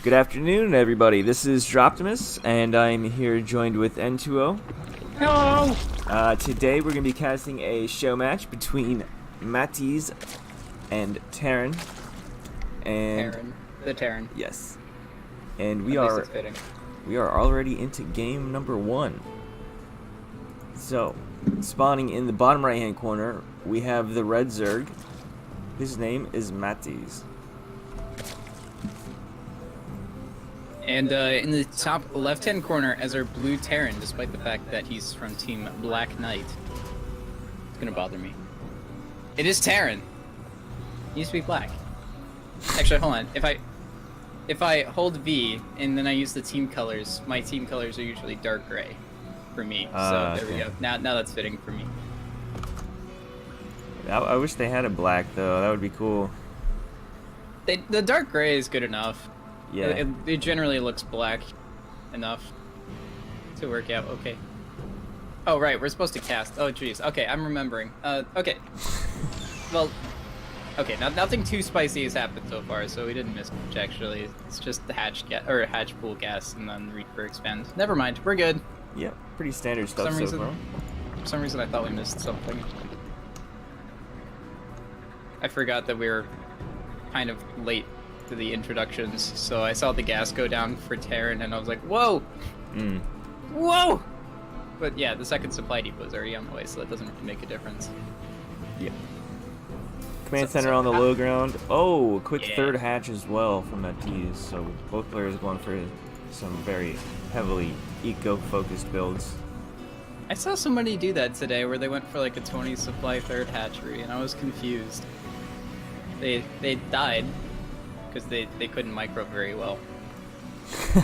Good afternoon, everybody. This is Droptimus, and I'm here joined with N2O. Hello! Today we're going to be casting a show match between Matiz and TerraN. And The TerraN. yes, and At least it's fitting. we are already into game number 1. So, spawning in the bottom right-hand corner, we have the red Zerg. His name is Matiz. And in the top left-hand corner as our blue TerraN, despite the fact that he's from Team Black Knight. It's gonna bother me. It is TerraN. He used to be black. Actually, hold on. If I hold V and then I use the team colors, my team colors are usually dark gray for me. So there we go. Now that's fitting for me. I wish they had a black, though. That would be cool. The dark gray is good enough. Yeah. It generally looks black enough to work out. Okay. Oh, right. We're supposed to cast. Oh, jeez. Okay, I'm remembering. Okay. Well, okay. Nothing too spicy has happened so far, so we didn't miss much, actually. It's just the hatch pool gas and then Reaper expand. Never mind. We're good. Yeah, pretty standard stuff so far. For some reason, I thought we missed something. I forgot that we were kind of late to the introductions, so I saw the gas go down for TerraN, and I was like, whoa! Whoa! But yeah, the second supply depot is already on the way, so that doesn't really make a difference. Yeah. Command center on the low ground. Oh, a quick third hatch as well from Matiz. So both players going for some very heavily eco-focused builds. I saw somebody do that today, where they went for like a 20 supply third hatchery, and I was confused. They died because they couldn't micro very well,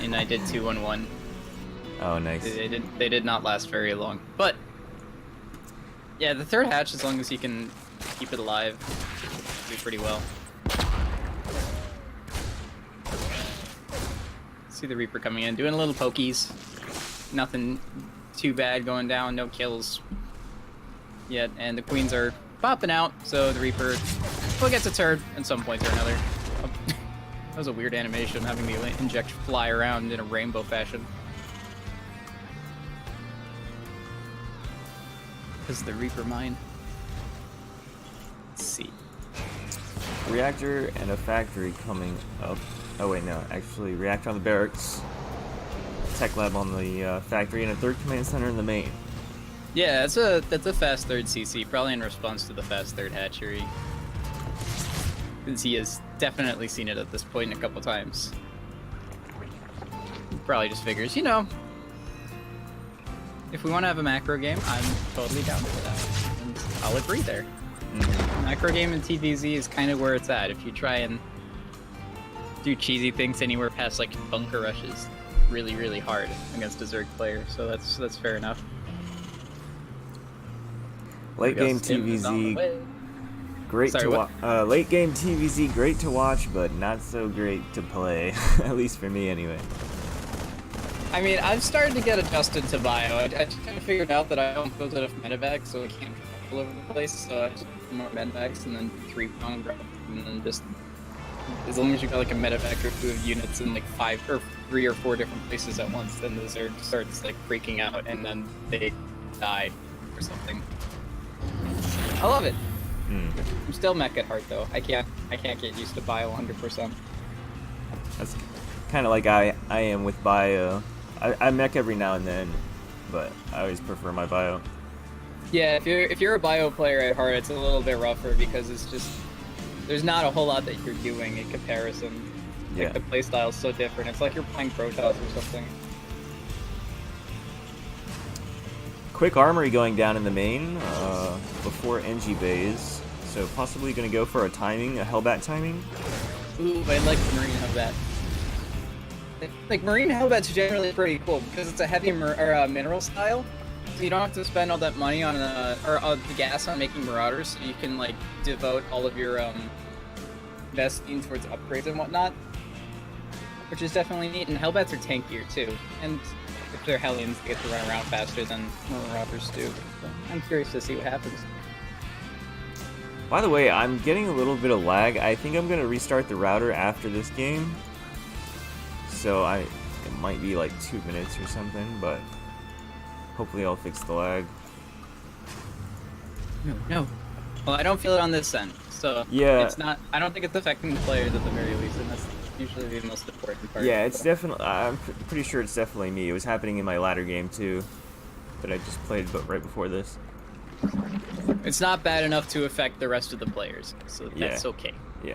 and I did 2-1-1. Oh, nice. They did not last very long, but yeah, the third hatch, as long as you can keep it alive, do pretty well. See the Reaper coming in, doing a little pokies. Nothing too bad going down, no kills yet, and the queens are popping out, so the Reaper will get to turd at some point or another. That was a weird animation, having the inject fly around in a rainbow fashion. Is the Reaper mine? Let's see. Reactor and a factory coming up. Oh wait, no, actually reactor on the barracks, tech lab on the factory, and a third command center in the main. Yeah, that's a fast third CC, probably in response to the fast third hatchery. Because he has definitely seen it at this point a couple times. Probably just figures, you know, if we want to have a macro game, I'm totally down for that. And I'll agree there. Macro game in TVZ is kind of where it's at. If you try and do cheesy things anywhere past like bunker rushes, really, really hard against a Zerg player, so that's fair enough. Late game TVZ, great to watch. Late game TVZ, great to watch, but not so great to play. At least for me, anyway. I mean, I've started to get adjusted to bio. I just kind of figured out that I don't build enough medevacs, so I can't travel all over the place. So I just do more medevacs and then 3-prong grab, and then just as long as you got like a medevac or 2 of units in like 3 or 4 different places at once, then the Zerg starts like freaking out, and then they die or something. I love it. I'm still mech at heart though. I can't get used to bio 100%. That's kind of like I am with bio. I mech every now and then, but I always prefer my bio. Yeah, if you're a bio player at heart, it's a little bit rougher because it's just there's not a whole lot that you're doing in comparison. Yeah. Like the playstyle's so different. It's like you're playing Protoss or something. Quick armory going down in the main before NG bays, so possibly going to go for a Hellbat timing. Ooh, I like the Marine Hellbat. Like Marine Hellbat's generally pretty cool because it's a heavy mineral style, so you don't have to spend all that money on the gas on making Marauders, so you can like devote all of your investing towards upgrades and whatnot, which is definitely neat. And Hellbats are tankier too, and if they're Hellions, they get to run around faster than Marauders do. So I'm curious to see what happens. By the way, I'm getting a little bit of lag. I think I'm going to restart the router after this game. so it might be like 2 minutes or something, but hopefully I'll fix the lag. No. Well, I don't feel it on this end, so Yeah. it's not. I don't think it's affecting the players at the very least, and that's usually the most important part. Yeah, it's definitely. I'm pretty sure it's definitely me. It was happening in my ladder game too, that I just played, but right before this. It's not bad enough to affect the rest of the players, so that's okay. Yeah.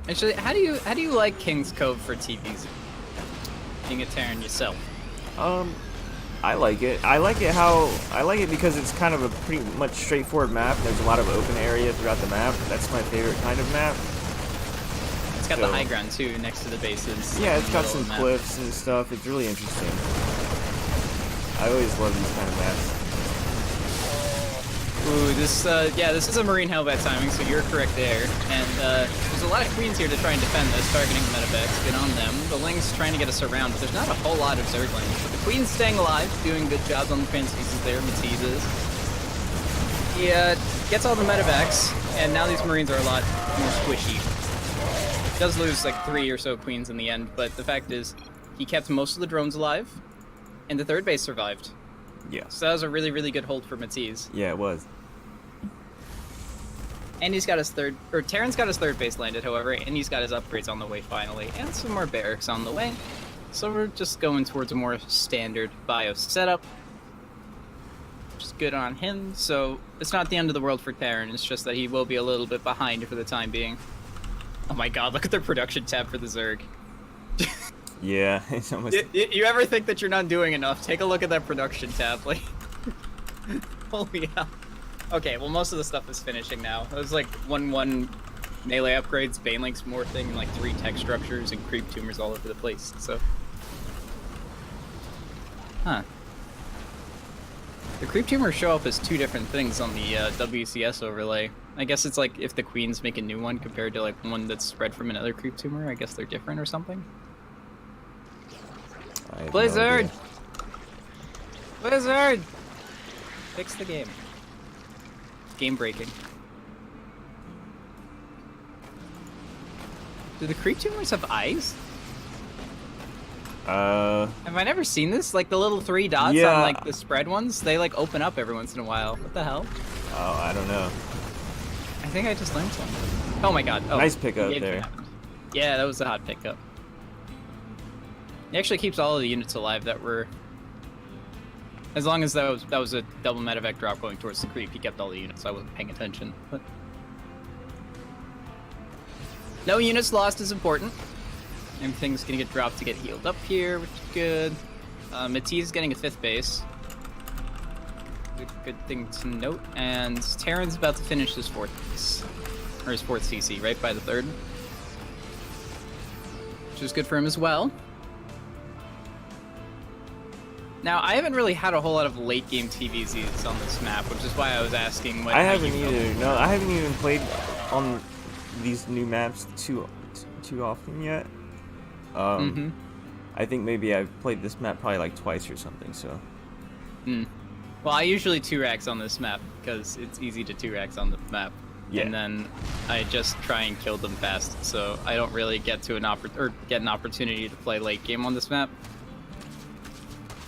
Actually, how do you like King's Cove for TVs? Being a TerraN yourself. I like it. I like it because it's kind of a pretty much straightforward map. There's a lot of open area throughout the map. That's my favorite kind of map. It's got the high ground too, next to the bases. Yeah, it's got some cliffs and stuff. It's really interesting. I always love these kind of maps. Ooh, this is a Marine Hellbat timing, so you're correct there. And there's a lot of queens here to try and defend this, targeting the medevacs. Get on them. The Ling's trying to get us around, but there's not a whole lot of Zerglings. But the queen's staying alive, doing good jobs on the transfuses there. Matiz is. He gets all the medevacs, and now these Marines are a lot more squishy. He does lose like 3 or so queens in the end, but the fact is, he kept most of the drones alive, and the third base survived. Yeah. So that was a really, really good hold for Matiz. Yeah, it was. And he's got his TerraN's got his third base landed, however, and he's got his upgrades on the way finally, and some more barracks on the way. So we're just going towards a more standard BIOS setup, which is good on him. So it's not the end of the world for TerraN, it's just that he will be a little bit behind for the time being. Oh my god, look at their production tab for the Zerg. Yeah, it's almost... You ever think that you're not doing enough? Take a look at that production tab, like... Holy hell. Okay, well, most of the stuff is finishing now. It was like 1-1 melee upgrades, Banelink's morphing, and like 3 tech structures and creep tumors all over the place, so... Huh. The creep tumors show up as 2 different things on the WCS overlay. I guess it's like if the queens make a new one compared to like one that's spread from another creep tumor, I guess they're different or something. Blizzard! Blizzard! Fix the game. Game breaking. Do the creep tumors have eyes? Have I never seen this? Like the little 3 dots on like the spread ones? They like open up every once in a while. What the hell? Oh, I don't know. I think I just learned something. Oh my god. Oh, nice pickup there. Yeah, that was a hot pickup. It actually keeps all of the units alive that were... As long as that was a double medevac drop going towards the creep, he kept all the units, so I wasn't paying attention. But... No units lost is important. Everything's gonna get dropped to get healed up here, which is good. Matiz is getting a 5th base. Good thing to note. And TerraN's about to finish his 4th base. Or his 4th CC, right by the 3rd. Which is good for him as well. Now, I haven't really had a whole lot of late game TVZs on this map, which is why I was asking what... I haven't either. No, I haven't even played on these new maps too often yet. I think maybe I've played this map probably like twice or something, so... Well, I usually 2-racks on this map, because it's easy to 2-racks on the map. Yeah. And then I just try and kill them fast, so I don't really get to get an opportunity to play late game on this map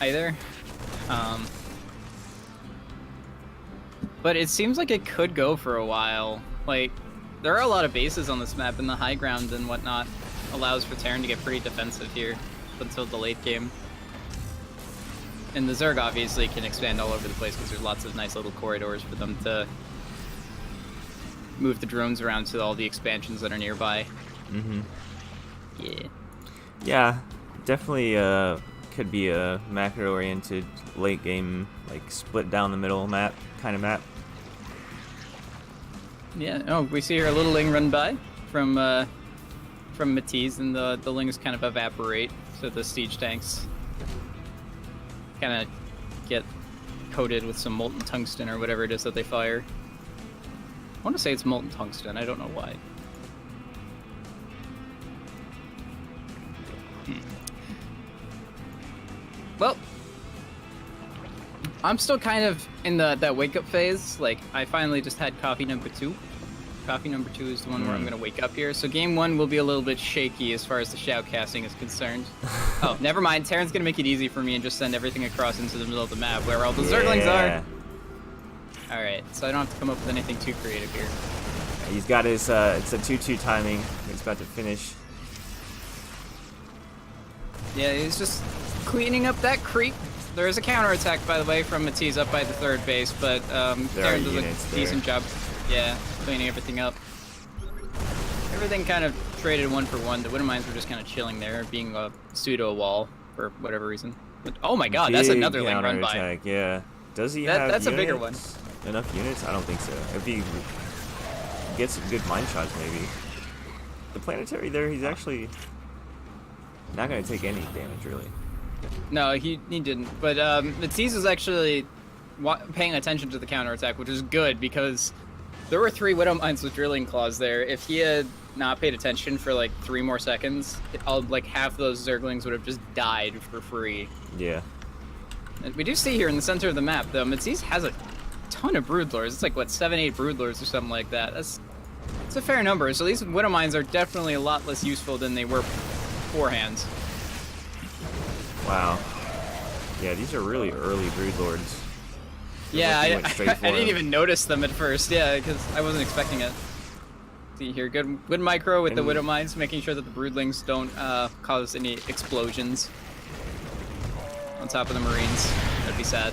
either. But it seems like it could go for a while. Like, there are a lot of bases on this map, and the high ground and whatnot allows for TerraN to get pretty defensive here until the late game. And the Zerg obviously can expand all over the place because there's lots of nice little corridors for them to move the drones around to all the expansions that are nearby. Yeah. Yeah, definitely could be a macro-oriented late game, like split down the middle map kind of map. Yeah. Oh, we see here a little Ling run by from Matiz, and the Lings kind of evaporate, so the siege tanks kind of get coated with some molten tungsten or whatever it is that they fire. I want to say it's molten tungsten. I don't know why. Well, I'm still kind of in that wake-up phase. Like, I finally just had coffee number 2. Coffee number 2 is the one where I'm gonna wake up here. So game 1 will be a little bit shaky as far as the shoutcasting is concerned. Oh, never mind. TerraN's gonna make it easy for me and just send everything across into the middle of the map where all the Zerglings are. Alright, so I don't have to come up with anything too creative here. He's got his, it's a 2-2 timing. He's about to finish. Yeah, he's just cleaning up that creep. There is a counterattack, by the way, from Matiz up by the 3rd base, but TerraN does a decent job, yeah, cleaning everything up. Everything kind of traded 1 for 1. The Widowmines were just kind of chilling there, being a pseudo-wall for whatever reason. But, oh my god, that's another lane run by. Yeah. Does he have That's units? a bigger one. Enough units? I don't think so. If he gets some good mine shots, maybe. The planetary there, he's actually not going to take any damage, really. No, he didn't. But Matiz was actually paying attention to the counterattack, which is good because there were 3 Widowmines with drilling claws there. If he had not paid attention for like 3 more seconds, like half those Zerglings would have just died for free. Yeah. And we do see here in the center of the map, though, Matiz has a ton of Broodlords. It's like, what, 7, 8 Broodlords or something like that. It's a fair number. So these Widowmines are definitely a lot less useful than they were beforehand. Wow. Yeah, these are really early Broodlords. Yeah, Like I didn't even notice them at first. Yeah, because I wasn't expecting it. See here, good micro with the Widowmines, making sure that the Broodlings don't cause any explosions on top of the Marines. That'd be sad.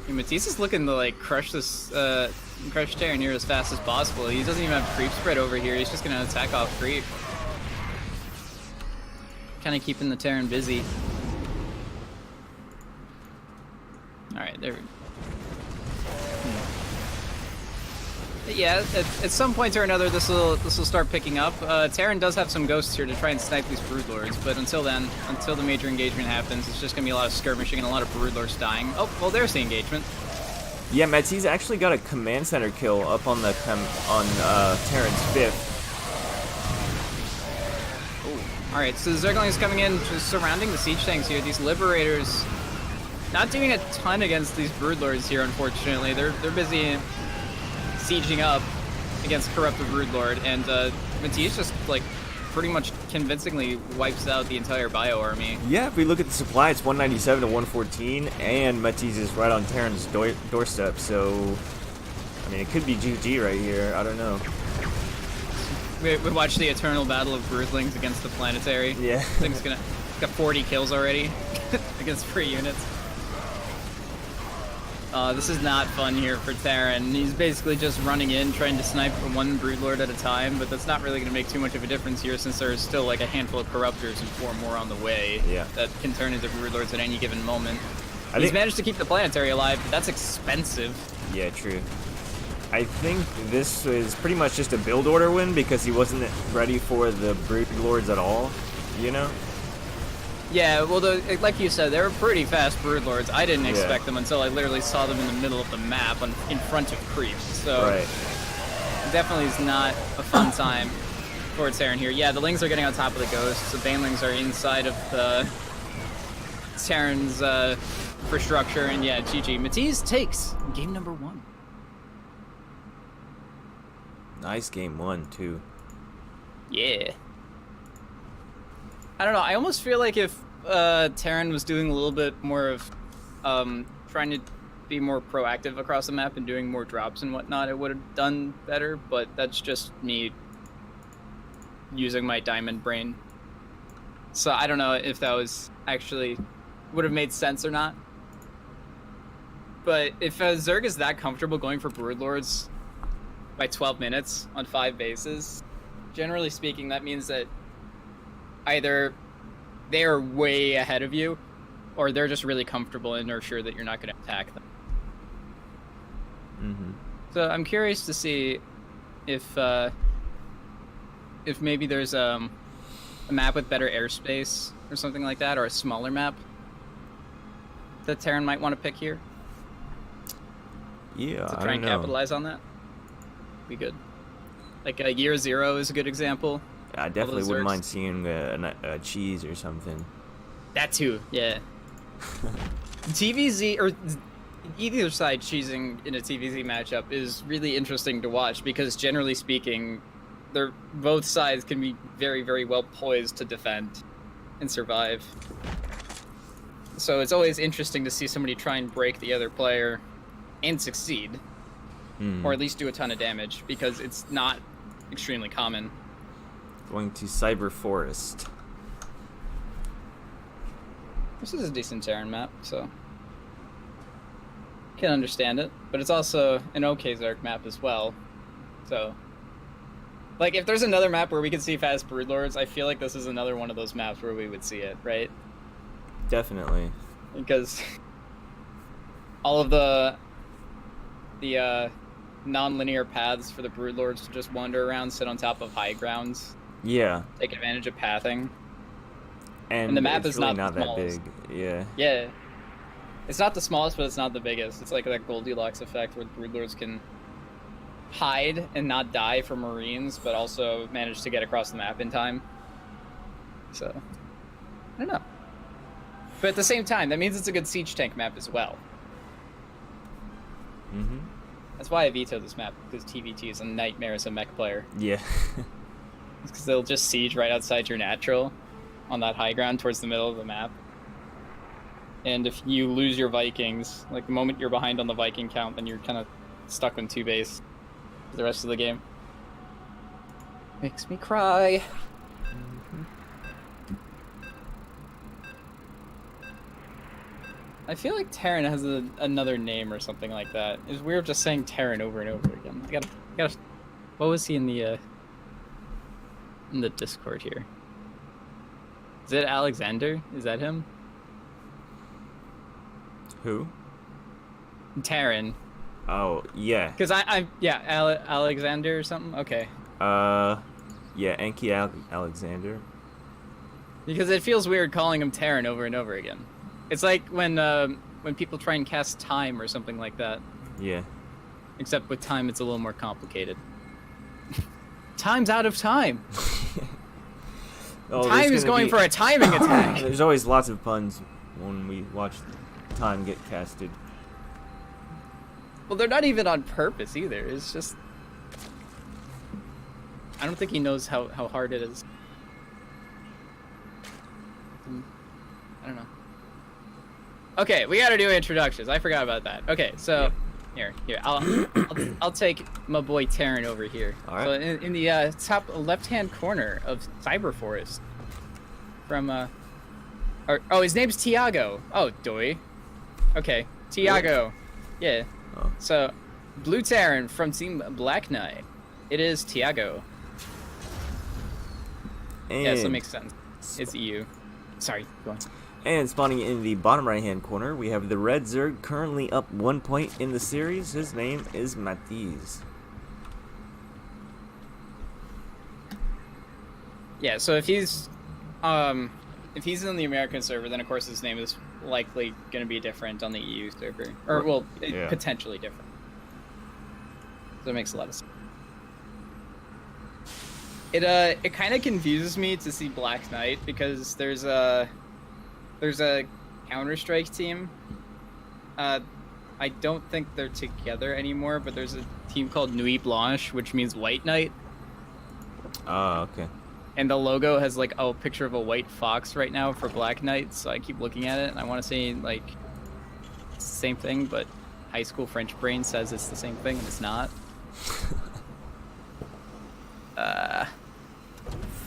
Matiz is looking to like crush this, crush TerraN here as fast as possible. He doesn't even have creep spread over here. He's just gonna attack off creep. Kind of keeping the TerraN busy. All right, there we go. Yeah, at some point or another, this will start picking up. TerraN does have some ghosts here to try and snipe these Broodlords, but until then, until the major engagement happens, it's just gonna be a lot of skirmishing and a lot of Broodlords dying. Oh, well, there's the engagement. Yeah, Matiz actually got a command center kill up on the TerraN's 5th. All right, so the Zerglings coming in, just surrounding the siege tanks here. These Liberators not doing a ton against these Broodlords here, unfortunately. They're busy sieging up against corrupted Broodlord, and Matiz just like pretty much convincingly wipes out the entire bio army. Yeah, if we look at the supply, it's 197 to 114, and Matiz is right on Terran's doorstep, so I mean, it could be GG right here. I don't know. We watched the eternal battle of Broodlings against the planetary. Yeah. Thing's got 40 kills already against 3 units. This is not fun here for TerraN. He's basically just running in, trying to snipe for 1 Broodlord at a time, but that's not really going to make too much of a difference here since there's still like a handful of Corruptors and 4 more on the way that can turn into Broodlords at any given moment. He's managed to keep the planetary alive, but that's expensive. Yeah, true. I think this is pretty much just a build order win because he wasn't ready for the Broodlords at all, you know? Yeah, well, like you said, they were pretty fast Broodlords. I didn't expect them until I literally saw them in the middle of the map in front of creeps. So definitely is not a fun time for TerraN here. Yeah, the Lings are getting on top of the Ghosts. The Banelings are inside of the TerraN's infrastructure, and yeah, GG. Matiz takes game number 1. Nice game 1 too. Yeah. I don't know, I almost feel like if TerraN was doing a little bit more of trying to be more proactive across the map and doing more drops and whatnot, it would have done better, but that's just me using my diamond brain. So I don't know if that was actually would have made sense or not. But if Zerg is that comfortable going for Broodlords by 12 minutes on 5 bases, generally speaking, that means that either they're way ahead of you, or they're just really comfortable and are sure that you're not going to attack them. Mm-hmm. So I'm curious to see if maybe there's a map with better airspace or something like that, or a smaller map that TerraN might want to pick here. Yeah, to try and capitalize on that. Be good. Like Year Zero is a good example. I definitely wouldn't mind seeing a cheese or something. That too, yeah. TVZ or either side choosing in a TVZ matchup is really interesting to watch because generally speaking, both sides can be very, very well poised to defend and survive. So it's always interesting to see somebody try and break the other player and succeed, or at least do a ton of damage because it's not extremely common. Going to Cyber Forest. This is a decent TerraN map, so can understand it, but it's also an okay Zerg map as well. So, like, if there's another map where we could see fast Broodlords, I feel like this is another one of those maps where we would see it, right? Definitely. Because all of the non-linear paths for the Broodlords to just wander around, sit on top of high grounds. Yeah. Take advantage of pathing. And the map it's is really not that big. Yeah. Yeah. It's not the smallest, but it's not the biggest. It's like that Goldilocks effect where the Broodlords can hide and not die for Marines, but also manage to get across the map in time. So, I don't know. But at the same time, that means it's a good siege tank map as well. Mm-hmm. That's why I vetoed this map, because TVT is a nightmare as a mech player. Yeah. Because they'll just siege right outside your natural on that high ground towards the middle of the map. And if you lose your Vikings, like the moment you're behind on the Viking count, then you're kind of stuck in 2 base for the rest of the game. Makes me cry. I feel like TerraN has another name or something like that. It's weird just saying TerraN over and over again. I gotta. What was he in the Discord here? Is it Alexander? Is that him? Who? TerraN. Oh, yeah. Because Alexander or something? Okay. Yeah, Enki Alexander. Because it feels weird calling him TerraN over and over again. It's like when people try and cast Time or something like that. Yeah. Except with Time, it's a little more complicated. Time's out of time. Time is going for a timing attack. There's always lots of puns when we watch Time get casted. Well, they're not even on purpose either. It's just... I don't think he knows how hard it is. I don't know. Okay, we gotta do introductions. I forgot about that. Okay, so... Here. I'll take my boy TerraN over here. All right. So in the top left-hand corner of Cyber Forest, from his name's Tiago. Oh, doy. Okay, Tiago. Yeah. Oh. So, Blue TerraN from Team Black Knight. It is Tiago. And Yes, that makes sense. It's EU. Sorry, go on. And spawning in the bottom right-hand corner, we have the Red Zerg, currently up 1 point in the series. His name is Matiz. Yeah, so if he's in the American server, then of course his name is likely going to be different on the EU server, or well, Yeah. potentially different. So it makes a lot of sense. It kind of confuses me to see Black Knight because there's a Counter-Strike team. I don't think they're together anymore, but there's a team called Nuit Blanche, which means White Knight. Oh, okay. And the logo has like a picture of a white fox right now for Black Knight, so I keep looking at it and I want to say like it's the same thing, but high school French brain says it's the same thing and it's not.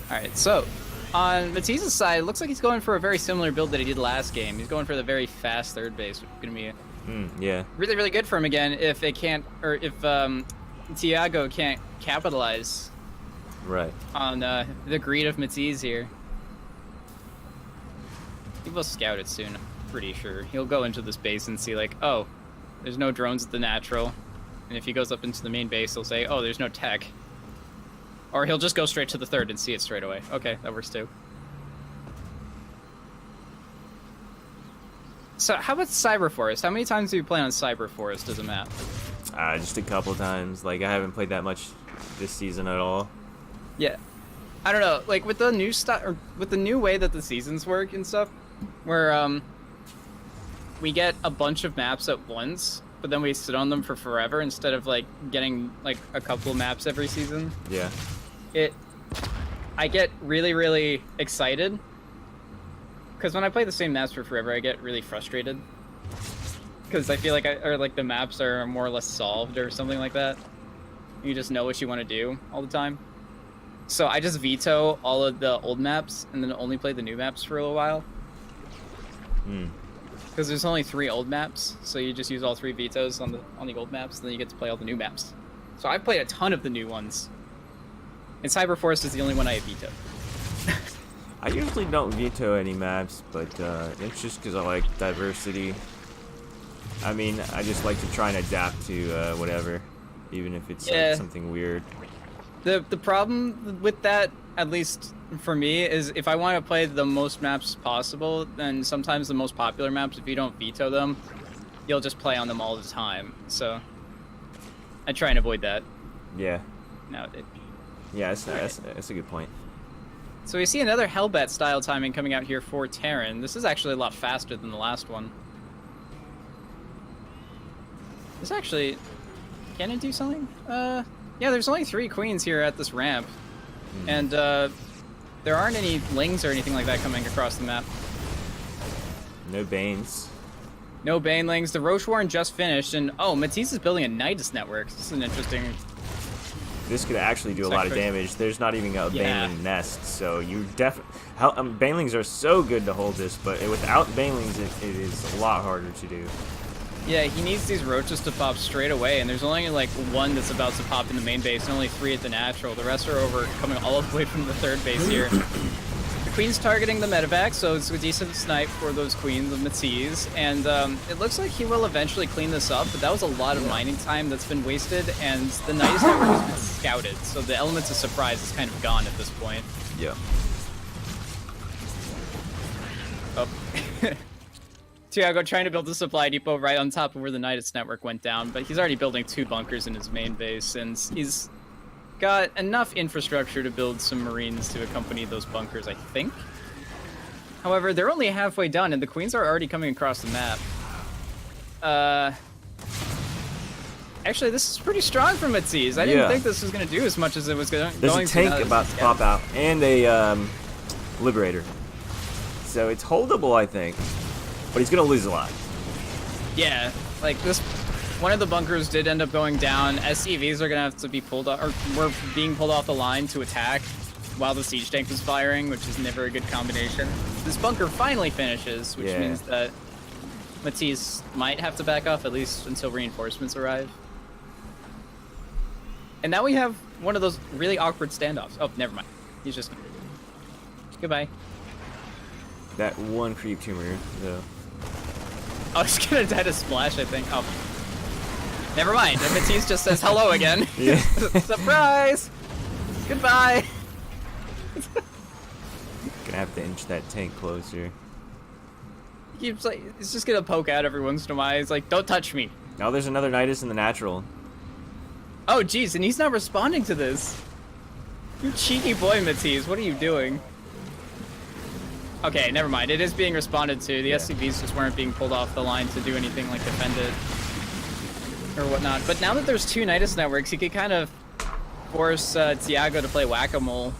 Alright, so on Matiz's side, it looks like he's going for a very similar build that he did last game. He's going for the very fast third base, which is going to be Yeah. really, really good for him again if it can't, or if Tiago can't capitalize Right. on the greed of Matiz here. He will scout it soon, I'm pretty sure. He'll go into this base and see like, oh, there's no drones at the natural. And if he goes up into the main base, he'll say, oh, there's no tech. Or he'll just go straight to the third and see it straight away. Okay, that works too. So how about Cyber Forest? How many times do you play on Cyber Forest as a map? Just a couple times. Like, I haven't played that much this season at all. Yeah, I don't know. Like with the new stuff, or with the new way that the seasons work and stuff, where we get a bunch of maps at once, but then we sit on them for forever instead of like getting like a couple of maps every season. Yeah. I get really, really excited because when I play the same maps for forever, I get really frustrated because I feel like the maps are more or less solved or something like that. You just know what you want to do all the time. So I just veto all of the old maps and then only play the new maps for a little while. Because there's only 3 old maps, so you just use all 3 vetoes on the old maps, and then you get to play all the new maps. So I played a ton of the new ones. And Cyberforce is the only one I veto. I usually don't veto any maps, but it's just because I like diversity. I mean, I just like to try and adapt to whatever, even if it's like, something weird. The problem with that, at least for me, is if I want to play the most maps possible, then sometimes the most popular maps, if you don't veto them, you'll just play on them all the time. So I try and avoid that. Yeah. Nowadays. Yeah, that's a good point. So we see another Hellbat style timing coming out here for TerraN. This is actually a lot faster than the last one. This actually... Can it do something? Yeah, there's only 3 queens here at this ramp. And there aren't any lings or anything like that coming across the map. No Banes. No banelings. The Roche Warren just finished, and oh, Matiz is building a Nidus network. This is an interesting... This could actually do a lot of damage. There's not even a baneling nest, so you definitely... banelings are so good to hold this, but without banelings, it is a lot harder to do. Yeah, he needs these roaches to pop straight away, and there's only like 1 that's about to pop in the main base, and only 3 at the natural. The rest are over coming all the way from the 3rd base here. The queen's targeting the medevac, so it's a decent snipe for those queens of Matiz, and it looks like he will eventually clean this up, but that was a lot of mining time that's been wasted, and the Nidus network has been scouted, so the elements of surprise is kind of gone at this point. Yeah. Oh. Tiago trying to build a supply depot right on top of where the Nidus network went down, but he's already building 2 bunkers in his main base, and he's got enough infrastructure to build some marines to accompany those bunkers, I think. However, they're only halfway done, and the queens are already coming across the map. Actually, this is pretty strong from Matiz. I didn't think this was going to do as much as it was going to. There's a tank about to pop out, and a Liberator. So it's holdable, I think. But he's going to lose a lot. Yeah, like this, one of the bunkers did end up going down. SCVs are going to have to be pulled off, or were being pulled off the line to attack while the siege tank was firing, which is never a good combination. This bunker finally finishes, which means that Matiz might have to back off at least until reinforcements arrive. And now we have one of those really awkward standoffs. Oh, never mind. He's just... Goodbye. That one creep tumor, though. Oh, he's gonna die to splash, I think. Oh. Never mind. And Matiz just says hello again. Yeah. Surprise! Goodbye! Gonna have to inch that tank closer. He keeps like, he's just gonna poke out every once in a while. He's like, don't touch me. Now there's another Nidus in the natural. Oh, jeez, and he's not responding to this. You cheeky boy, Matiz. What are you doing? Okay, never mind. It is being responded to. The SCVs just weren't being pulled off the line to do anything like defend it or whatnot. But now that there's 2 Nidus networks, he could kind of force Tiago to play whack-a-mole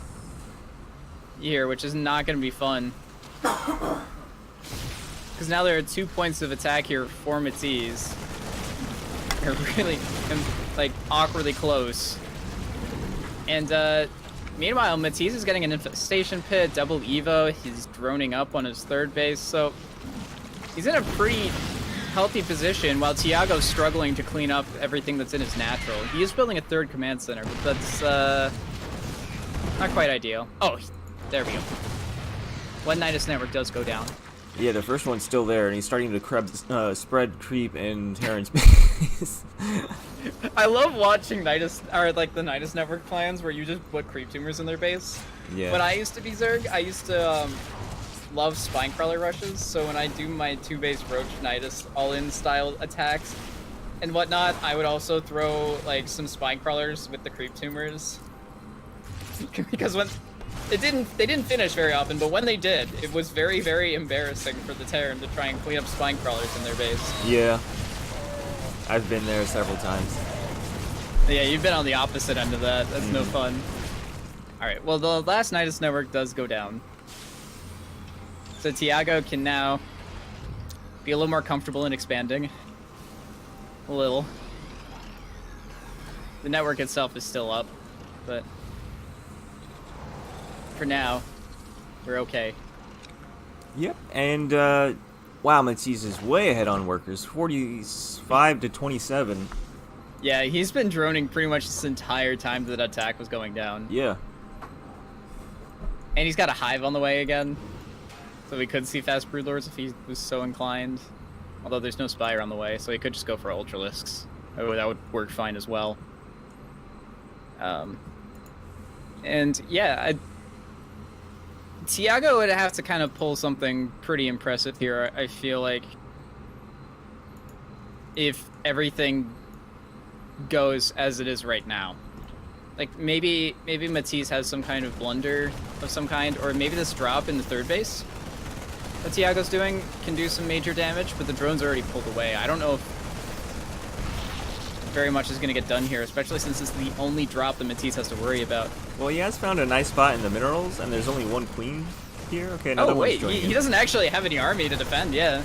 here, which is not going to be fun. Because now there are 2 points of attack here for Matiz. They're really, like, awkwardly close. And, meanwhile, Matiz is getting an infestation pit, double Evo. He's droning up on his 3rd base, so he's in a pretty healthy position while Tiago's struggling to clean up everything that's in his natural. He is building a 3rd command center, but that's not quite ideal. Oh, there we go. One Nidus network does go down. Yeah, the first one's still there, and he's starting to spread creep in TerraN's base. I love watching Nidus, or like the Nidus network plans where you just put creep tumors in their base. Yeah. When I used to be Zerg, I used to love spinecrawler rushes, so when I do my 2-base Roach Nidus all-in style attacks and whatnot, I would also throw like some spinecrawlers with the creep tumors. Because They didn't finish very often, but when they did, it was very, very embarrassing for the TerraN to try and clean up spine crawlers in their base. Yeah. I've been there several times. Yeah, you've been on the opposite end of that. That's no fun. Alright, well, the last Nidus network does go down. So Tiago can now be a little more comfortable in expanding. A little. The network itself is still up, but for now, we're okay. Yep, and wow, Matiz is way ahead on workers, 45 to 27. Yeah, he's been droning pretty much this entire time that attack was going down. Yeah. And he's got a hive on the way again, so we could see fast broodlords if he was so inclined. Although there's no spire on the way, so he could just go for ultralisks. Oh, that would work fine as well. And yeah, Tiago would have to kind of pull something pretty impressive here, I feel like, if everything goes as it is right now. Like, maybe Matiz has some kind of blunder of some kind, or maybe this drop in the third base that Tiago's doing can do some major damage, but the drone's already pulled away. I don't know if very much is going to get done here, especially since it's the only drop that Matiz has to worry about. Well, he has found a nice spot in the minerals, and there's only one queen here. Okay, another oh, wait, one's joining he doesn't actually have any army to defend, yeah.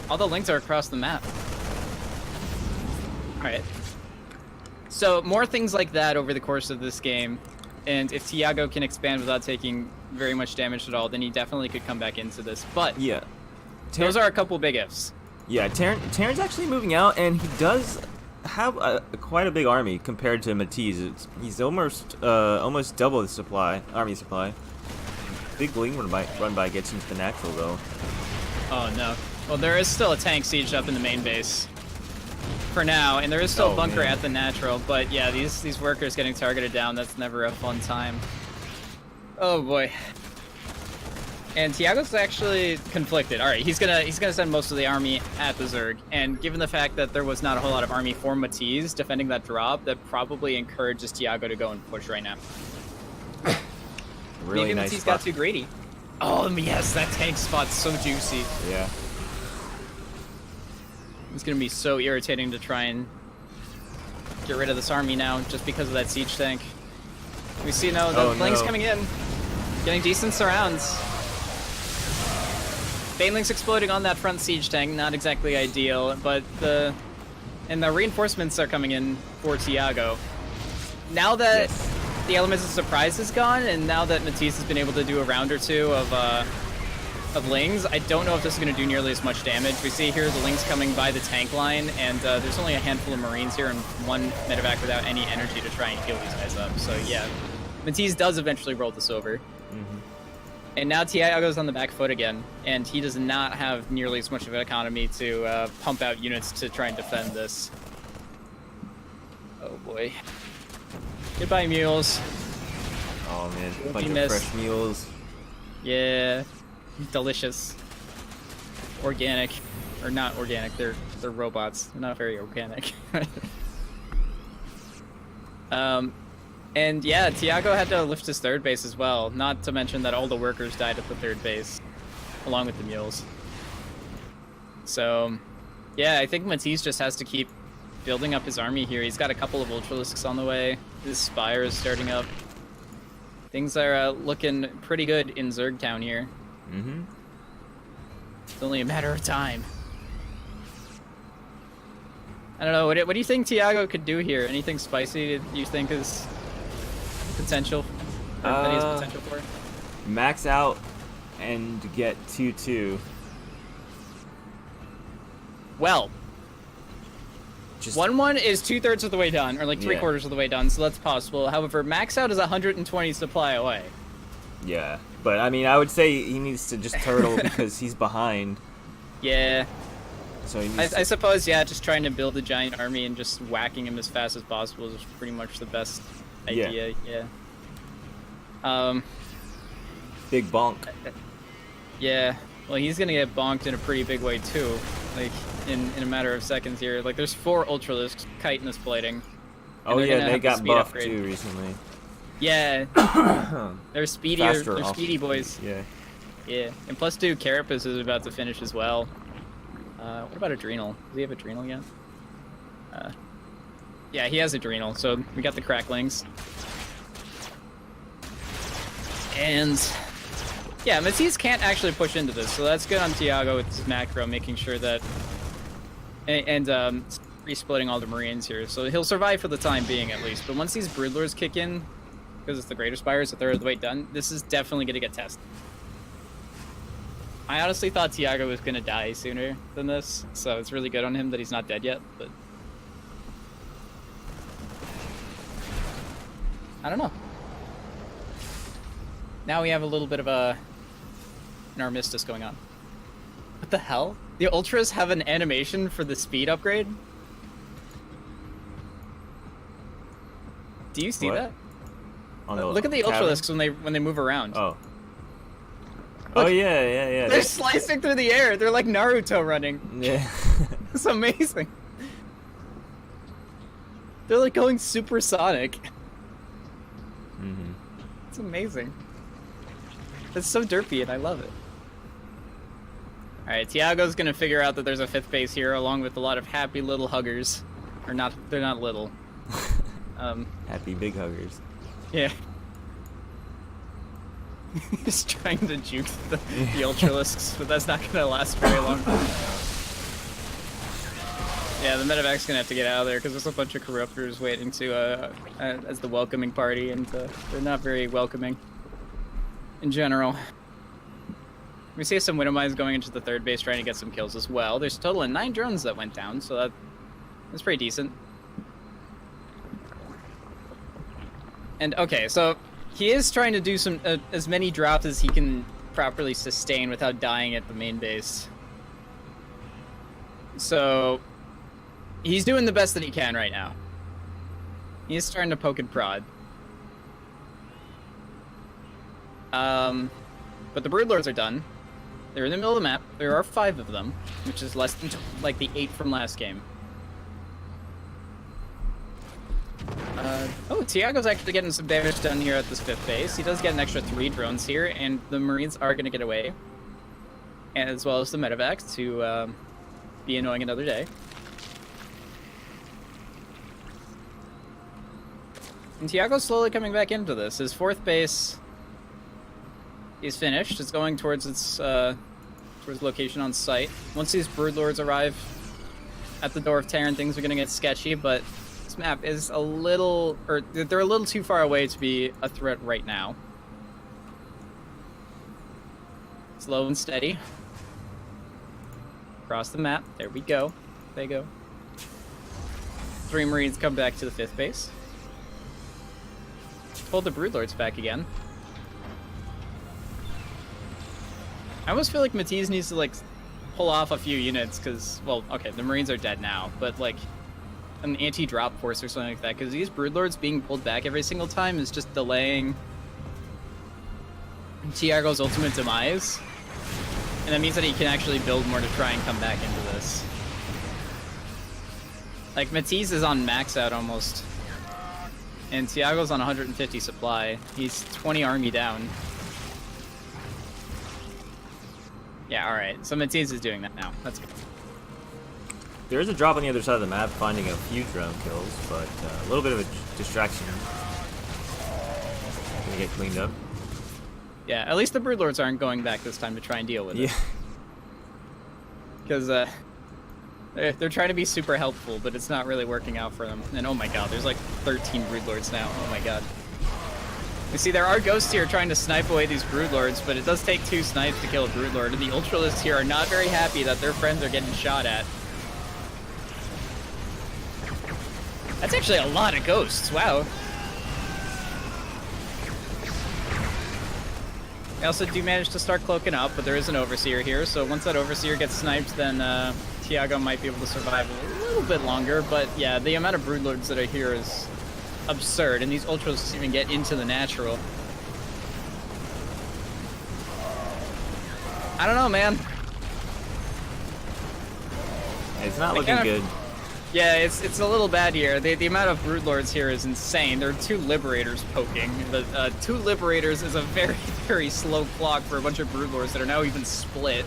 All the links are across the map. Alright. So, more things like that over the course of this game, and if Tiago can expand without taking very much damage at all, then he definitely could come back into this. But, yeah, those are a couple big ifs. Yeah, TerraN's actually moving out, and he does have quite a big army compared to Matiz. He's almost double the army supply. Big bling run by gets into the natural though. Oh no. Well, there is still a tank siege up in the main base for now, and there is still a bunker at the natural. But yeah, these workers getting targeted down, that's never a fun time. Oh boy. And Tiago's actually conflicted. All right, he's gonna send most of the army at the Zerg, and given the fact that there was not a whole lot of army for Matiz defending that drop, that probably encourages Tiago to go and push right now. Really maybe nice Matiz spot. got too greedy. Oh yes, that tank spot's so juicy. Yeah. It's gonna be so irritating to try and get rid of this army now, just because of that siege tank. We see now the Bling's coming in, getting decent surrounds. Banelings exploding on that front siege tank, not exactly ideal, but the reinforcements are coming in for Tiago. Now that the Elements of Surprise is gone, and now that Matiz has been able to do a round or two of Lings, I don't know if this is going to do nearly as much damage. We see here the Lings coming by the tank line, and there's only a handful of Marines here and one medevac without any energy to try and heal these guys up. So yeah, Matiz does eventually roll this over. And now Tiago's on the back foot again, and he does not have nearly as much of an economy to pump out units to try and defend this. Oh boy. Goodbye, mules. Oh man, a Won't bunch be of missed. fresh mules. Yeah, delicious. Organic, or not organic? They're robots. They're not very organic. And yeah, Tiago had to lift his third base as well. Not to mention that all the workers died at the third base, along with the mules. So, yeah, I think Matiz just has to keep building up his army here. He's got a couple of Ultralisks on the way. His Spire is starting up. Things are looking pretty good in Zerg Town here. It's only a matter of time. I don't know, what do you think Tiago could do here? Anything spicy that you think is potential? Or that he has potential for? Max out and get 2-2. Well, Just 1-1 is 2/3 of the way done, or like 3/4 of the way done, so that's possible. However, max out is 120 supply away. yeah, but I mean, I would say he needs to just turtle because he's behind. Yeah. So he needs I suppose, yeah, just trying to build a giant army and just whacking him as fast as possible is pretty much the best idea, yeah. big bonk. Yeah, well, he's gonna get bonked in a pretty big way too, like in a matter of seconds here. Like, there's 4 Ultralisks chitinous plating. Oh they're yeah, gonna they have the got speed buffed upgrade. too recently. Yeah. They're speedy. Faster They're off speedy boys. Yeah. Yeah. And plus 2, Carapace is about to finish as well. What about Adrenal? Does he have Adrenal yet? Yeah, he has Adrenal, so we got the Cracklings. And yeah, Matiz can't actually push into this, so that's good on Tiago with his macro, making sure that and re-splitting all the Marines here, so he'll survive for the time being at least. But once these Broodlords kick in, because it's the Greater Spires, a third of the way done, this is definitely gonna get tested. I honestly thought Tiago was gonna die sooner than this, so it's really good on him that he's not dead yet, but I don't know. Now we have a little bit of an armistice going on. What the hell? The Ultras have an animation for the speed upgrade? Do you see What? that? On the Look at the cabin? Ultralisks when they move around. Oh. Oh yeah. They're slicing through the air. They're like Naruto running. Yeah. It's amazing. They're like going supersonic. Mhm. It's amazing. It's so derpy and I love it. Alright, Tiago's gonna figure out that there's a 5th base here along with a lot of happy little huggers. Or not, they're not little. Happy big huggers. Yeah. He's trying to juke the Ultralisks, but that's not gonna last very long. Yeah, the medevac's gonna have to get out of there because there's a bunch of corruptors waiting to as the welcoming party, and they're not very welcoming in general. We see some Widowmines going into the 3rd base trying to get some kills as well. There's a total of 9 drones that went down, so that's pretty decent. And okay, so he is trying to do some as many drops as he can properly sustain without dying at the main base. So he's doing the best that he can right now. He's starting to poke and prod. But the Broodlords are done. They're in the middle of the map. There are 5 of them, which is less than like the 8 from last game. Oh, Tiago's actually getting some damage done here at this 5th base. He does get an extra 3 drones here, and the Marines are going to get away. And as well as the medevac to be annoying another day. And Tiago's slowly coming back into this. His 4th base is finished. It's going towards its towards location on site. Once these Broodlords arrive at the door of TerraN, things are going to get sketchy, but this map is a little, or they're a little too far away to be a threat right now. Slow and steady. Across the map. There we go. There you go. 3 Marines come back to the 5th base. Pull the Broodlords back again. I almost feel like Matiz needs to, like, pull off a few units, because, well, okay, the Marines are dead now, but, like, an anti-drop force or something like that, because these Broodlords being pulled back every single time is just delaying Tiago's ultimate demise, and that means that he can actually build more to try and come back into this. Like, Matiz is on max out almost, and Tiago's on 150 supply. He's 20 army down. Yeah, alright. So Matiz is doing that now. That's good. There is a drop on the other side of the map, finding a few drone kills, but a little bit of a distraction. Gonna get cleaned up. Yeah, at least the Broodlords aren't going back this time to try and deal with it. Yeah. Because they're trying to be super helpful, but it's not really working out for them. And oh my god, there's like 13 Broodlords now. Oh my god. You see, there are ghosts here trying to snipe away these Broodlords, but it does take 2 snipes to kill a Broodlord, and the Ultralists here are not very happy that their friends are getting shot at. That's actually a lot of ghosts, wow. I also do manage to start cloaking up, but there is an Overseer here, so once that Overseer gets sniped, then Tiago might be able to survive a little bit longer, but yeah, the amount of Broodlords that are here is absurd, and these Ultras even get into the natural. I don't know, man. It's not looking good. Yeah, it's a little bad here. The amount of Brood Lords here is insane. There are 2 Liberators poking. The 2 Liberators is a very, very slow clock for a bunch of Brood Lords that are now even split.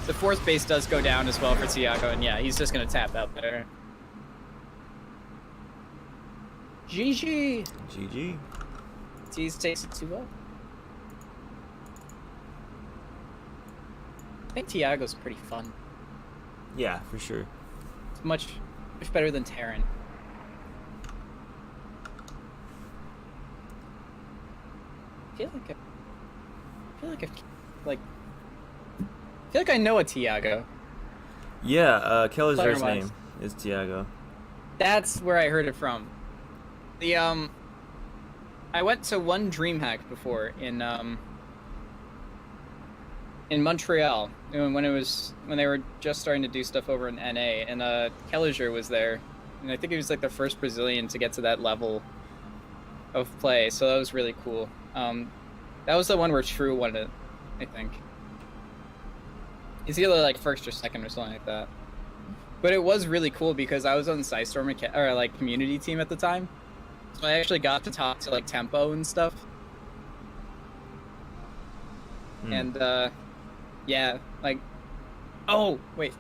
The 4th base does go down as well for Tiago, and yeah, he's just gonna tap out there. GG! GG. Matiz takes it 2-0. I think Tiago's pretty fun. Yeah, for sure. It's much better than TerraN. I feel like I know a Tiago. Yeah, Keller's Player-wise. name is Tiago. That's where I heard it from. The I went to one DreamHack before in Montreal when they were just starting to do stuff over in NA, and Kelliger was there, and I think he was like the first Brazilian to get to that level of play, so that was really cool. That was the one where True won it, I think. He's either like first or second or something like that. But it was really cool because I was on the Psystorm or like community team at the time, so I actually got to talk to like Tempo and stuff. And yeah, like, oh wait,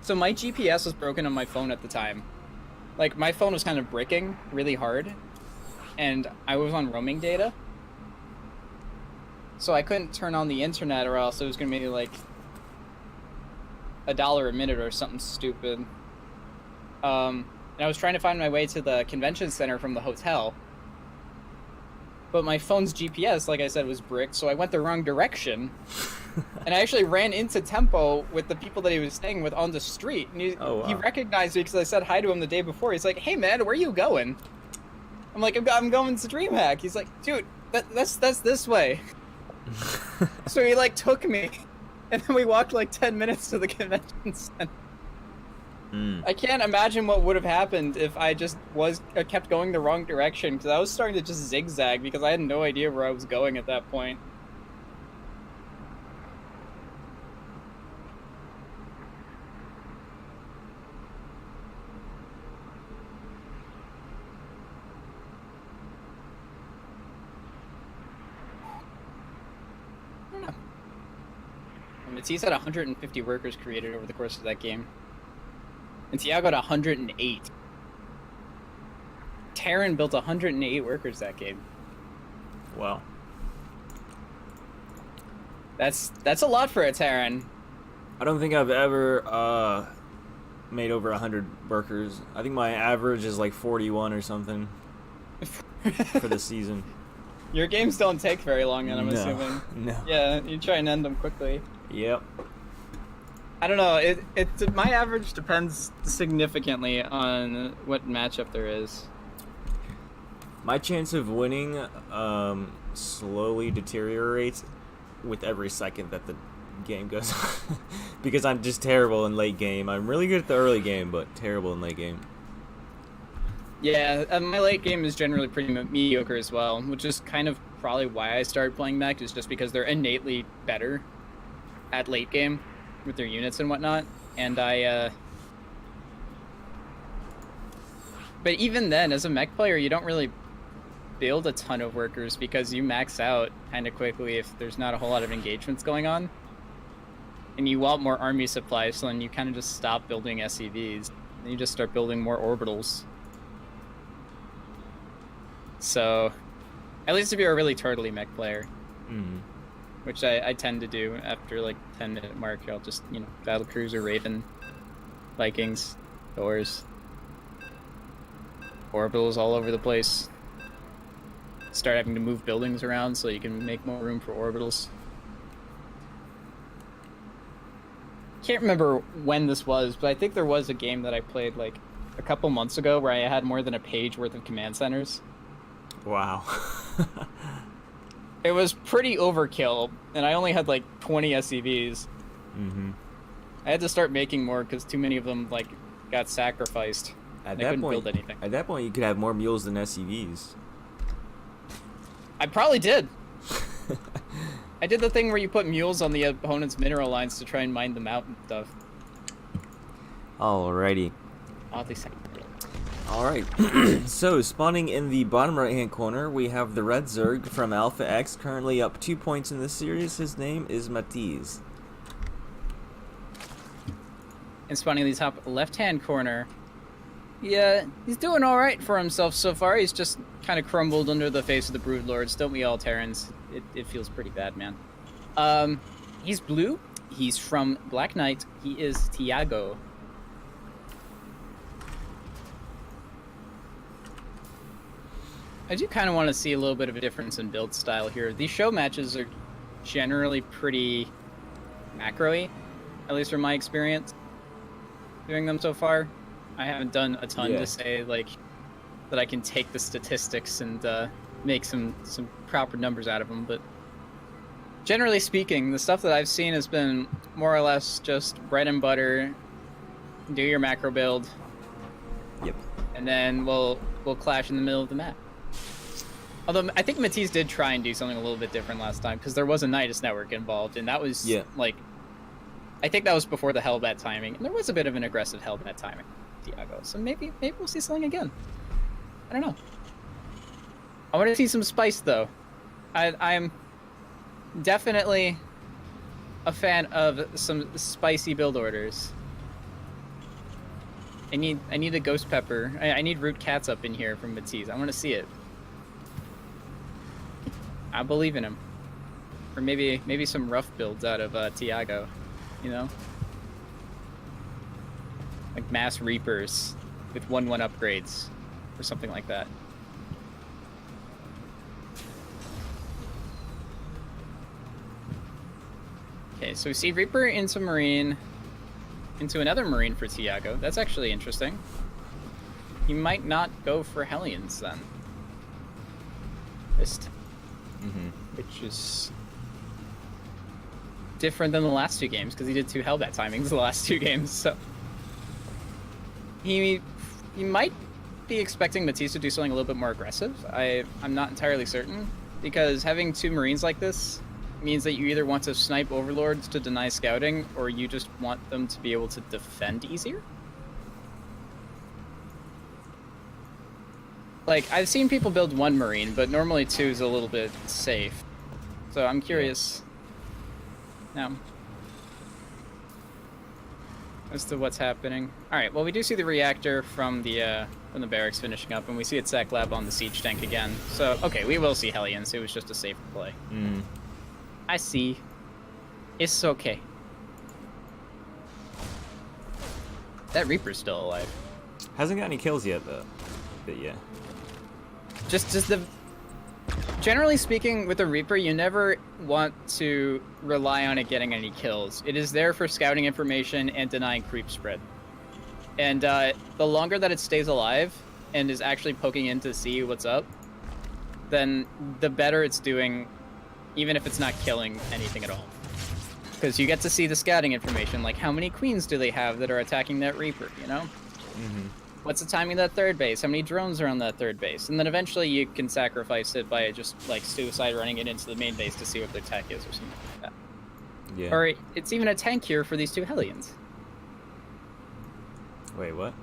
so my GPS was broken on my phone at the time. Like my phone was kind of bricking really hard, and I was on roaming data, so I couldn't turn on the internet, or else it was gonna be like $1 a minute or something stupid. And I was trying to find my way to the convention center from the hotel, but my phone's GPS, like I said, was bricked, so I went the wrong direction. And I actually ran into Tempo with the people that he was staying with on the street, and he recognized me because I said hi to him the day before. He's like, "Hey man, where are you going?" I'm like, "I'm going to DreamHack." He's like, "Dude, that's this way." So he like took me, and then we walked like 10 minutes to the convention center. I can't imagine what would have happened if I just kept going the wrong direction, because I was starting to just zigzag because I had no idea where I was going at that point. Matiz had 150 workers created over the course of that game. And Tiago had 108. TerraN built 108 workers that game. Wow. That's a lot for a TerraN. I don't think I've ever made over 100 workers. I think my average is like 41 or something for the season. Your games don't take very long, then, I'm assuming. No. Yeah, you try and end them quickly. Yep. I don't know. My average depends significantly on what matchup there is. My chance of winning slowly deteriorates with every second that the game goes on. Because I'm just terrible in late game. I'm really good at the early game, but terrible in late game. Yeah, my late game is generally pretty mediocre as well, which is kind of probably why I started playing mech, is just because they're innately better at late game with their units and whatnot. And but even then, as a mech player, you don't really build a ton of workers because you max out kind of quickly if there's not a whole lot of engagements going on. And you want more army supplies, so then you kind of just stop building SCVs. And you just start building more orbitals. So, at least if you're a really turtly mech player, which I tend to do after like 10-minute mark, I'll just, Battlecruiser, Raven, Vikings, Thors, orbitals all over the place. Start having to move buildings around so you can make more room for orbitals. Can't remember when this was, but I think there was a game that I played like a couple months ago where I had more than a page worth of command centers. Wow. It was pretty overkill, and I only had like 20 SCVs. I had to start making more because too many of them like got sacrificed. At I that couldn't point, build anything. At that point, you could have more mules than SCVs. I probably did. I did the thing where you put mules on the opponent's mineral lines to try and mine them out and stuff. Alrighty. Oddly second. Alright, so spawning in the bottom right hand corner, we have the red Zerg from Alpha X, currently up 2 points in this series. His name is Matiz. And spawning in the top left-hand corner, yeah, he's doing all right for himself so far. He's just kind of crumbled under the face of the Broodlords. Don't we all, TerraNs? It feels pretty bad, man. He's blue. He's from Black Knight. He is Tiago. I do kind of want to see a little bit of a difference in build style here. These show matches are generally pretty macro-y, at least from my experience doing them so far. I haven't done a ton to say like that I can take the statistics and make some proper numbers out of them, but generally speaking, the stuff that I've seen has been more or less just bread and butter. Do your macro build. Yep. And then we'll clash in the middle of the map. Although I think Matiz did try and do something a little bit different last time, because there was a Nidus network involved, and that was like, I think that was before the Hellbat timing, and there was a bit of an aggressive Hellbat timing, Tiago. So maybe we'll see something again. I don't know. I want to see some spice though. I'm definitely a fan of some spicy build orders. I need a ghost pepper. I need root cats up in here from Matiz. I want to see it. I believe in him. Or maybe some rough builds out of Tiago, you know? Like mass reapers with 1/1 upgrades or something like that. Okay, so we see Reaper into Marine, into another Marine for Tiago. That's actually interesting. He might not go for Hellions then. Which is different than the last 2 games, because he did 2 Hellbat timings the last 2 games, so he might be expecting Matiz to do something a little bit more aggressive. I'm not entirely certain, because having 2 Marines like this means that you either want to snipe Overlords to deny scouting, or you just want them to be able to defend easier. Like, I've seen people build 1 Marine, but normally 2 is a little bit safe. So I'm curious now as to what's happening. Alright, well we do see the reactor from the barracks finishing up, and we see it Sack Lab on the siege tank again. So, okay, we will see Hellions. It was just a safer play. I see. It's okay. That Reaper's still alive. Hasn't got any kills yet, though. But yeah. Just the... Generally speaking, with a Reaper, you never want to rely on it getting any kills. It is there for scouting information and denying creep spread. And the longer that it stays alive and is actually poking in to see what's up, then the better it's doing, even if it's not killing anything at all. Because you get to see the scouting information, like how many queens do they have that are attacking that Reaper, you know? What's the timing of that 3rd base? How many drones are on that 3rd base? And then eventually you can sacrifice it by just like suicide running it into the main base to see what their tech is or something like that. Yeah. Or it's even a tank here for these 2 Hellions. Wait, what?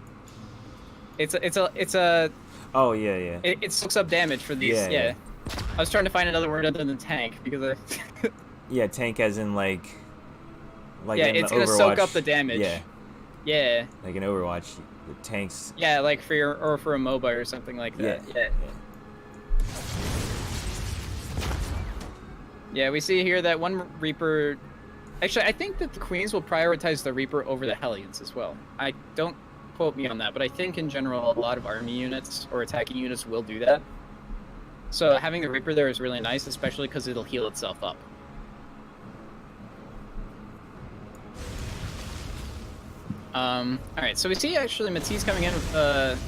It's a Oh yeah. it soaks up damage for these. Yeah. I was trying to find another word other than tank because I Yeah, tank as in like yeah, in it's the gonna Overwatch. soak up the damage. Yeah. Yeah. Like in Overwatch, the tanks. Yeah, like for a MOBA or something like that. Yeah, we see here that 1 Reaper... Actually, I think that the Queens will prioritize the Reaper over the Hellions as well. I don't quote me on that, but I think in general a lot of army units or attacking units will do that. So having the Reaper there is really nice, especially because it'll heal itself up. Alright, so we see actually Matiz coming in with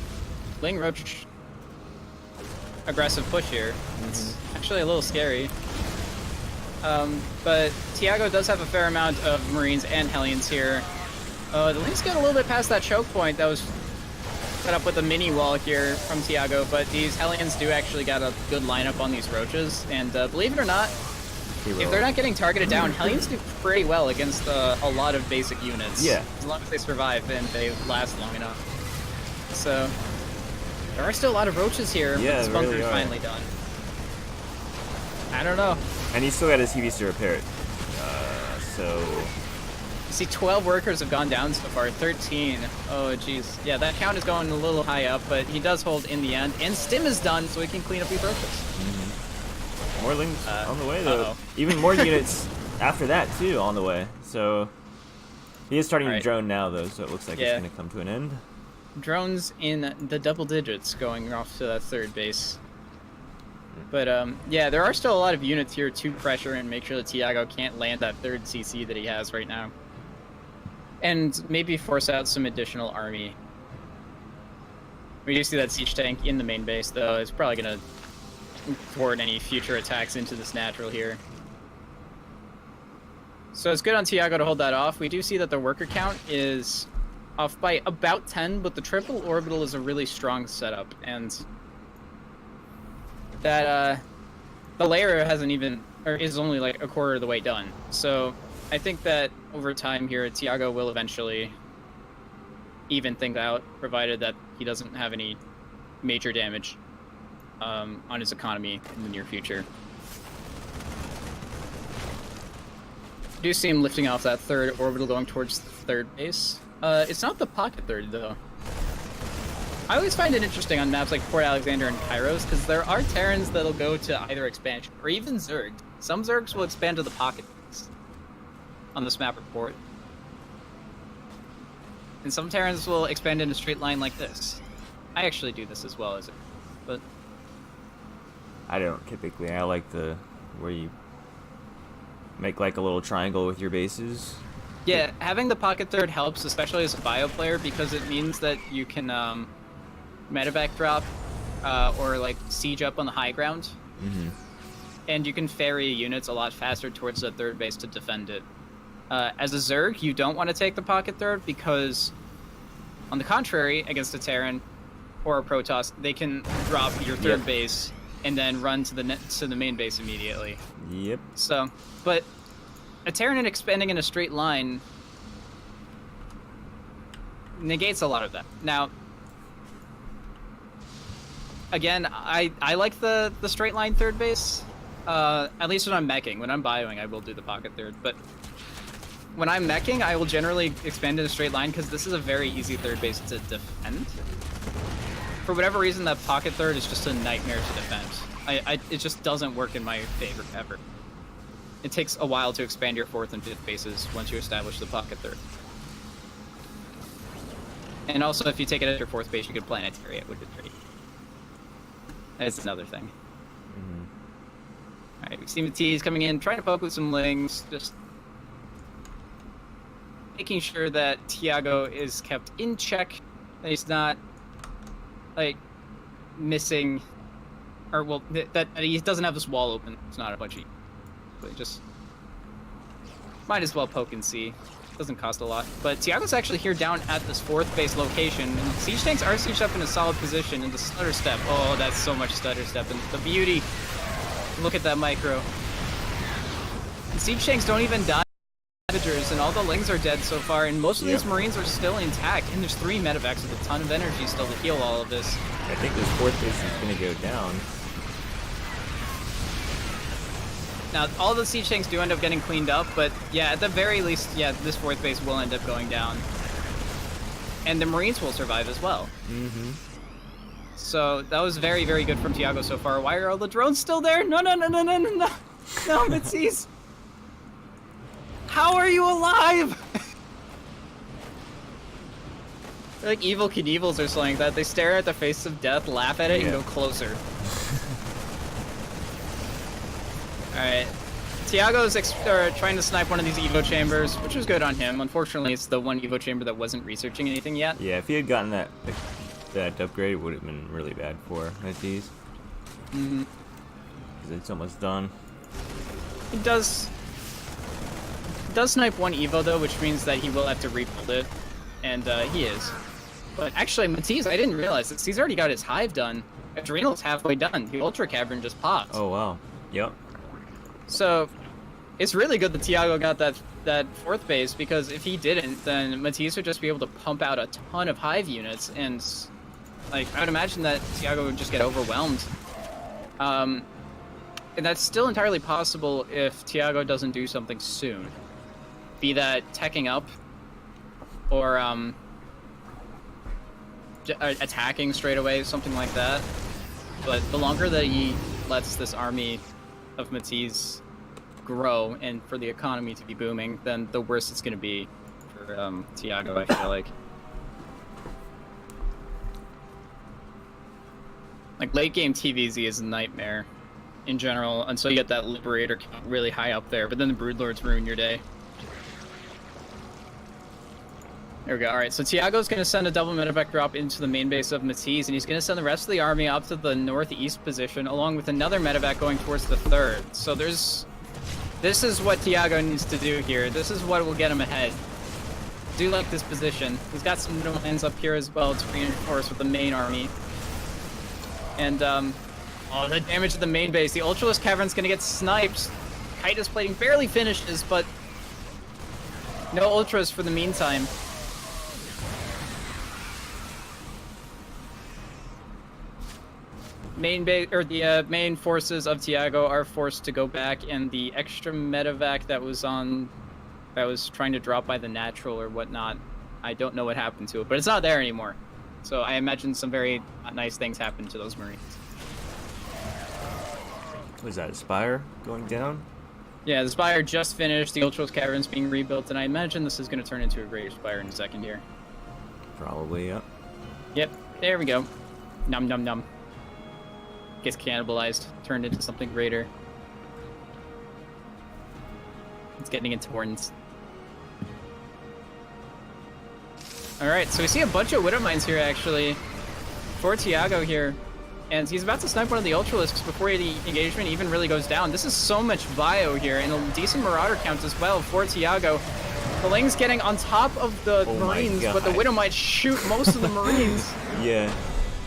Ling Roach aggressive push here. It's actually a little scary. But Tiago does have a fair amount of Marines and Hellions here. The Lings get a little bit past that choke point that was set up with a mini wall here from Tiago, but these Hellions do actually got a good lineup on these Roaches, and believe it or not, if they're not getting targeted down, Hellions do pretty well against a lot of basic units. Yeah. As long as they survive and they last long enough. So there are still a lot of roaches here, Yeah, but this there bunker's really are. finally done. I don't know. And he's still got his TVs to repair it. So You see 12 workers have gone down so far, 13. Oh, jeez. Yeah, that count is going a little high up, but he does hold in the end. And Stim is done, so he can clean up these roaches. more lings on the way, though. uh-oh. Even more units after that, too, on the way. So he is starting to Alright. drone now, though, so it looks like Yeah. it's going to come to an end. Drones in the double digits going off to that third base. But, yeah, there are still a lot of units here to pressure and make sure that Tiago can't land that third CC that he has right now. And maybe force out some additional army. We do see that siege tank in the main base, though. It's probably going to thwart any future attacks into this natural here. So it's good on Tiago to hold that off. We do see that the worker count is off by about 10, but the triple orbital is a really strong setup, and that the layer hasn't even, or is only like a quarter of the way done. So I think that over time here, Tiago will eventually even things out, provided that he doesn't have any major damage on his economy in the near future. I do see him lifting off that third orbital going towards the third base. It's not the pocket third, though. I always find it interesting on maps like Port Alexander and Kairos, because there are Terrans that'll go to either expansion, or even Zerg. Some Zergs will expand to the pocket base on this map report. And some Terrans will expand in a straight line like this. I actually do this as well as it, but I don't typically. I like the where you make like a little triangle with your bases. yeah, having the pocket third helps, especially as a bio player, because it means that you can medevac drop or like siege up on the high ground, and you can ferry units a lot faster towards the third base to defend it. As a Zerg, you don't want to take the pocket third because, on the contrary, against a Terran or a Protoss, they can drop your third base and then run to the main base immediately. Yep. So, but a Terran expanding in a straight line negates a lot of that. Now, again, I like the straight line third base. At least when I'm meching. When I'm bioing, I will do the pocket third. But when I'm meching, I will generally expand in a straight line because this is a very easy third base to defend. For whatever reason, that pocket third is just a nightmare to defend. It just doesn't work in my favor ever. It takes a while to expand your fourth and fifth bases once you establish the pocket third. And also, if you take it as your fourth base, you can planetary it, which is great. That's another thing. Alright, we see Matiz coming in, trying to poke with some lings, just making sure that Tiago is kept in check, that he's not, like, missing, or, well, that he doesn't have this wall open. It's not a budgie. But just might as well poke and see. Doesn't cost a lot. But Tiago's actually here down at this fourth base location, and siege tanks are sieged up in a solid position, and the stutter step. Oh, that's so much stutter step, and the beauty. Look at that micro. And siege tanks don't even die. Ravagers, and all the lings are dead so far, and most of these marines are still intact, and there's 3 medevacs with a ton of energy still to heal all of this. I think this fourth base is going to go down. Now, all the siege tanks do end up getting cleaned up, but yeah, at the very least, yeah, this fourth base will end up going down. And the marines will survive as well. So that was very, very good from Tiago so far. Why are all the drones still there? No, no, no, no, no, no, no. No, Matiz. How are you alive? They're like evil Knievils or something like that. They stare at the face of death, laugh at it, and go closer. Alright. Tiago's trying to snipe one of these Evo chambers, which was good on him. Unfortunately, it's the one Evo chamber that wasn't researching anything yet. Yeah, if he had gotten that upgrade, it would have been really bad for Matiz. Because it's almost done. He does snipe one Evo, though, which means that he will have to rebuild it. And he is. But actually, Matiz, I didn't realize this. He's already got his hive done. Adrenal's halfway done. The Ultra Cavern just popped. Oh, wow. Yep. So, it's really good that Tiago got that fourth base, because if he didn't, then Matiz would just be able to pump out a ton of hive units, and Like, I would imagine that Tiago would just get overwhelmed. And that's still entirely possible if Tiago doesn't do something soon. Be that teching up, or attacking straight away, something like that. But the longer that he lets this army of Matiz grow and for the economy to be booming, then the worse it's going to be for Tiago, I feel like. Like, late game TVZ is a nightmare in general until you get that Liberator count really high up there, but then the Broodlords ruin your day. There we go. Alright, so Tiago's going to send a double medevac drop into the main base of Matiz, and he's going to send the rest of the army up to the northeast position, along with another medevac going towards the third. So this is what Tiago needs to do here. This is what will get him ahead. I do like this position. He's got some domains up here as well to reinforce with the main army. And, oh, the damage to the main base. The Ultralisk Cavern's going to get sniped. Titus plating barely finishes, but no Ultras for the meantime. Main base, or the main forces of Tiago are forced to go back, and the extra medevac that was trying to drop by the natural or whatnot, I don't know what happened to it, but it's not there anymore. So I imagine some very nice things happened to those Marines. Was that a Spire going down? Yeah, the Spire just finished. The Ultros Cavern's being rebuilt, and I imagine this is going to turn into a Greater Spire in a second here. Probably, yeah. Yep, there we go. Num num num. Gets cannibalized, turned into something greater. It's getting into horns. Alright, so we see a bunch of Widow Mines here, actually, for Tiago here. And he's about to snipe one of the Ultralisks before the engagement even really goes down. This is so much bio here, and a decent Marauder count as well for Tiago. The Ling's getting on top of the Marines, but the Widow might shoot most of the Marines. Yeah,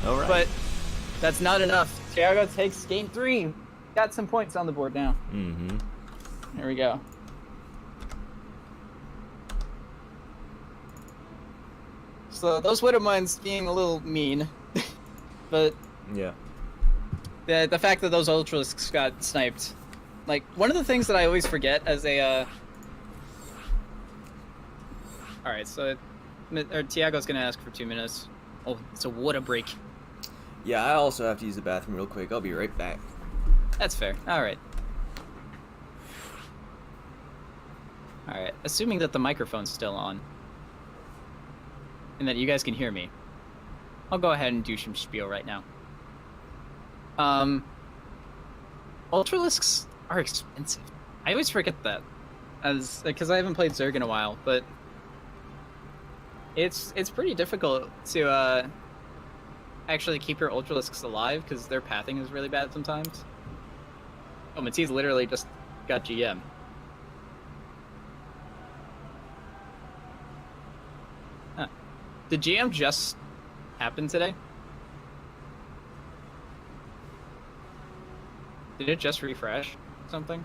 alright. But that's not enough. Tiago takes game 3. Got some points on the board now. Mm-hmm. There we go. So those Widow Mines being a little mean, but yeah, the fact that those Ultralisks got sniped, like, one of the things that I always forget as a all right, so Tiago's gonna ask for 2 minutes. Oh, it's a water break. Yeah, I also have to use the bathroom real quick. I'll be right back. That's fair. All right. All right. Assuming that the microphone's still on, and that you guys can hear me, I'll go ahead and do some spiel right now. Ultralisks are expensive. I always forget that, because I haven't played Zerg in a while, but it's pretty difficult to actually keep your Ultralisks alive, because their pathing is really bad sometimes. Oh, Matiz literally just got GM. Huh. Did GM just happen today? Did it just refresh something?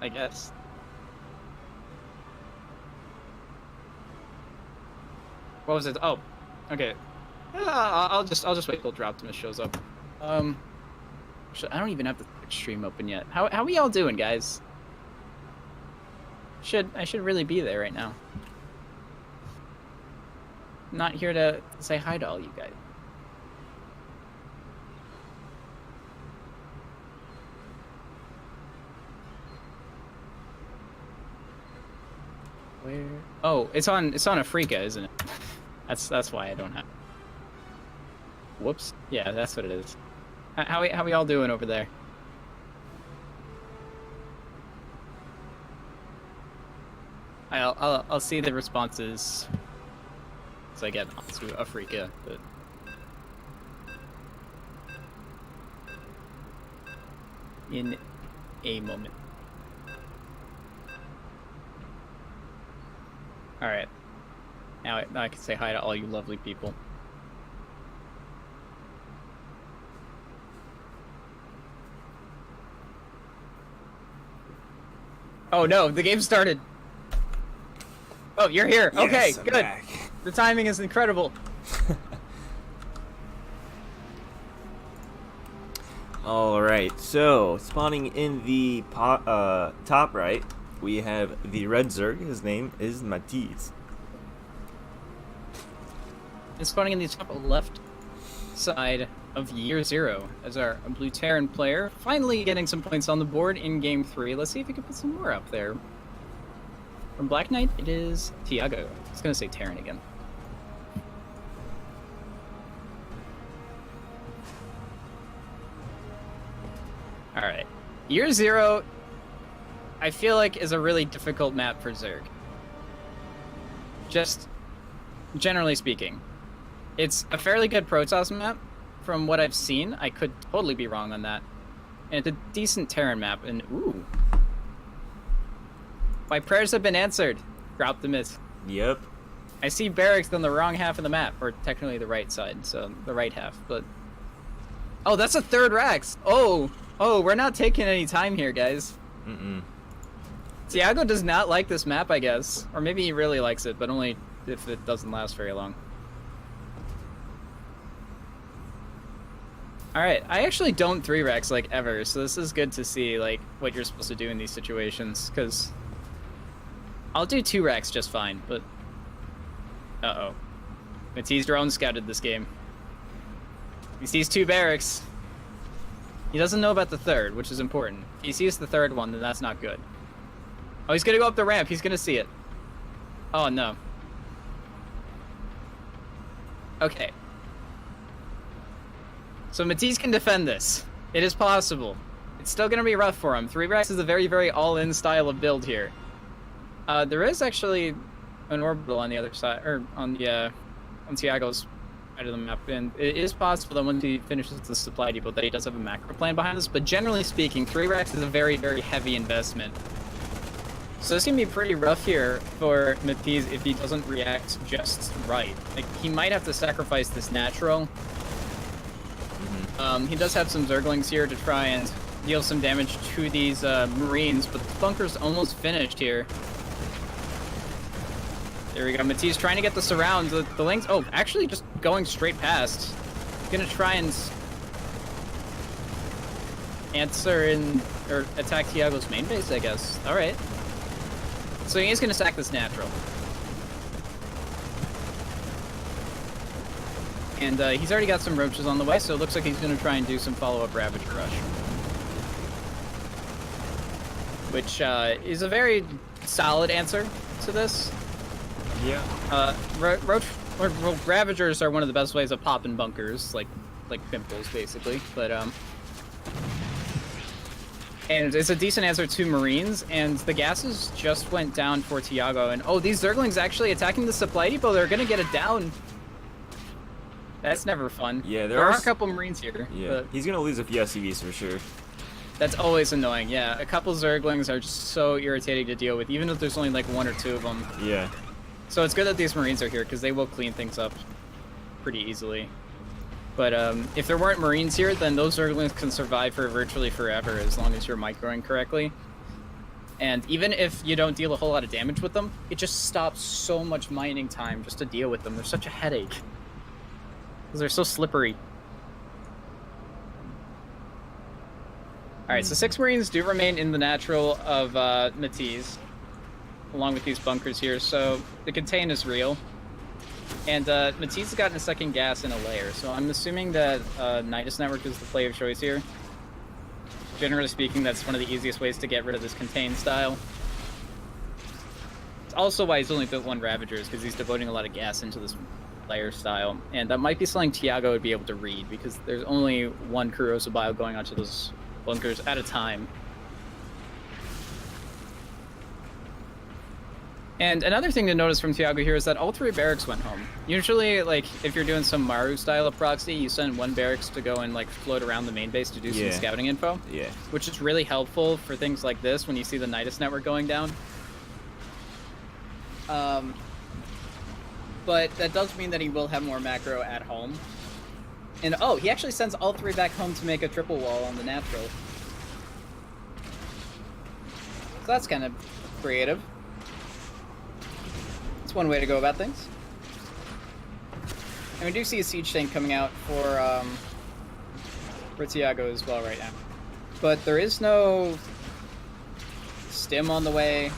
I guess. What was it? Oh, okay. I'll just wait till Droptimus shows up. I don't even have the stream open yet. How are we all doing, guys? I should really be there right now. I'm not here to say hi to all you guys. Where? Oh, it's on Afrika, isn't it? That's why I don't have. Whoops. Yeah, that's what it is. How we all doing over there? I'll see the responses as I get onto Afrika, but in a moment. All right. Now I can say hi to all you lovely people. Oh no, the game started. Oh, you're here. Yes, Okay, I'm good. back. The timing is incredible. All right, so spawning in the top right, we have the red Zerg. His name is Matiz. And spawning in the top left side of year 0 as our blue TerraN player, finally getting some points on the board in game 3. Let's see if we can put some more up there. From Black Knight, it is Tiago. I was gonna say TerraN again. Alright. Year 0, I feel like, is a really difficult map for Zerg. Just generally speaking. It's a fairly good Protoss map from what I've seen. I could totally be wrong on that. And it's a decent TerraN map, and ooh. My prayers have been answered. Drop the miss. Yep. I see barracks on the wrong half of the map, or technically the right side, so the right half, but... Oh, that's a third Rax! Oh, we're not taking any time here, guys. Tiago does not like this map, I guess. Or maybe he really likes it, but only if it doesn't last very long. Alright, I actually don't 3-Rax, like, ever, so this is good to see, like, what you're supposed to do in these situations, because... I'll do 2-Rax just fine, but... Uh-oh. Matiz drone scouted this game. He sees 2 barracks. He doesn't know about the third, which is important. If he sees the third one, then that's not good. Oh, he's gonna go up the ramp. He's gonna see it. Oh, no. Okay. So Matiz can defend this. It is possible. It's still gonna be rough for him. 3-Rax is a very, very all-in style of build here. There is actually an orbital on the other side, or on Tiago's side of the map, and it is possible that when he finishes the supply depot that he does have a macro plan behind this, but generally speaking, 3-Rax is a very, very heavy investment. So it's gonna be pretty rough here for Matiz if he doesn't react just right. Like, he might have to sacrifice this natural. He does have some Zerglings here to try and deal some damage to these Marines, but the bunker's almost finished here. There we go. Matiz trying to get the surround. The Lings... Oh, actually just going straight past. He's gonna try and answer in... or attack Tiago's main base, I guess. Alright. So he's gonna sack this natural. And he's already got some roaches on the way, so it looks like he's gonna try and do some follow-up Ravager Rush. Which is a very solid answer to this. Yeah. Ravagers are one of the best ways of popping bunkers, like pimples, basically. But and it's a decent answer to Marines, and the gases just went down for Tiago. And oh, these Zerglings actually attacking the supply depot. They're gonna get it down. That's never fun. Yeah, there are a couple Marines here. Yeah, but he's gonna lose a few SCVs for sure. that's always annoying. Yeah, a couple Zerglings are just so irritating to deal with, even if there's only like 1 or 2 of them. Yeah. So it's good that these Marines are here, because they will clean things up pretty easily. But if there weren't Marines here, then those Zerglings can survive for virtually forever, as long as you're microing correctly. And even if you don't deal a whole lot of damage with them, it just stops so much mining time just to deal with them. They're such a headache. Because they're so slippery. Alright, so 6 Marines do remain in the natural of Matiz, along with these bunkers here, so the contain is real. And Matiz has gotten a second gas in a layer, so I'm assuming that Nidus Network is the play of choice here. Generally speaking, that's one of the easiest ways to get rid of this contain style. It's also why he's only built 1 Ravagers, because he's devoting a lot of gas into this layer style. And that might be something Tiago would be able to read, because there's only 1 corrosive bile going onto those bunkers at a time. And another thing to notice from Tiago here is that all 3 barracks went home. Usually, like, if you're doing some Maru style of proxy, you send 1 barracks to go and, like, float around the main base to do some scouting info. Yeah. Which is really helpful for things like this when you see the Nidus Network going down. But that does mean that he will have more macro at home. And, oh, he actually sends all 3 back home to make a triple wall on the natural. So that's kind of creative. one way to go about things. And we do see a siege tank coming out for Tiago as well right now. But there is no stim on the way.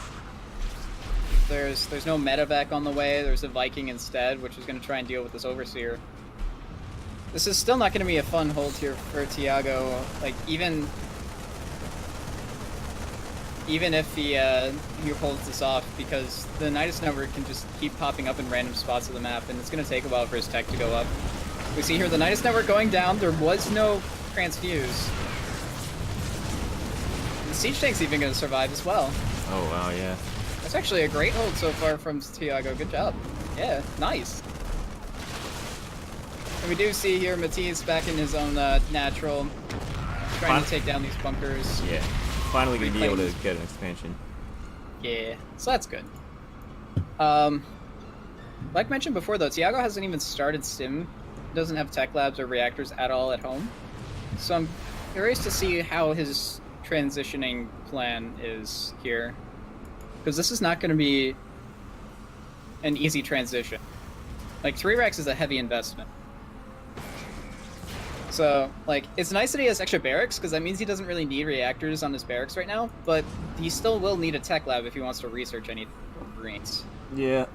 There's no medevac on the way. There's a Viking instead, which is going to try and deal with this Overseer. This is still not going to be a fun hold here for Tiago. Like, even if he holds this off, because the Nidus Network can just keep popping up in random spots of the map, and it's going to take a while for his tech to go up. We see here the Nidus Network going down. There was no transfuse. The Siege Tank's even going to survive as well. Oh, wow, yeah. That's actually a great hold so far from Tiago. Good job. Yeah, nice. And we do see here Matiz back in his own natural, trying to take down these bunkers. Yeah. Finally gonna be able to get an expansion. Yeah, so that's good. Like mentioned before though, Tiago hasn't even started Stim. Doesn't have tech labs or reactors at all at home. So I'm curious to see how his transitioning plan is here. Because this is not going to be an easy transition. Like, 3 racks is a heavy investment. So, like, it's nice that he has extra barracks, because that means he doesn't really need reactors on his barracks right now, but he still will need a tech lab if he wants to research any Marines. Yeah.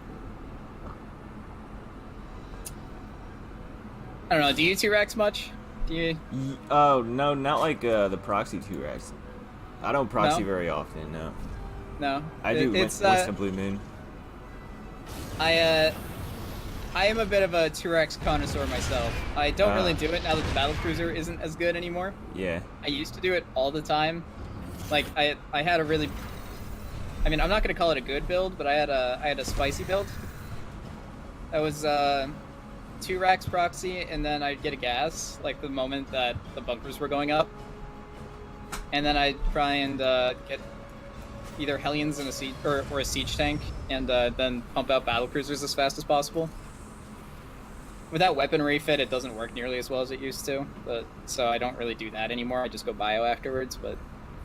I don't know, do you 2 racks much? Do you... Oh, no, not like the proxy 2 racks. I don't proxy No? very often, no. No. I do once a blue moon. I am a bit of a 2x connoisseur myself. I don't really do it now that the battlecruiser isn't as good anymore. Yeah. I used to do it all the time. Like I had a really, I mean, I'm not gonna call it a good build, but I had a spicy build. That was 2 racks proxy, and then I'd get a gas like the moment that the bunkers were going up, and then I'd try and get either Hellions and a siege or a siege tank, and then pump out battlecruisers as fast as possible. Without weapon refit, it doesn't work nearly as well as it used to, but so I don't really do that anymore. I just go bio afterwards. But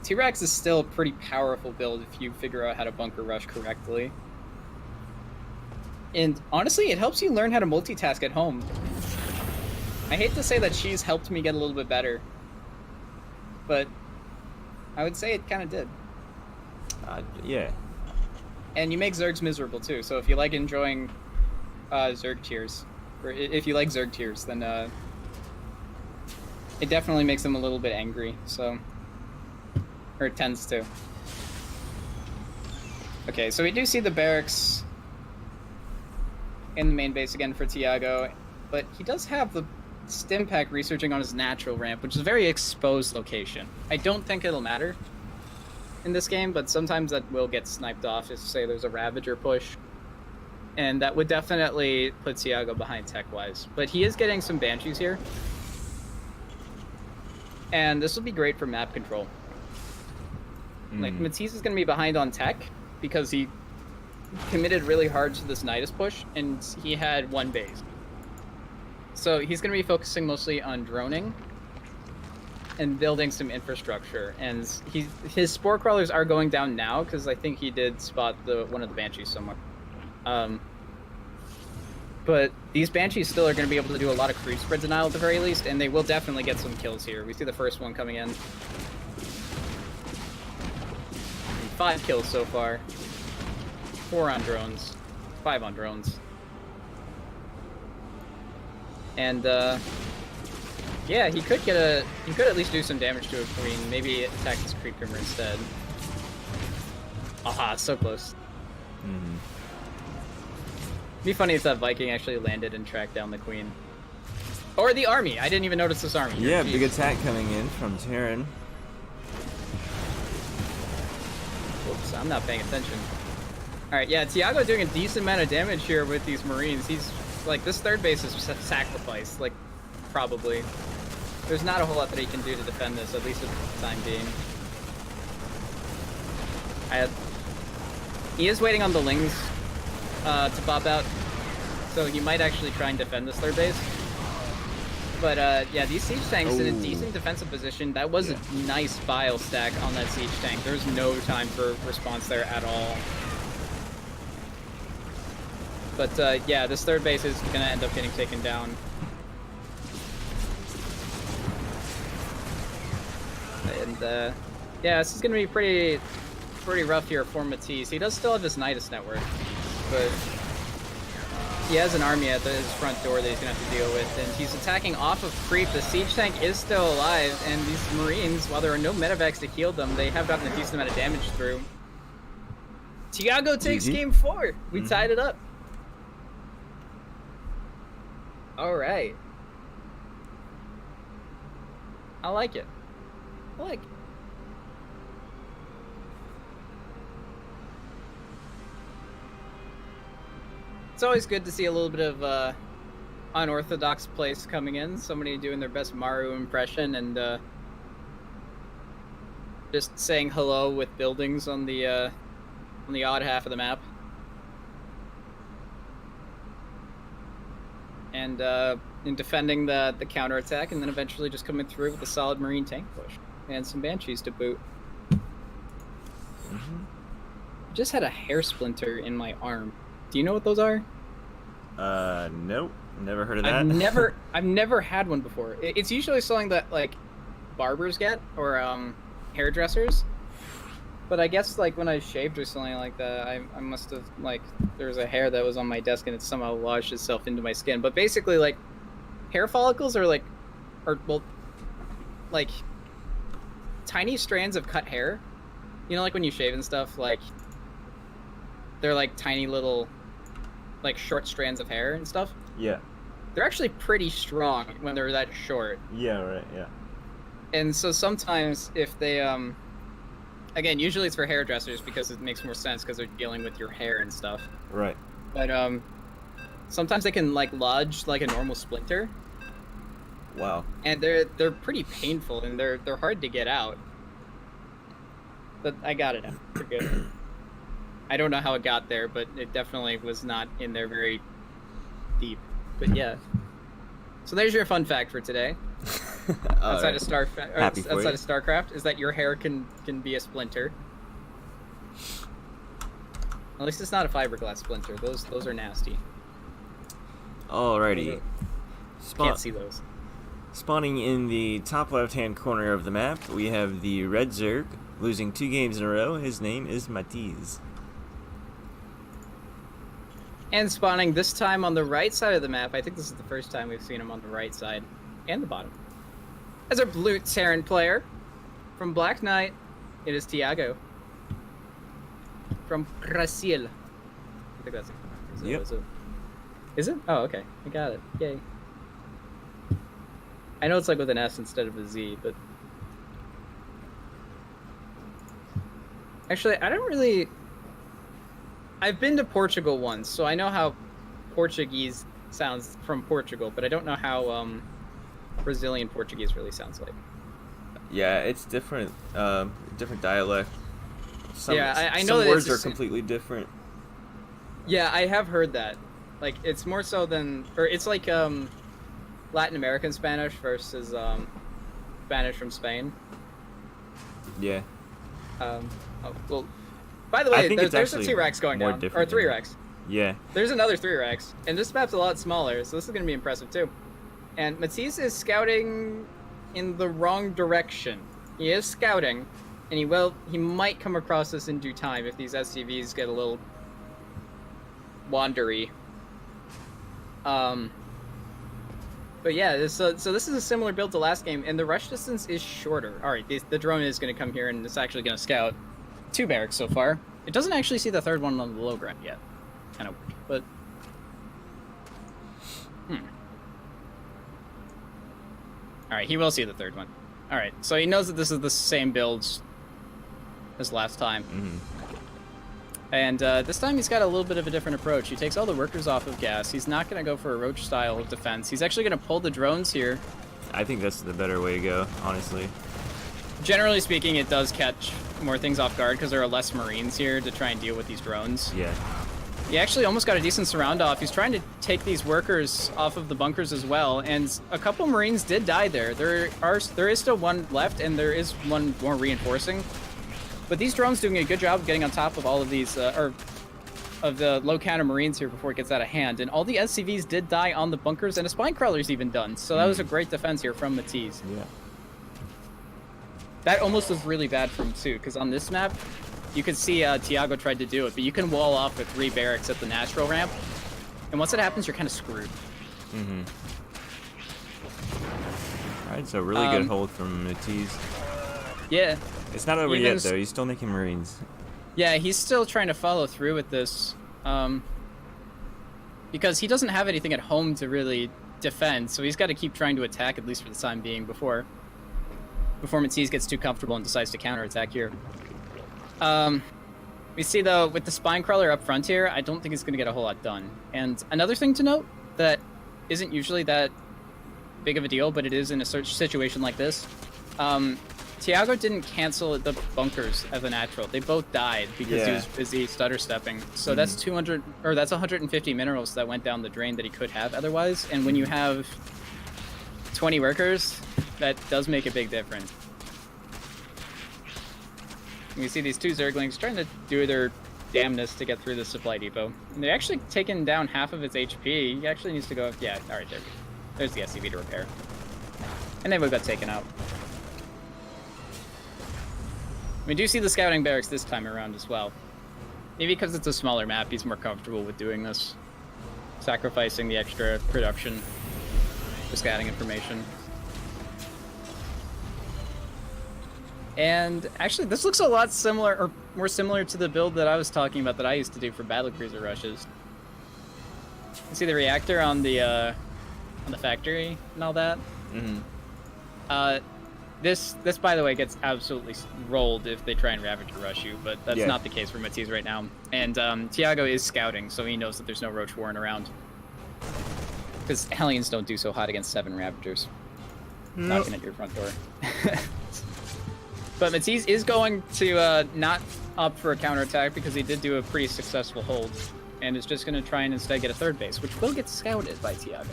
T-Rex is still a pretty powerful build if you figure out how to bunker rush correctly. And honestly, it helps you learn how to multitask at home. I hate to say that she's helped me get a little bit better, but I would say it kind of did. Yeah. And you make Zergs miserable too, so if you like enjoying Zerg tiers, or if you like Zerg tiers, then it definitely makes them a little bit angry, so... Or it tends to. Okay, so we do see the barracks in the main base again for Tiago, but he does have the stim pack researching on his natural ramp, which is a very exposed location. I don't think it'll matter in this game, but sometimes that will get sniped off if, say, there's a Ravager push. And that would definitely put Tiago behind tech-wise. But he is getting some Banshees here. And this will be great for map control. Like, Matiz is going to be behind on tech because he committed really hard to this Nidus push, and he had 1 base. So he's going to be focusing mostly on droning and building some infrastructure. And his Spore Crawlers are going down now because I think he did spot one of the Banshees somewhere. But these Banshees still are going to be able to do a lot of creep spread denial at the very least, and they will definitely get some kills here. We see the first one coming in. 5 kills so far. 4 on drones. 5 on drones. And, yeah, he could at least do some damage to a Queen. Maybe attack this Creep Grimmer instead. Aha, so close. It'd be funny if that Viking actually landed and tracked down the Queen. Or the army. I didn't even notice this army. Yeah, big attack coming in from TerraN. Oops, I'm not paying attention. Alright, yeah, Tiago doing a decent amount of damage here with these Marines. He's, like, this third base is sacrificed, like, probably. There's not a whole lot that he can do to defend this, at least at the time being. He is waiting on the Lings to pop out, so he might actually try and defend this third base. But yeah, these siege tanks in a decent defensive position. That was a nice bile stack on that siege tank. There's no time for response there at all. But yeah, this third base is gonna end up getting taken down. And yeah, this is gonna be pretty rough here for Matiz. He does still have his Nidus network, but he has an army at his front door that he's gonna have to deal with, and he's attacking off of creep. The siege tank is still alive, and these Marines, while there are no medevacs to heal them, they have gotten a decent amount of damage through. Tiago takes game 4. We tied it up. All right. I like it. I like it. It's always good to see a little bit of unorthodox place coming in. Somebody doing their best Maru impression and just saying hello with buildings on the odd half of the map. And in defending the counterattack, and then eventually just coming through with a solid Marine tank push and some Banshees to boot. Just had a hair splinter in my arm. Do you know what those are? Nope. Never heard of that. I've never had one before. It's usually something that like barbers get or hairdressers. But I guess like when I shaved or something like that, I must have like there was a hair that was on my desk and it somehow lodged itself into my skin. But basically like hair follicles are like tiny strands of cut hair. You know, like when you shave and stuff, like they're like tiny little like short strands of hair and stuff. Yeah. They're actually pretty strong when they're that short. Yeah, right, yeah. And so sometimes if they again, usually it's for hairdressers because it makes more sense because they're dealing with your hair and stuff. Right. But sometimes they can like lodge like a normal splinter. Wow. And they're pretty painful and they're hard to get out. But I got it out. We're good. I don't know how it got there, but it definitely was not in there very deep. But yeah. So there's your fun fact for today. outside of StarCraft is that your hair can be a splinter. At least it's not a fiberglass splinter. Those are nasty. Alrighty. Can't see those. Spawning in the top left-hand corner of the map, we have the Red Zerg, losing 2 games in a row. His name is Matiz. And spawning this time on the right side of the map. I think this is the first time we've seen him on the right side and the bottom. As our blue TerraN player from Black Knight, it is Tiago from Brazil. I think that's it. Yep. Is it? Oh, okay. I got it. Yay. I know it's like with an S instead of a Z, but actually, I don't really. I've been to Portugal once, so I know how Portuguese sounds from Portugal, but I don't know how Brazilian Portuguese really sounds like. Yeah, it's different. Different dialect. I know some that words are completely different. Yeah, I have heard that. Like, it's more so than, or it's like Latin American Spanish versus Spanish from Spain. Yeah. Well, by the way, there's a actually 2-Rex going down, or 3-Rex. Yeah. There's another 3-Rex, and this map's a lot smaller, so this is going to be impressive too. And Matiz is scouting in the wrong direction. He is scouting, and he might come across this in due time if these SCVs get a little wandery. But yeah, so this is a similar build to last game, and the rush distance is shorter. All right, the drone is going to come here, and it's actually going to scout 2 barracks so far. It doesn't actually see the 3rd one on the low ground yet. Kind of weird, but all right, he will see the 3rd one. All right, so he knows that this is the same build as last time. And this time he's got a little bit of a different approach. He takes all the workers off of gas. He's not going to go for a roach style of defense. He's actually going to pull the drones here. I think that's the better way to go, honestly. Generally speaking, it does catch more things off guard because there are less Marines here to try and deal with these drones. Yeah. He actually almost got a decent surround off. He's trying to take these workers off of the bunkers as well, and a couple Marines did die there. There is still one left, and there is one more reinforcing. But these drones doing a good job of getting on top of all of these, or of the low counter Marines here before it gets out of hand, and all the SCVs did die on the bunkers, and a spine crawler's even done. So that was a great defense here from Matiz. Yeah. That almost was really bad for him too, because on this map, you could see Tiago tried to do it, but you can wall off with 3 barracks at the natural ramp, and once it happens, you're kind of screwed. Mm-hmm. Alright, so really good hold from Matiz. Yeah. It's not over yet, though. He's still making Marines. Yeah, he's still trying to follow through with this, because he doesn't have anything at home to really defend, so he's got to keep trying to attack, at least for the time being, before Matiz gets too comfortable and decides to counterattack here. We see, though, with the spine crawler up front here, I don't think he's going to get a whole lot done. And another thing to note that isn't usually that big of a deal, but it is in a situation like this. Tiago didn't cancel the bunkers as a natural. They both died because he was busy stutter stepping. So that's 150 minerals that went down the drain that he could have otherwise. And when you have 20 workers, that does make a big difference. You see these 2 Zerglings trying to do their damnness to get through the supply depot. And they're actually taking down half of its HP. He actually needs to go... Yeah, alright, there's the SCV to repair. And they would have got taken out. We do see the scouting barracks this time around as well. Maybe because it's a smaller map, he's more comfortable with doing this. Sacrificing the extra production for scouting information. And actually, this looks a lot similar, or more similar to the build that I was talking about that I used to do for battlecruiser rushes. You see the reactor on the factory and all that? Mm-hmm. This, by the way, gets absolutely rolled if they try and Ravager rush you, but that's not the case for Matiz right now. And Tiago is scouting, so he knows that there's no Roach Warren around. Because Hellions don't do so hot against 7 Ravagers. Knocking at your front door. But Matiz is going to not opt for a counterattack because he did do a pretty successful hold. And is just going to try and instead get a 3rd base, which will get scouted by Tiago.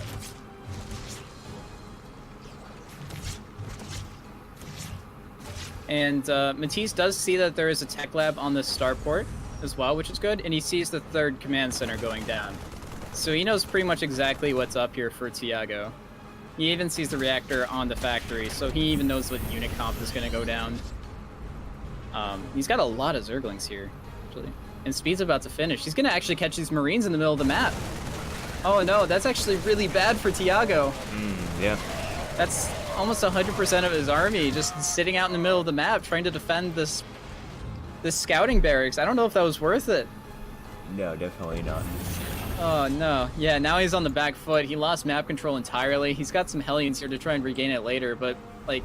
And Matiz does see that there is a tech lab on the starport as well, which is good, and he sees the 3rd command center going down. So he knows pretty much exactly what's up here for Tiago. He even sees the reactor on the factory, so he even knows what unit comp is going to go down. He's got a lot of Zerglings here, actually. And Speed's about to finish. He's going to actually catch these Marines in the middle of the map. Oh no, that's actually really bad for Tiago. Yeah. That's almost 100% of his army just sitting out in the middle of the map trying to defend this scouting barracks. I don't know if that was worth it. No, definitely not. Oh no. Yeah, now he's on the back foot. He lost map control entirely. He's got some Hellions here to try and regain it later, but like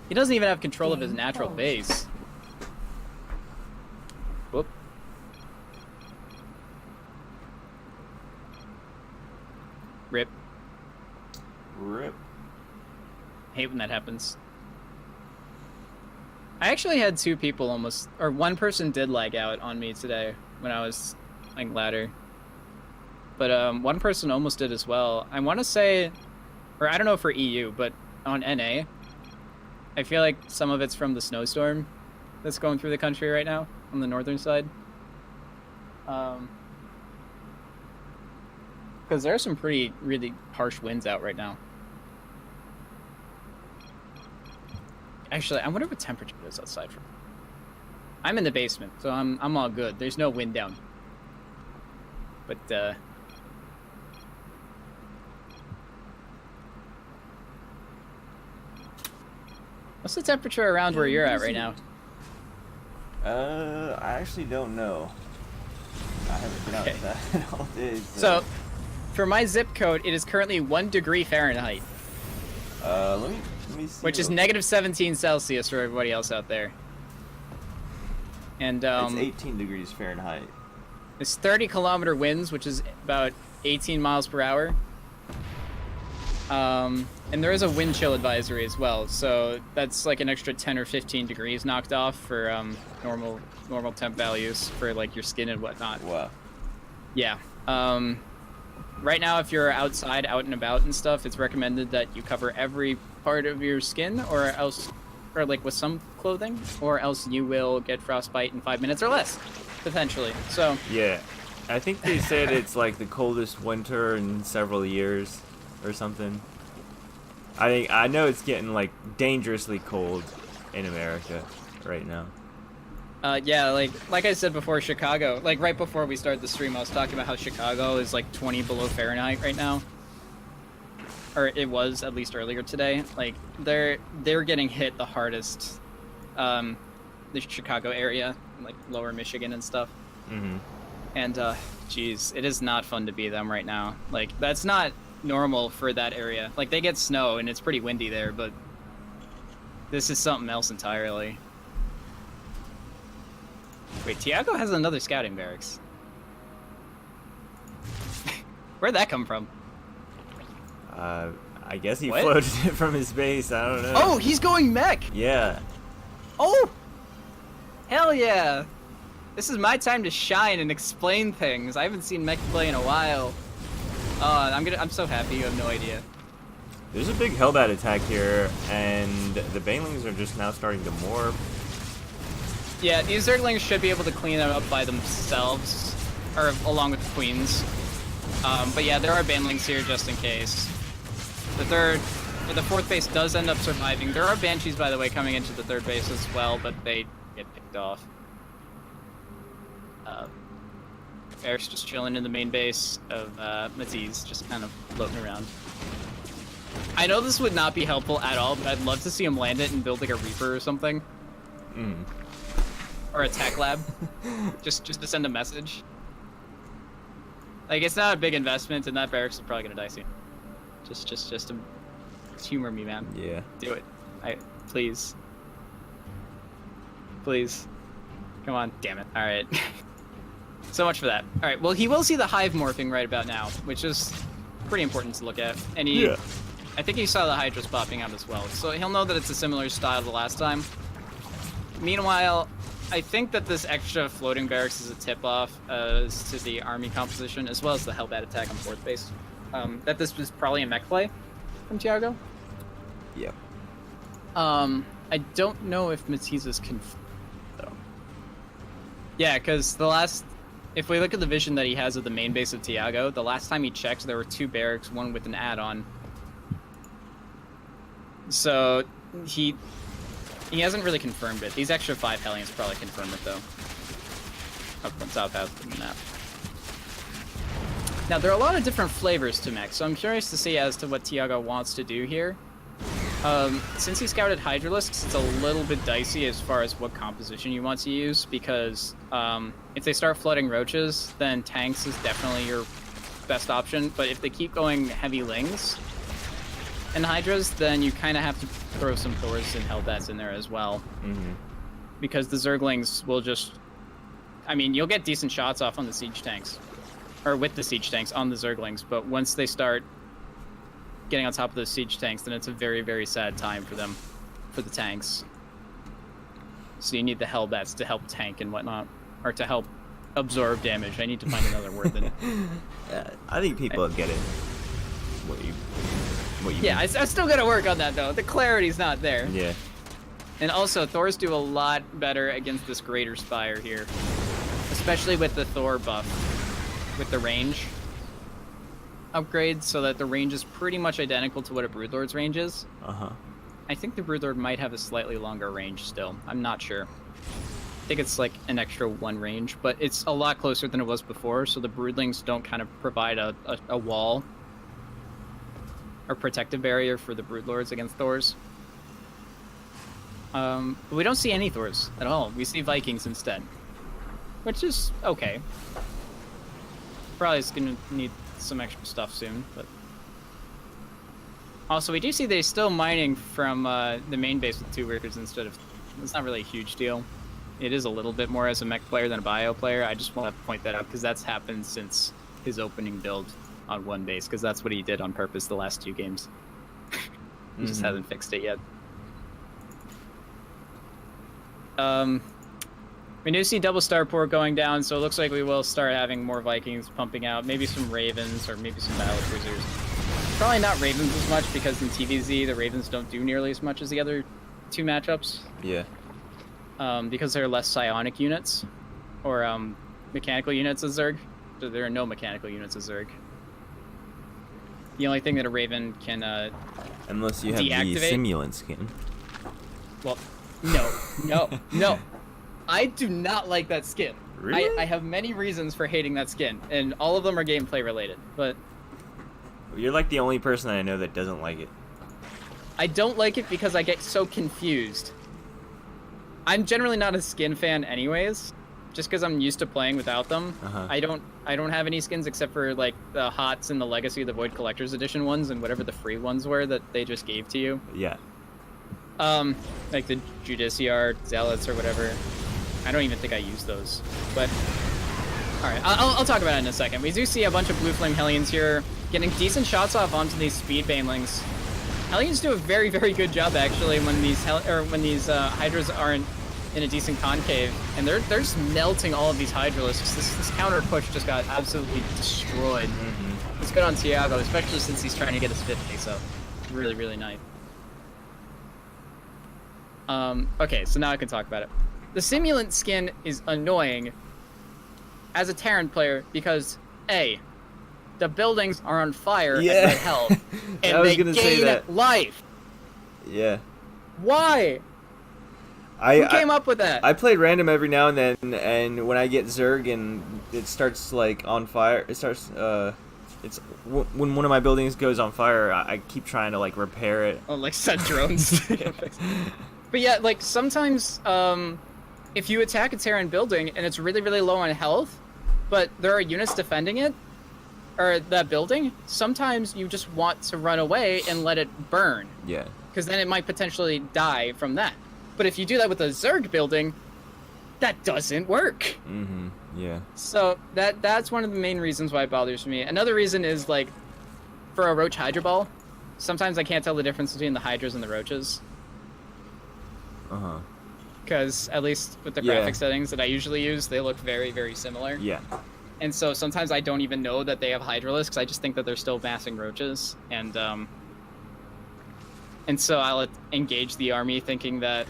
he doesn't even have control of his natural base. Whoop. Rip. Rip. Hate when that happens. I actually had 2 people almost, or 1 person did lag out on me today when I was playing ladder. But 1 person almost did as well. I want to say, or I don't know for EU, but on NA, I feel like some of it's from the snowstorm that's going through the country right now on the northern side. Because there are some really harsh winds out right now. Actually, I wonder what temperature it is outside. I'm in the basement, so I'm all good. There's no wind down. But what's the temperature around where you're at right now? I actually don't know. I haven't been outside all day. So, for my zip code, it is currently 1 degree Fahrenheit. Let me see. Which is negative 17 Celsius for everybody else out there. And it's 18 degrees Fahrenheit. It's 30-kilometer winds, which is about 18 miles per hour. And there is a wind chill advisory as well, so that's like an extra 10 or 15 degrees knocked off for normal temp values for like your skin and whatnot. Wow. Yeah. Right now, if you're outside, out and about and stuff, it's recommended that you cover every part of your skin, or like with some clothing, or else you will get frostbite in 5 minutes or less, potentially. So yeah. I think they said it's like the coldest winter in several years, or something. I know it's getting like dangerously cold in America right now. Yeah, like I said before, Chicago. Like right before we started the stream, I was talking about how Chicago is like 20 below Fahrenheit right now, or it was at least earlier today. Like they're getting hit the hardest, the Chicago area, like lower Michigan and stuff. Mm-hmm. And geez, it is not fun to be them right now. Like that's not normal for that area. Like they get snow and it's pretty windy there, but this is something else entirely. Wait, Tiago has another scouting barracks. Where'd that come from? I guess he What? floated it from his base. I don't know. Oh, he's going mech! Yeah. Oh! Hell yeah! This is my time to shine and explain things. I haven't seen mech play in a while. I'm so happy, you have no idea. There's a big Hellbat attack here, and the Banelings are just now starting to morph. Yeah, these Zerglings should be able to clean them up by themselves, or along with the Queens. But yeah, there are Banelings here just in case. The fourth base does end up surviving. There are Banshees, by the way, coming into the third base as well, but they get picked off. Eric's just chilling in the main base of Matiz, just kind of floating around. I know this would not be helpful at all, but I'd love to see him land it and build like a Reaper or something. Mm. Or a tech lab. just to send a message. Like, it's not a big investment, and that barracks is probably gonna die soon. Just humor me, man. Yeah. Do it. Please. Please. Come on. Damn it. Alright. So much for that. Alright, well, he will see the hive morphing right about now, which is pretty important to look at. And Yeah. I think he saw the Hydras popping out as well, so he'll know that it's a similar style to the last time. Meanwhile, I think that this extra floating barracks is a tip-off as to the army composition, as well as the Hellbat attack on fourth base. That this was probably a mech play from Tiago. Yep. I don't know if Matiz is confirmed, though. Yeah, because if we look at the vision that he has of the main base of Tiago, the last time he checked, there were 2 barracks, one with an add-on. So, he hasn't really confirmed it. These extra 5 Hellions probably confirm it, though. Up on top half of the map. Now, there are a lot of different flavors to mech, so I'm curious to see as to what Tiago wants to do here. Since he scouted Hydralisks, it's a little bit dicey as far as what composition you want to use, because if they start flooding roaches, then tanks is definitely your best option, but if they keep going heavy lings and Hydras, then you kind of have to throw some Thors and Hellbats in there as well. Mm-hmm. Because the Zerglings will just... I mean, you'll get decent shots off on the siege tanks. Or with the siege tanks on the Zerglings, but once they start getting on top of those siege tanks, then it's a very, very sad time for them, for the tanks. So you need the Hellbats to help tank and whatnot, or to help absorb damage. I need to find another word than it. I think people get it. What you yeah, I still gotta work on that though. The clarity's not there. Yeah. And also, Thors do a lot better against this Greater Spire here, especially with the Thor buff, with the range upgrade, so that the range is pretty much identical to what a Broodlord's range is. Uh-huh. I think the Broodlord might have a slightly longer range still. I'm not sure. I think it's like an extra 1 range, but it's a lot closer than it was before, so the Broodlings don't kind of provide a wall or protective barrier for the Broodlords against Thors. But we don't see any Thors at all. We see Vikings instead, which is okay. Probably is gonna need some extra stuff soon, but also we do see they're still mining from the main base with 2 workers instead of... It's not really a huge deal. It is a little bit more as a mech player than a bio player. I just want to point that out because that's happened since his opening build on 1 base, because that's what he did on purpose the last 2 games. He just hasn't fixed it yet. We do see double starport going down, so it looks like we will start having more Vikings pumping out. Maybe some Ravens, or maybe some battle cruisers. Probably not Ravens as much, because in TVZ, the Ravens don't do nearly as much as the other 2 matchups. Yeah. Because they're less psionic units, or mechanical units as Zerg. there are no mechanical units of Zerg. The only thing that a Raven can unless you have deactivate. the simulant skin. Well, no. I do not like that skin. Really? I have many reasons for hating that skin, and all of them are gameplay related. But You're like the only person I know that doesn't like it. I don't like it because I get so confused. I'm generally not a skin fan anyways, just because I'm used to playing without them. I don't have any skins except for like the HOTS and the Legacy of the Void Collector's Edition ones and whatever the free ones were that they just gave to you. Yeah. Like the Judiciar, Zealots, or whatever. I don't even think I use those. But all right, I'll talk about it in a second. We do see a bunch of Blue Flame Hellions here, getting decent shots off onto these speed banelings. Hellions do a very, very good job actually when these Hydras aren't in a decent concave, and they're just melting all of these Hydralisks. This counter push just got absolutely destroyed. It's good on Tiago, especially since he's trying to get his 50, so really, really nice. Okay, so now I can talk about it. The simulant skin is annoying as a TerraN player because A, the buildings are on fire at red health, and they gain life. Yeah. Why? Who came up with that? I played random every now and then, and when I get Zerg and it starts like on fire, it starts. It's when one of my buildings goes on fire, I keep trying to like repair it. Oh, like set drones. But yeah, like sometimes, if you attack a TerraN building and it's really, really low on health, but there are units defending it, or that building, sometimes you just want to run away and let it burn. Yeah. Because then it might potentially die from that. But if you do that with a Zerg building, that doesn't work. Yeah. So that's one of the main reasons why it bothers me. Another reason is like, for a Roach Hydra Ball, sometimes I can't tell the difference between the Hydras and the Roaches. Because at least with the graphic settings that I usually use, they look very, very similar. Yeah. And so sometimes I don't even know that they have Hydralisks. I just think that they're still massing Roaches. And so I'll engage the army thinking that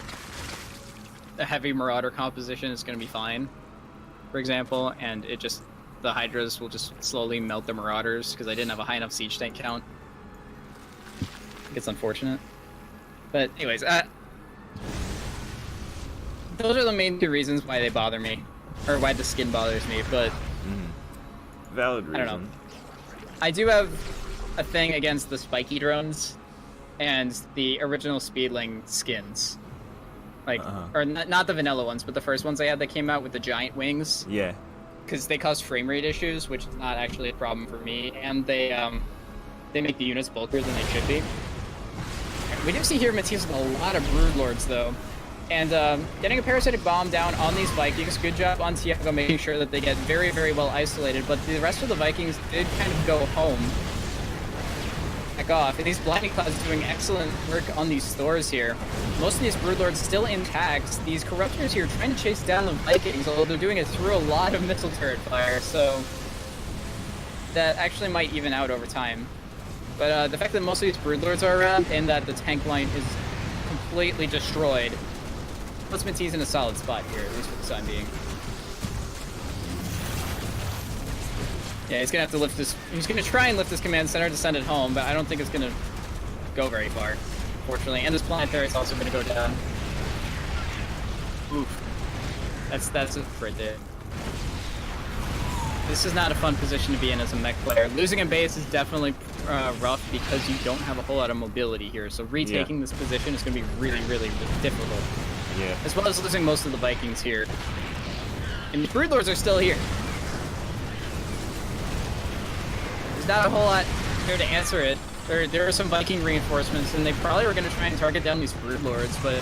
a heavy Marauder composition is going to be fine, for example, and the Hydras will just slowly melt the Marauders because I didn't have a high enough siege tank count. It's unfortunate. But anyways, those are the main two reasons why they bother me, or why the skin bothers me, but valid reason. I don't know. I do have a thing against the spiky drones and the original Speedling skins. Like, or not the vanilla ones, but the first ones I had that came out with the giant wings. Yeah. Because they cause frame rate issues, which is not actually a problem for me, and they make the units bulkier than they should be. We do see here Matiz with a lot of Broodlords, though. And getting a Parasitic Bomb down on these Vikings, good job on Tiago making sure that they get very, very well isolated, but the rest of the Vikings did kind of go home. Back off, and these Blinding Clouds doing excellent work on these Thors here. Most of these Broodlords still intact. These Corruptors here trying to chase down the Vikings, although they're doing it through a lot of missile turret fire, so that actually might even out over time. But the fact that most of these Broodlords are around and that the tank line is completely destroyed puts Matiz in a solid spot here, at least for the time being. Yeah, he's gonna have to lift this. He's gonna try and lift this command center to send it home, but I don't think it's gonna go very far, fortunately. And this planetary is also gonna go down. Oof. That's it right there. This is not a fun position to be in as a mech player. Losing a base is definitely rough because you don't have a whole lot of mobility here. So retaking this position is gonna be really, really, really difficult. Yeah. As well as losing most of the Vikings here. And the Broodlords are still here. There's not a whole lot here to answer it. There are some Viking reinforcements, and they probably were going to try and target down these Broodlords, but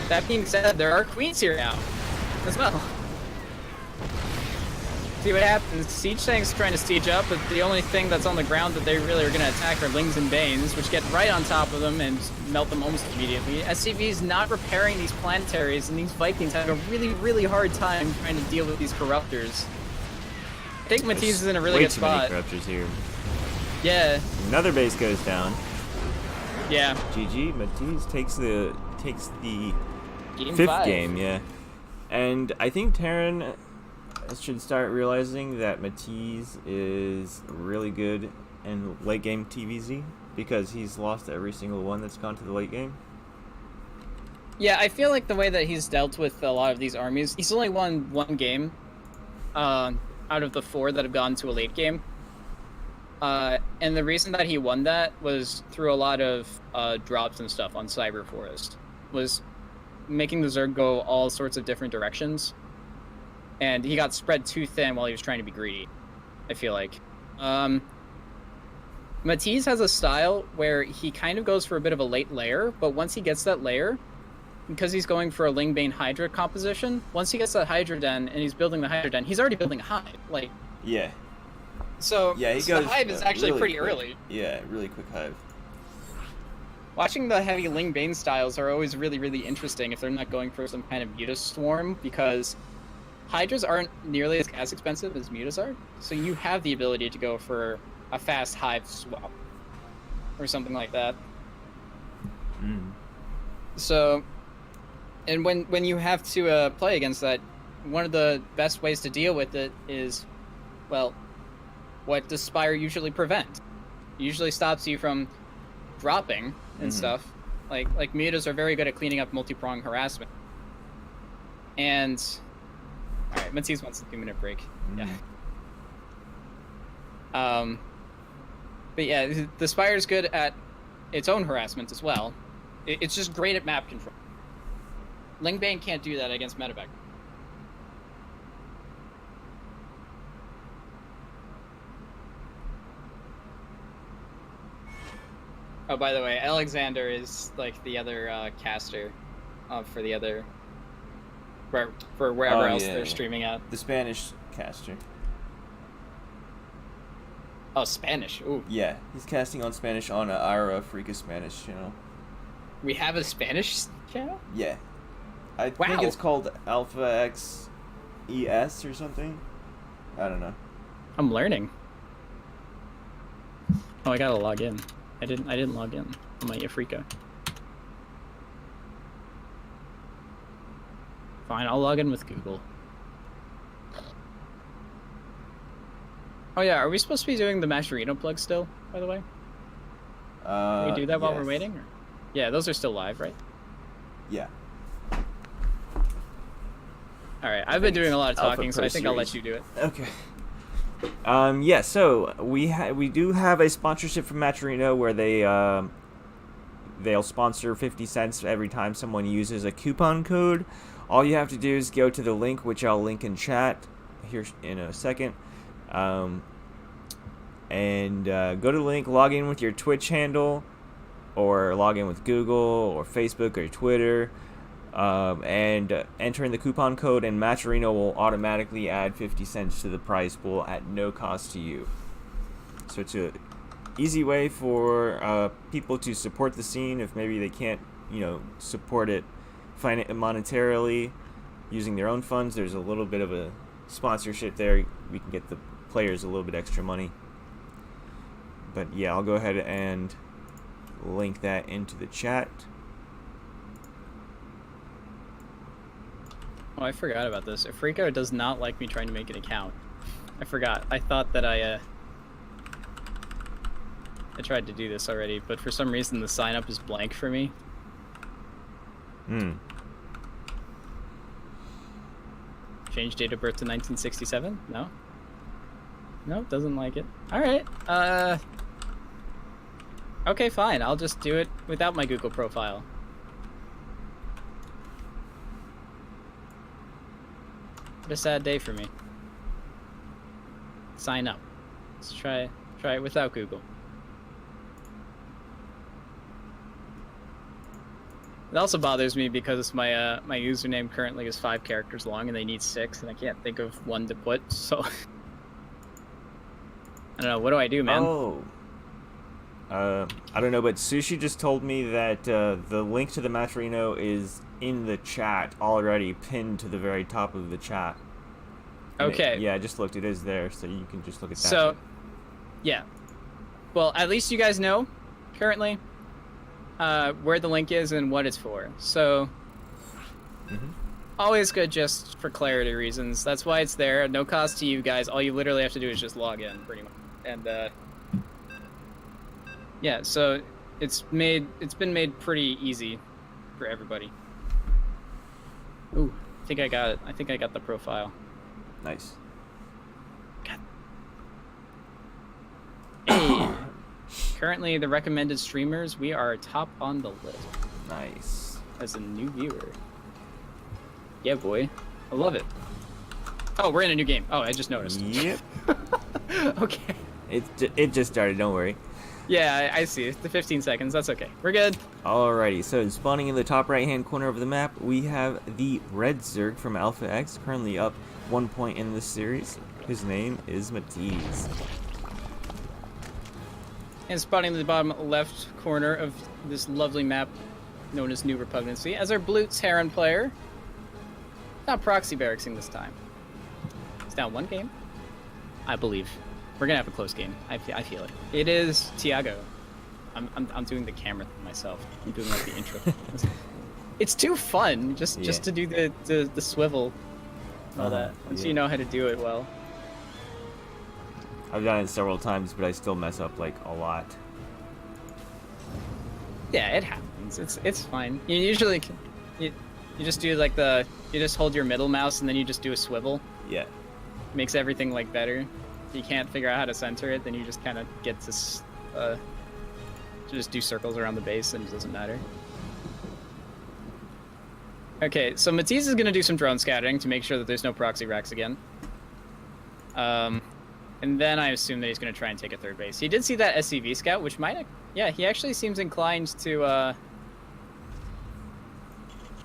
that being said, there are Queens here now, as well. See what happens. Siege tanks trying to siege up, but the only thing that's on the ground that they really are going to attack are Lings and Banes, which get right on top of them and melt them almost immediately. SCV's not repairing these planetaries, and these Vikings have a really, really hard time trying to deal with these Corruptors. I think Matiz is in a really good spot. Way too many Corruptors here. Yeah. Another base goes down. Yeah. GG. Matiz takes the game fifth 5. game. Yeah. And I think TerraN should start realizing that Matiz is really good in late game TVZ because he's lost every single one that's gone to the late game. Yeah, I feel like the way that he's dealt with a lot of these armies, he's only won one game out of the 4 that have gone to a late game. And the reason that he won that was through a lot of drops and stuff on Cyber Forest. Was making the Zerg go all sorts of different directions. And he got spread too thin while he was trying to be greedy, I feel like. Matiz has a style where he kind of goes for a bit of a late layer, but once he gets that layer, because he's going for a Lingbane Hydra composition, once he gets that Hydra Den and he's building the Hydra Den, he's already building a hive. Like, yeah. So, yeah, the hive is actually really pretty quick. early. Yeah, really quick hive. Watching the heavy Lingbane styles are always really, really interesting if they're not going for some kind of Muta swarm, because Hydras aren't nearly as expensive as Mutas are, so you have the ability to go for a fast hive swap or something like that. So, and when you have to play against that, one of the best ways to deal with it is, well, what does Spire usually prevent? It usually stops you from dropping and stuff. Like Mutas are very good at cleaning up multi-prong harassment. And alright, Matiz wants a 2-minute break. Yeah. But yeah, the Spire's good at its own harassment as well. It's just great at map control. Lingbane can't do that against Medivac. Oh, by the way, Alexander is like the other caster for the other for wherever else they're streaming at. The Spanish caster. Oh, Spanish. Ooh. Yeah, he's casting on Spanish on a Ira Freaka Spanish channel. We have a Spanish channel? Yeah. I think it's called Alpha X ES or something. I don't know. I'm learning. Oh, I gotta log in. I didn't log in on my Afrika. Fine, I'll log in with Google. Oh yeah, are we supposed to be doing the Mascherino plug still, by the way? Can we do that while we're waiting? Or? Yeah, those are still live, right? Yeah. Alright, I've been doing a lot of talking, so I think I'll let you do it. Okay. Yeah, so we do have a sponsorship from Mascherino where they'll sponsor 50 cents every time someone uses a coupon code. All you have to do is go to the link, which I'll link in chat here in a second. And go to the link, log in with your Twitch handle, or log in with Google, or Facebook, or Twitter, and enter in the coupon code, and Mascherino will automatically add 50 cents to the prize pool at no cost to you. So it's a easy way for people to support the scene if maybe they can't, support it monetarily using their own funds. There's a little bit of a sponsorship there. We can get the players a little bit extra money. But yeah, I'll go ahead and link that into the chat. Oh, I forgot about this. Afrika does not like me trying to make an account. I forgot. I thought that I tried to do this already, but for some reason the sign up is blank for me. Change date of birth to 1967? No? Nope, doesn't like it. Alright, okay, fine. I'll just do it without my Google profile. What a sad day for me. Sign up. Let's try it without Google. It also bothers me because my my username currently is 5 characters long and they need 6, and I can't think of one to put, so I don't know, what do I do, man? Oh. I don't know, but Sushi just told me that the link to the Mascherino is in the chat already, pinned to the very top of the chat. And okay. Yeah, I just looked. It is there, so you can just look at that. So, yeah. Well, at least you guys know, currently, where the link is and what it's for. So, Always good just for clarity reasons. That's why it's there. No cost to you guys. All you literally have to do is just log in, pretty much. And yeah, so it's been made pretty easy for everybody. Ooh, I think I got it. I think I got the profile. Nice. God. Hey. Currently the recommended streamers, we are top on the list. Nice. As a new viewer. Yeah, boy. I love it. Oh, we're in a new game. Oh, I just noticed. Yep. Okay. It just started, don't worry. Yeah, I see. The 15 seconds. That's okay. We're good. Alrighty, so spawning in the top right-hand corner of the map, we have the Red Zerg from Alpha X, currently up 1 point in this series. His name is Matiz. And spawning in the bottom left corner of this lovely map known as New Repugnancy as our blue TerraN player. Not proxy barracksing this time. It's down 1 game, I believe. We're gonna have a close game. I feel it. It is Tiago. I'm doing the camera thing myself. I'm doing like the intro. It's too fun just to do the swivel. All that. Once you know how to do it well. I've done it several times, but I still mess up like a lot. Yeah, it happens. It's fine. You usually you just do like you just hold your middle mouse and then you just do a swivel. Yeah. Makes everything like better. If you can't figure out how to center it, then you just kind of get to just do circles around the base and it doesn't matter. Okay, so Matiz is going to do some drone scouting to make sure that there's no proxy racks again. And then I assume that he's going to try and take a third base. He did see that SCV scout, which might... Yeah, he actually seems inclined to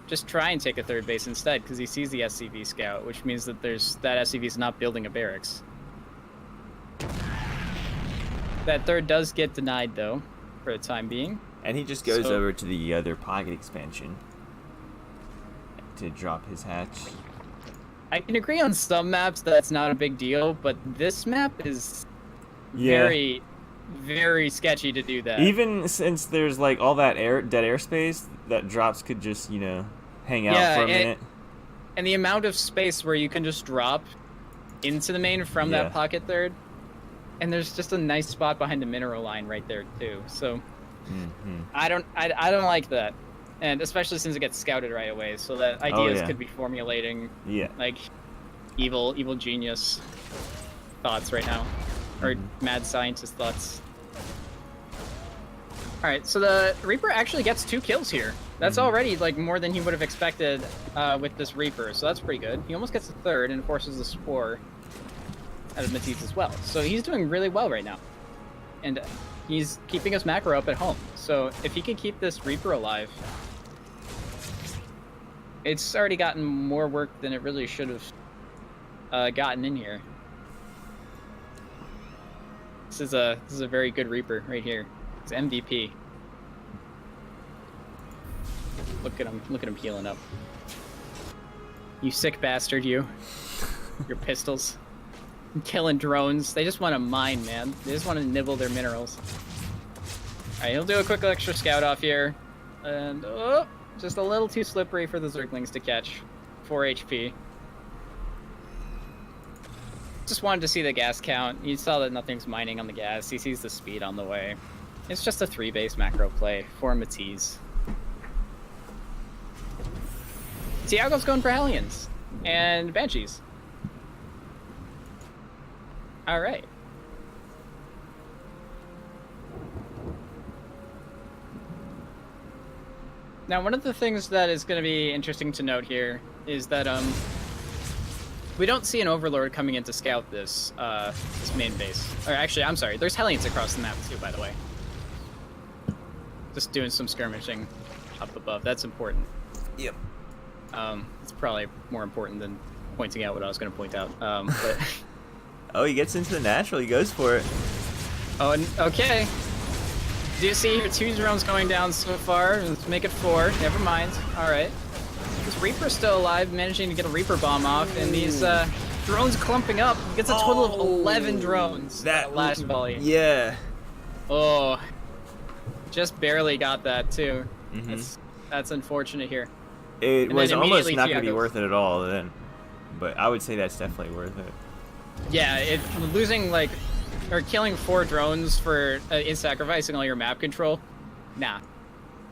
just try and take a third base instead, because he sees the SCV scout, which means that that SCV is not building a barracks. That third does get denied, though, for the time being. And he just goes over to the other pocket expansion to drop his hatch. I can agree on some maps that's not a big deal, but this map is very, very sketchy to do that. Even since there's like all that dead airspace, that drops could just, you know, hang out for a minute. And the amount of space where you can just drop into the main from that pocket third, and there's just a nice spot behind the mineral line right there too. So I don't like that. And especially since it gets scouted right away, so that ideas could be formulating like evil genius thoughts right now, or mad scientist thoughts. All right, so the Reaper actually gets 2 kills here. That's already like more than he would have expected with this Reaper, so that's pretty good. He almost gets a third and forces the Spore out of Matiz as well. So he's doing really well right now, and he's keeping his macro up at home. So if he can keep this Reaper alive, it's already gotten more work than it really should have gotten in here. This is a very good Reaper right here. It's MVP. Look at him healing up. You sick bastard, you. Your pistols. Killing drones. They just want to mine, man. They just want to nibble their minerals. Alright, he'll do a quick extra scout off here. And just a little too slippery for the Zerglings to catch. 4 HP. Just wanted to see the gas count. You saw that nothing's mining on the gas. He sees the speed on the way. It's just a 3-base macro play for Matiz. Tiago's going for Hellions and Banshees. Alright. Now, one of the things that is going to be interesting to note here is that we don't see an Overlord coming in to scout this main base. Or actually, I'm sorry, there's Hellions across the map too, by the way. Just doing some skirmishing up above. That's important. Yep. It's probably more important than pointing out what I was going to point out. But oh, he gets into the natural. He goes for it. Oh, okay. Do you see your 2 drones going down so far? Let's make it 4. Never mind. All right. This Reaper's still alive, managing to get a Reaper bomb off, and these drones clumping up. He gets a total of 11 drones. That last volley. Yeah. Oh, just barely got that too. That's unfortunate here. It And was then almost immediately not going to be Tiago's- worth it at all then, but I would say that's definitely worth it. Yeah, losing like, or killing 4 drones for is sacrificing all your map control. Nah,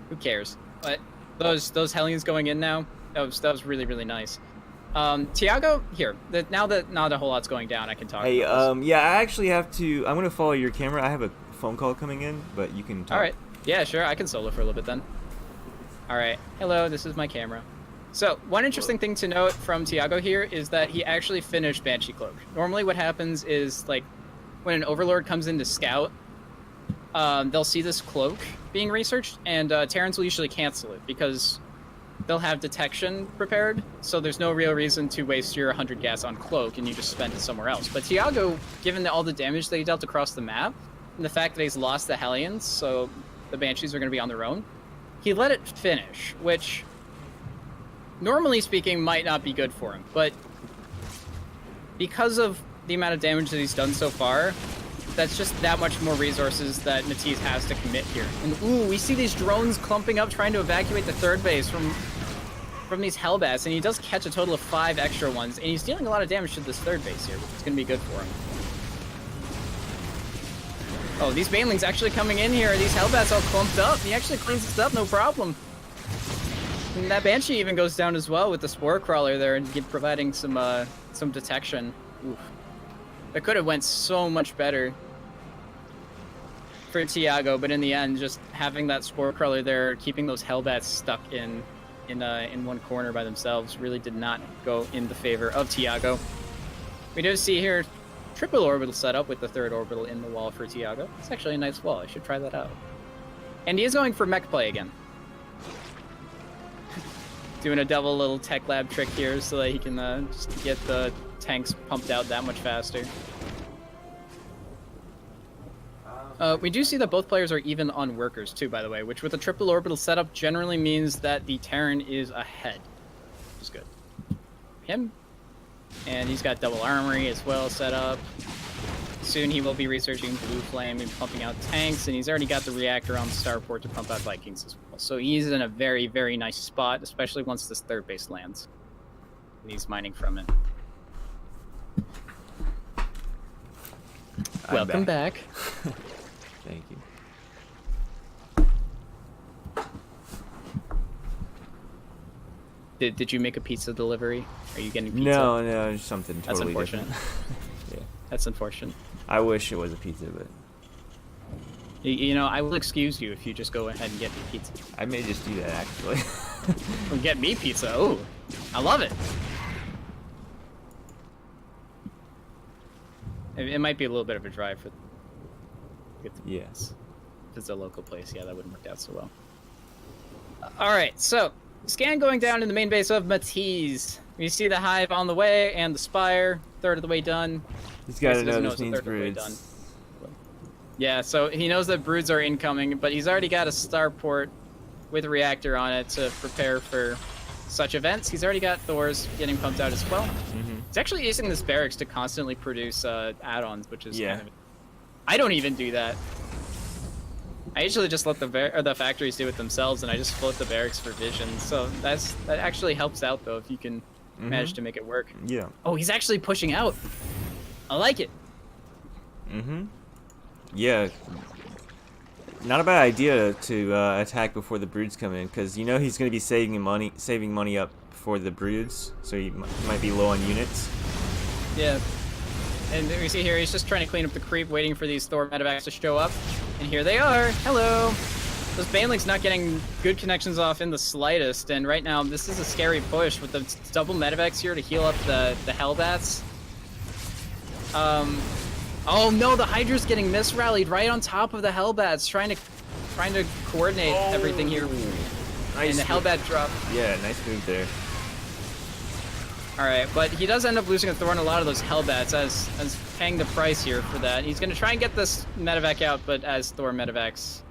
who cares? But those Hellions going in now, that was really really nice. Tiago, here. Now that not a whole lot's going down, I can talk. Hey, about this. yeah, I actually have to. I'm gonna follow your camera. I have a phone call coming in, but you can talk. All right. Yeah, sure. I can solo for a little bit then. All right. Hello, this is my camera. So one interesting thing to note from Tiago here is that he actually finished Banshee Cloak. Normally, what happens is like when an Overlord comes in to scout, they'll see this cloak being researched, and Terrans will usually cancel it because they'll have detection prepared, so there's no real reason to waste your 100 gas on Cloak, and you just spend it somewhere else. But Tiago, given all the damage that he dealt across the map, and the fact that he's lost the Hellions, so the Banshees are going to be on their own, he let it finish, which, normally speaking, might not be good for him. But because of the amount of damage that he's done so far, that's just that much more resources that Matiz has to commit here. And ooh, we see these drones clumping up trying to evacuate the third base from these Hellbats, and he does catch a total of 5 extra ones, and he's dealing a lot of damage to this third base here, which is going to be good for him. Oh, these Banelings actually coming in here. These Hellbats all clumped up. He actually cleans this up, no problem. And that Banshee even goes down as well with the Spore Crawler there, and providing some detection. Oof. That could have went so much better for Tiago, but in the end, just having that Spore Crawler there, keeping those Hellbats stuck in one corner by themselves, really did not go in the favor of Tiago. We do see here triple orbital setup with the 3rd orbital in the wall for Tiago. It's actually a nice wall. I should try that out. And he is going for mech play again. Doing a double little tech lab trick here so that he can just get the tanks pumped out that much faster. We do see that both players are even on workers too, by the way, which with a triple orbital setup generally means that the Terran is ahead, which is good. Him, and he's got double armory as well set up. Soon he will be researching Blue Flame and pumping out tanks, and he's already got the reactor on the starport to pump out Vikings as well. So he's in a very, very nice spot, especially once this third base lands. And he's mining from it. Welcome back. Thank you. Did you make a pizza delivery? Are you getting pizza? No, just something That's totally unfortunate. different. Yeah. That's unfortunate. I wish it was a pizza, but You know, I will excuse you if you just go ahead and get me pizza. I may just do that actually. Or get me pizza. Oh, I love it. It might be a little bit of a drive for. Yes. If it's a local place, yeah, that wouldn't work out so well. All right, so scan going down in the main base of Matiz. We see the hive on the way and the spire, 1/3 of the way done. He's got to Doesn't know it's this a means 1/3 of the way done. broods. Yeah, so he knows that broods are incoming, but he's already got a starport with a reactor on it to prepare for such events. He's already got Thors getting pumped out as well. Mm-hmm. He's actually using this barracks to constantly produce add-ons, which is Yeah. kind of... I don't even do that. I usually just let the factories do it themselves, and I just float the barracks for vision. So that actually helps out though if you can manage to make it work. Yeah. Oh, he's actually pushing out. I like it. Mm-hmm. Yeah. Not a bad idea to attack before the broods come in, because you know he's going to be saving money up for the broods, so he might be low on units. Yeah. And we see here he's just trying to clean up the creep, waiting for these Thor medevacs to show up. And here they are. Hello. Those Banelings not getting good connections off in the slightest, and right now this is a scary push with the double medevacs here to heal up the Hellbats. Oh no, the Hydra's getting misrallied right on top of the Hellbats, trying to coordinate everything here. Nice. And the Hellbat drop. Yeah, nice move there. Alright, but he does end up losing a Thor on a lot of those Hellbats as paying the price here for that. He's going to try and get this medevac out, but as Thor medevacs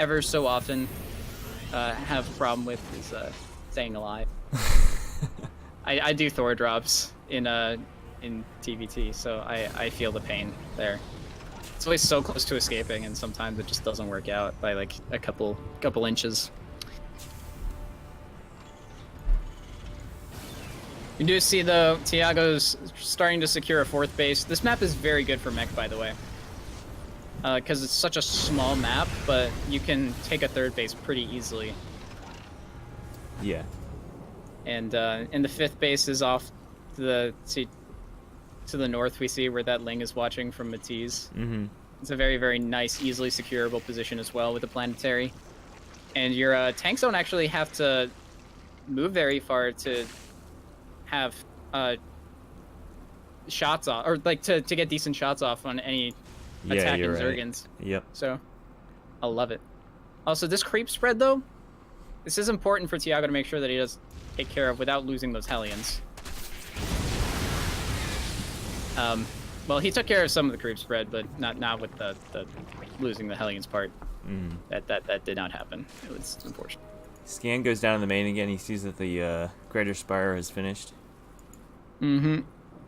ever so often have a problem with is staying alive. I do Thor drops in TVT, so I feel the pain there. It's always so close to escaping, and sometimes it just doesn't work out by like a couple inches. You do see, though, Tiago's starting to secure a 4th base. This map is very good for mech, by the way. Because it's such a small map, but you can take a 3rd base pretty easily. Yeah. And the 5th base is off to the north, we see where that Ling is watching from Matiz. Mm-hmm. It's a very, very nice, easily securable position as well with the planetary. And your tanks don't actually have to move very far to have shots off, or like to get decent shots off on any attacking Zergans. Yep. So I love it. Also, this creep spread though, this is important for Tiago to make sure that he does take care of without losing those Hellions. Well, he took care of some of the creep spread, but not with the losing the Hellions part. Mm. That did not happen. It was unfortunate. Scan goes down in the main again. He sees that the Greater Spire is finished. Mm-hmm.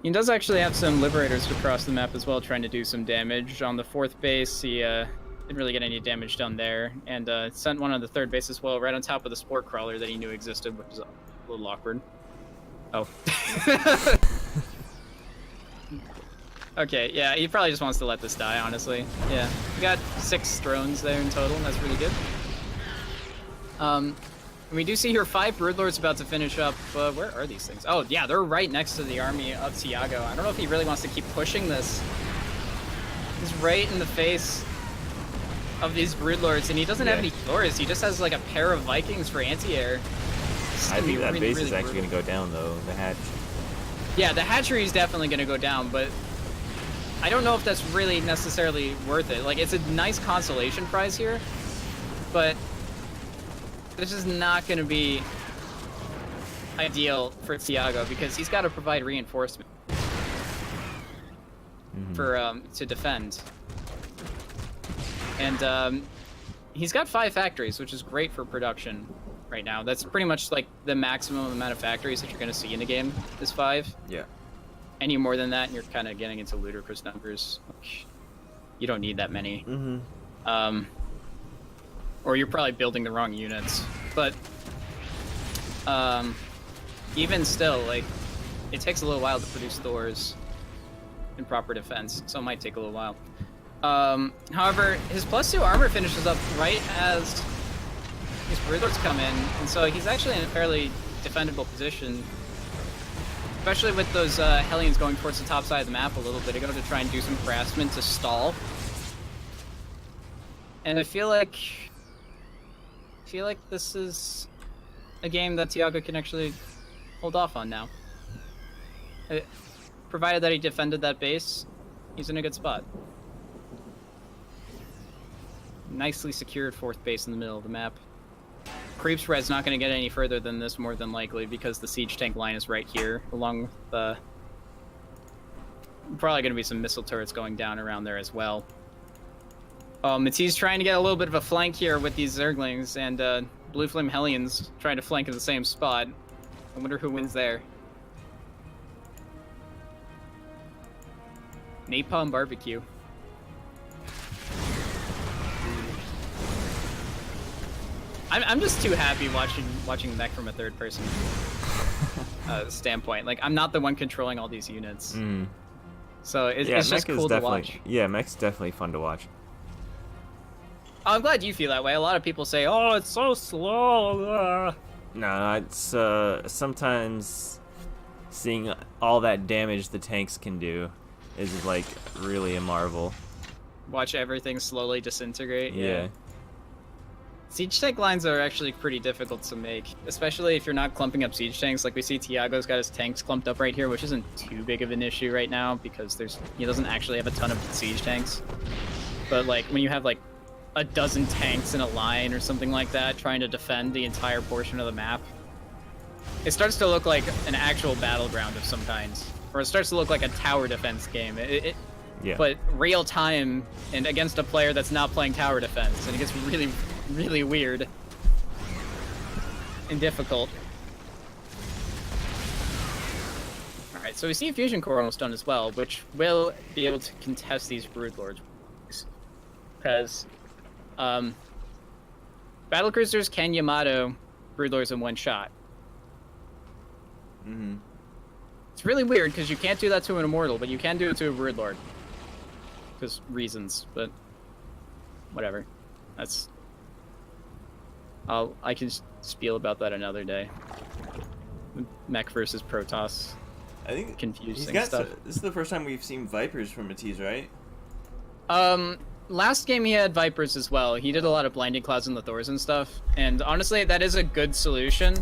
He does actually have some Liberators across the map as well, trying to do some damage. On the 4th base, he didn't really get any damage done there, and sent one on the 3rd base as well, right on top of the Spore Crawler that he knew existed, which is a little awkward. Oh. Okay, yeah, he probably just wants to let this die, honestly. Yeah, we got 6 drones there in total, and that's really good. We do see here 5 Broodlords about to finish up. Where are these things? Oh, yeah, they're right next to the army of Tiago. I don't know if he really wants to keep pushing this. He's right in the face of these Broodlords, and he doesn't have any Thors. He just has, like, a pair of Vikings for anti-air. I think that base is actually going to go down, though, the hatch. Yeah, the hatchery is definitely going to go down, but I don't know if that's really necessarily worth it. Like, it's a nice consolation prize here, but this is not going to be ideal for Tiago because he's got to provide reinforcement for to defend. And he's got 5 factories, which is great for production right now. That's pretty much like the maximum amount of factories that you're going to see in the game is 5. Yeah. Any more than that, and you're kind of getting into ludicrous numbers. You don't need that many. Mm-hmm. Or you're probably building the wrong units. But even still, like, it takes a little while to produce Thors in proper defense, so it might take a little while. However, his +2 armor finishes up right as his Broodlords come in, and so he's actually in a fairly defendable position. Especially with those Hellions going towards the top side of the map a little bit ago to try and do some harassment to stall. And I feel like this is a game that Tiago can actually hold off on now. Provided that he defended that base, he's in a good spot. Nicely secured 4th base in the middle of the map. Creep spread's not going to get any further than this, more than likely, because the siege tank line is right here, along with the... Probably going to be some missile turrets going down around there as well. Matiz trying to get a little bit of a flank here with these Zerglings, and Blue Flame Hellions trying to flank in the same spot. I wonder who wins there. Napalm Barbecue. I'm just too happy watching mech from a 3rd person standpoint. Like, I'm not the one controlling all these units. Mm. So it's just cool to watch. Yeah, mech's definitely fun to watch. I'm glad you feel that way. A lot of people say, oh, it's so slow. No, it's sometimes seeing all that damage the tanks can do is like really a marvel. Watch everything slowly disintegrate. Yeah. Siege tank lines are actually pretty difficult to make, especially if you're not clumping up siege tanks. Like we see Tiago's got his tanks clumped up right here, which isn't too big of an issue right now because he doesn't actually have a ton of siege tanks. But like when you have like a dozen tanks in a line or something like that trying to defend the entire portion of the map, it starts to look like an actual battleground of some kind. Or it starts to look like a tower defense game. Yeah. But real time and against a player that's not playing tower defense, and it gets really, really weird and difficult. Alright, so we see a fusion core almost done as well, which will be able to contest these Broodlords. Because battlecruisers can Yamato Broodlords in one shot. Mm-hmm. really weird because you can't do that to an immortal, but you can do it to a broodlord. Because reasons, but whatever. That's. I can spiel about that another day. Mech versus Protoss. I think confusing stuff. This is the first time we've seen Vipers from Matiz, right? Last game he had Vipers as well. He did a lot of blinding clouds in the Thors and stuff. And honestly, that is a good solution.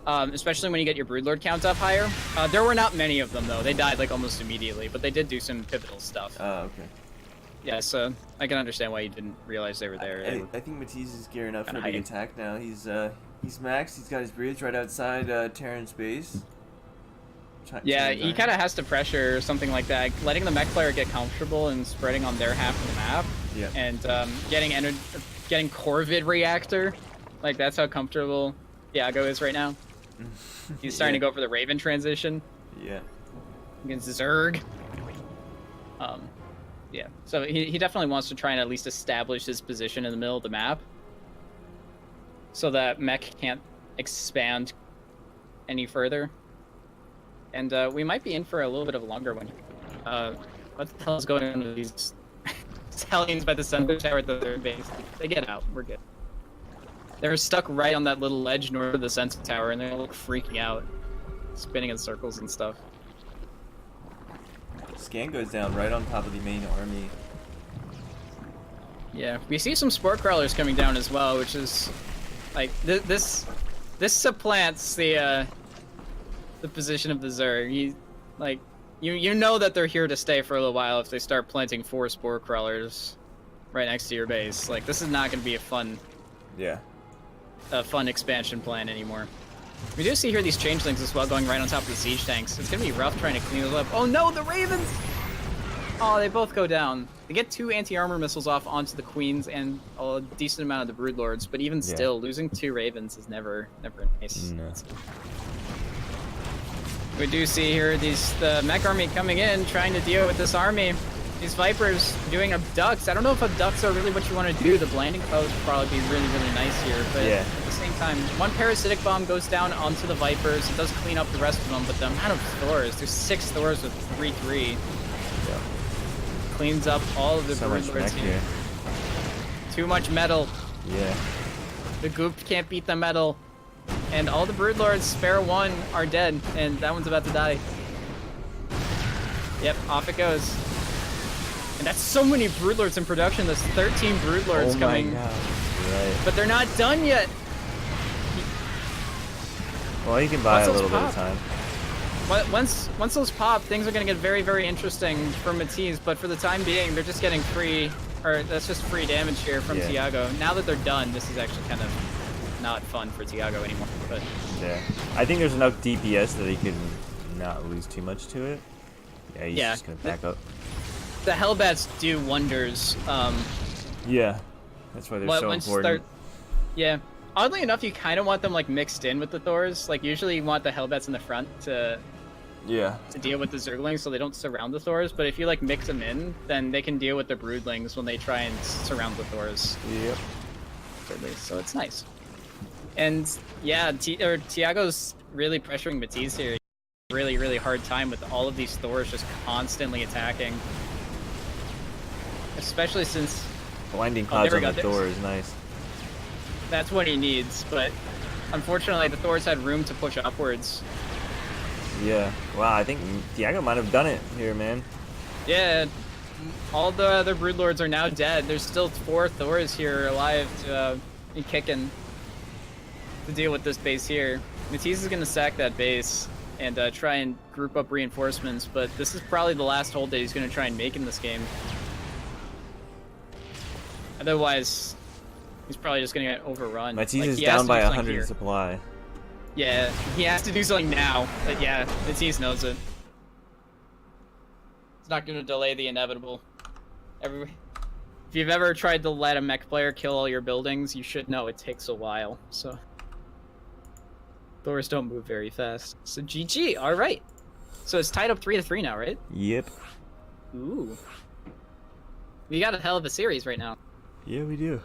Especially when you get your broodlord count up higher. There were not many of them though. They died like almost immediately, but they did do some pivotal stuff. Oh, okay. Yeah, so I can understand why you didn't realize they were there. I think Matiz is gearing up for a big hiding. attack now. He's maxed. He's got his breeds right outside TerraN space. Yeah, he kind of has to pressure something like that, letting the mech player get comfortable and spreading on their half of the map. Yeah. And getting Corvid reactor, like that's how comfortable Tiago is right now. He's starting to go for the Raven transition. Yeah. Against Zerg. Yeah. So he definitely wants to try and at least establish his position in the middle of the map, so that mech can't expand any further. And we might be in for a little bit of a longer one. What the hell is going on with these Italians by the center tower at the third base? They get out. We're good. They're stuck right on that little ledge north of the sensor tower, and they're like freaking out, spinning in circles and stuff. Scan goes down right on top of the main army. Yeah, we see some sport crawlers coming down as well, which is like this supplants the position of the Zerg. You know that they're here to stay for a little while if they start planting 4 spore crawlers right next to your base. Like, this is not going to be a fun expansion plan anymore. We do see here these changelings as well going right on top of the siege tanks. It's going to be rough trying to clean those up. Oh no, the Ravens! Oh, they both go down. They get 2 anti-armor missiles off onto the queens and a decent amount of the broodlords, but even still, losing 2 Ravens is never nice. No. We do see here the mech army coming in, trying to deal with this army. These Vipers doing abducts. I don't know if abducts are really what you want to do. The blinding clouds would probably be really, really nice here, but at the same time, 1 parasitic bomb goes down onto the Vipers. It does clean up the rest of them, but the amount of Thors, there's 6 Thors with 3-3. Yeah. Cleans up all of the broodlords here. Too much metal. Yeah. The goop can't beat the metal. And all the broodlords, spare 1, are dead, and that one's about to die. Yep, off it goes. And that's so many broodlords in production. There's 13 broodlords coming. God. Right. But they're not done yet. Well, you can buy a little bit of time. Once those pop, things are going to get very, very interesting for Matiz, but for the time being, they're just getting free, or that's just free damage here from Tiago. Now that they're done, this is actually kind of not fun for Tiago anymore. But yeah, I think there's enough DPS that he can not lose too much to it. Yeah, he's just gonna back up. The Hellbats do wonders. Yeah, that's why they're so important. Oddly enough, you kind of want them like mixed in with the Thors. Like usually you want the Hellbats in the front to deal with the Zerglings so they don't surround the Thors. But if you like mix them in, then they can deal with the Broodlings when they try and surround the Thors. Yep. So it's nice. And yeah, Tiago's really pressuring Matiz here. Really, really hard time with all of these Thors just constantly attacking. Especially since blinding clouds on the Thor is nice. That's what he needs, but unfortunately the Thors had room to push upwards. Yeah. Wow, I think Tiago might have done it here, man. Yeah. All the other broodlords are now dead. There's still 4 Thors here alive to be kicking to deal with this base here. Matiz is going to sack that base and try and group up reinforcements, but this is probably the last hold that he's going to try and make in this game. Otherwise, he's probably just going to get overrun. Matiz is down by 100 in supply. Yeah, he has to do something now, but yeah, Matiz knows it. It's not going to delay the inevitable. If you've ever tried to let a mech player kill all your buildings, you should know it takes a while, so... Thors don't move very fast. So GG, alright. So it's tied up 3-3 now, right? Yep. Ooh. We got a hell of a series right now. Yeah, we do.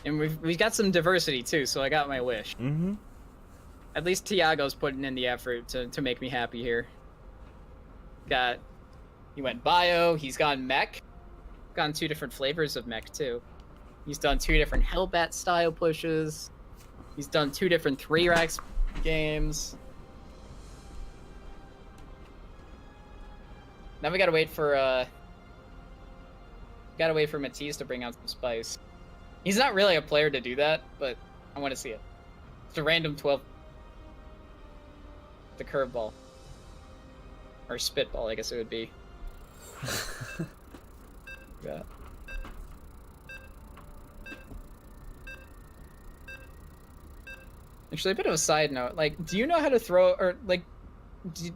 And we've got some diversity too, so I got my wish. Mm-hmm. At least Tiago's putting in the effort to make me happy here. He went bio, he's gone mech. Gotten 2 different flavors of mech too. He's done 2 different Hellbat style pushes. He's done 2 different 3-racks games. Now we gotta wait for Matiz to bring out some spice. He's not really a player to do that, but I want to see it. It's a random 12. The curveball. Or spitball, I guess it would be. Yeah. Actually, a bit of a side note. Like, do you know how to throw, or like,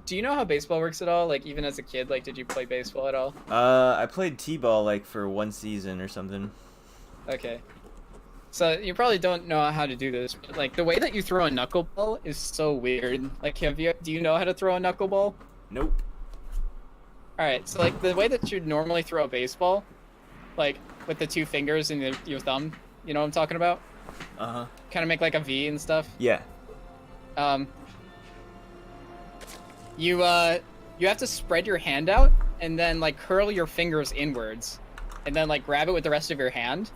do you know how baseball works at all? Like, even as a kid, like, did you play baseball at all? I played t-ball like for 1 season or something. Okay. So you probably don't know how to do this, but like the way that you throw a knuckleball is so weird. Like, do you know how to throw a knuckleball? Nope. All right. So like the way that you'd normally throw a baseball, like with the 2 fingers and your thumb, you know what I'm talking about? Uh-huh. Kind of make like a V and stuff. Yeah. You have to spread your hand out and then like curl your fingers inwards, and then like grab it with the rest of your hand,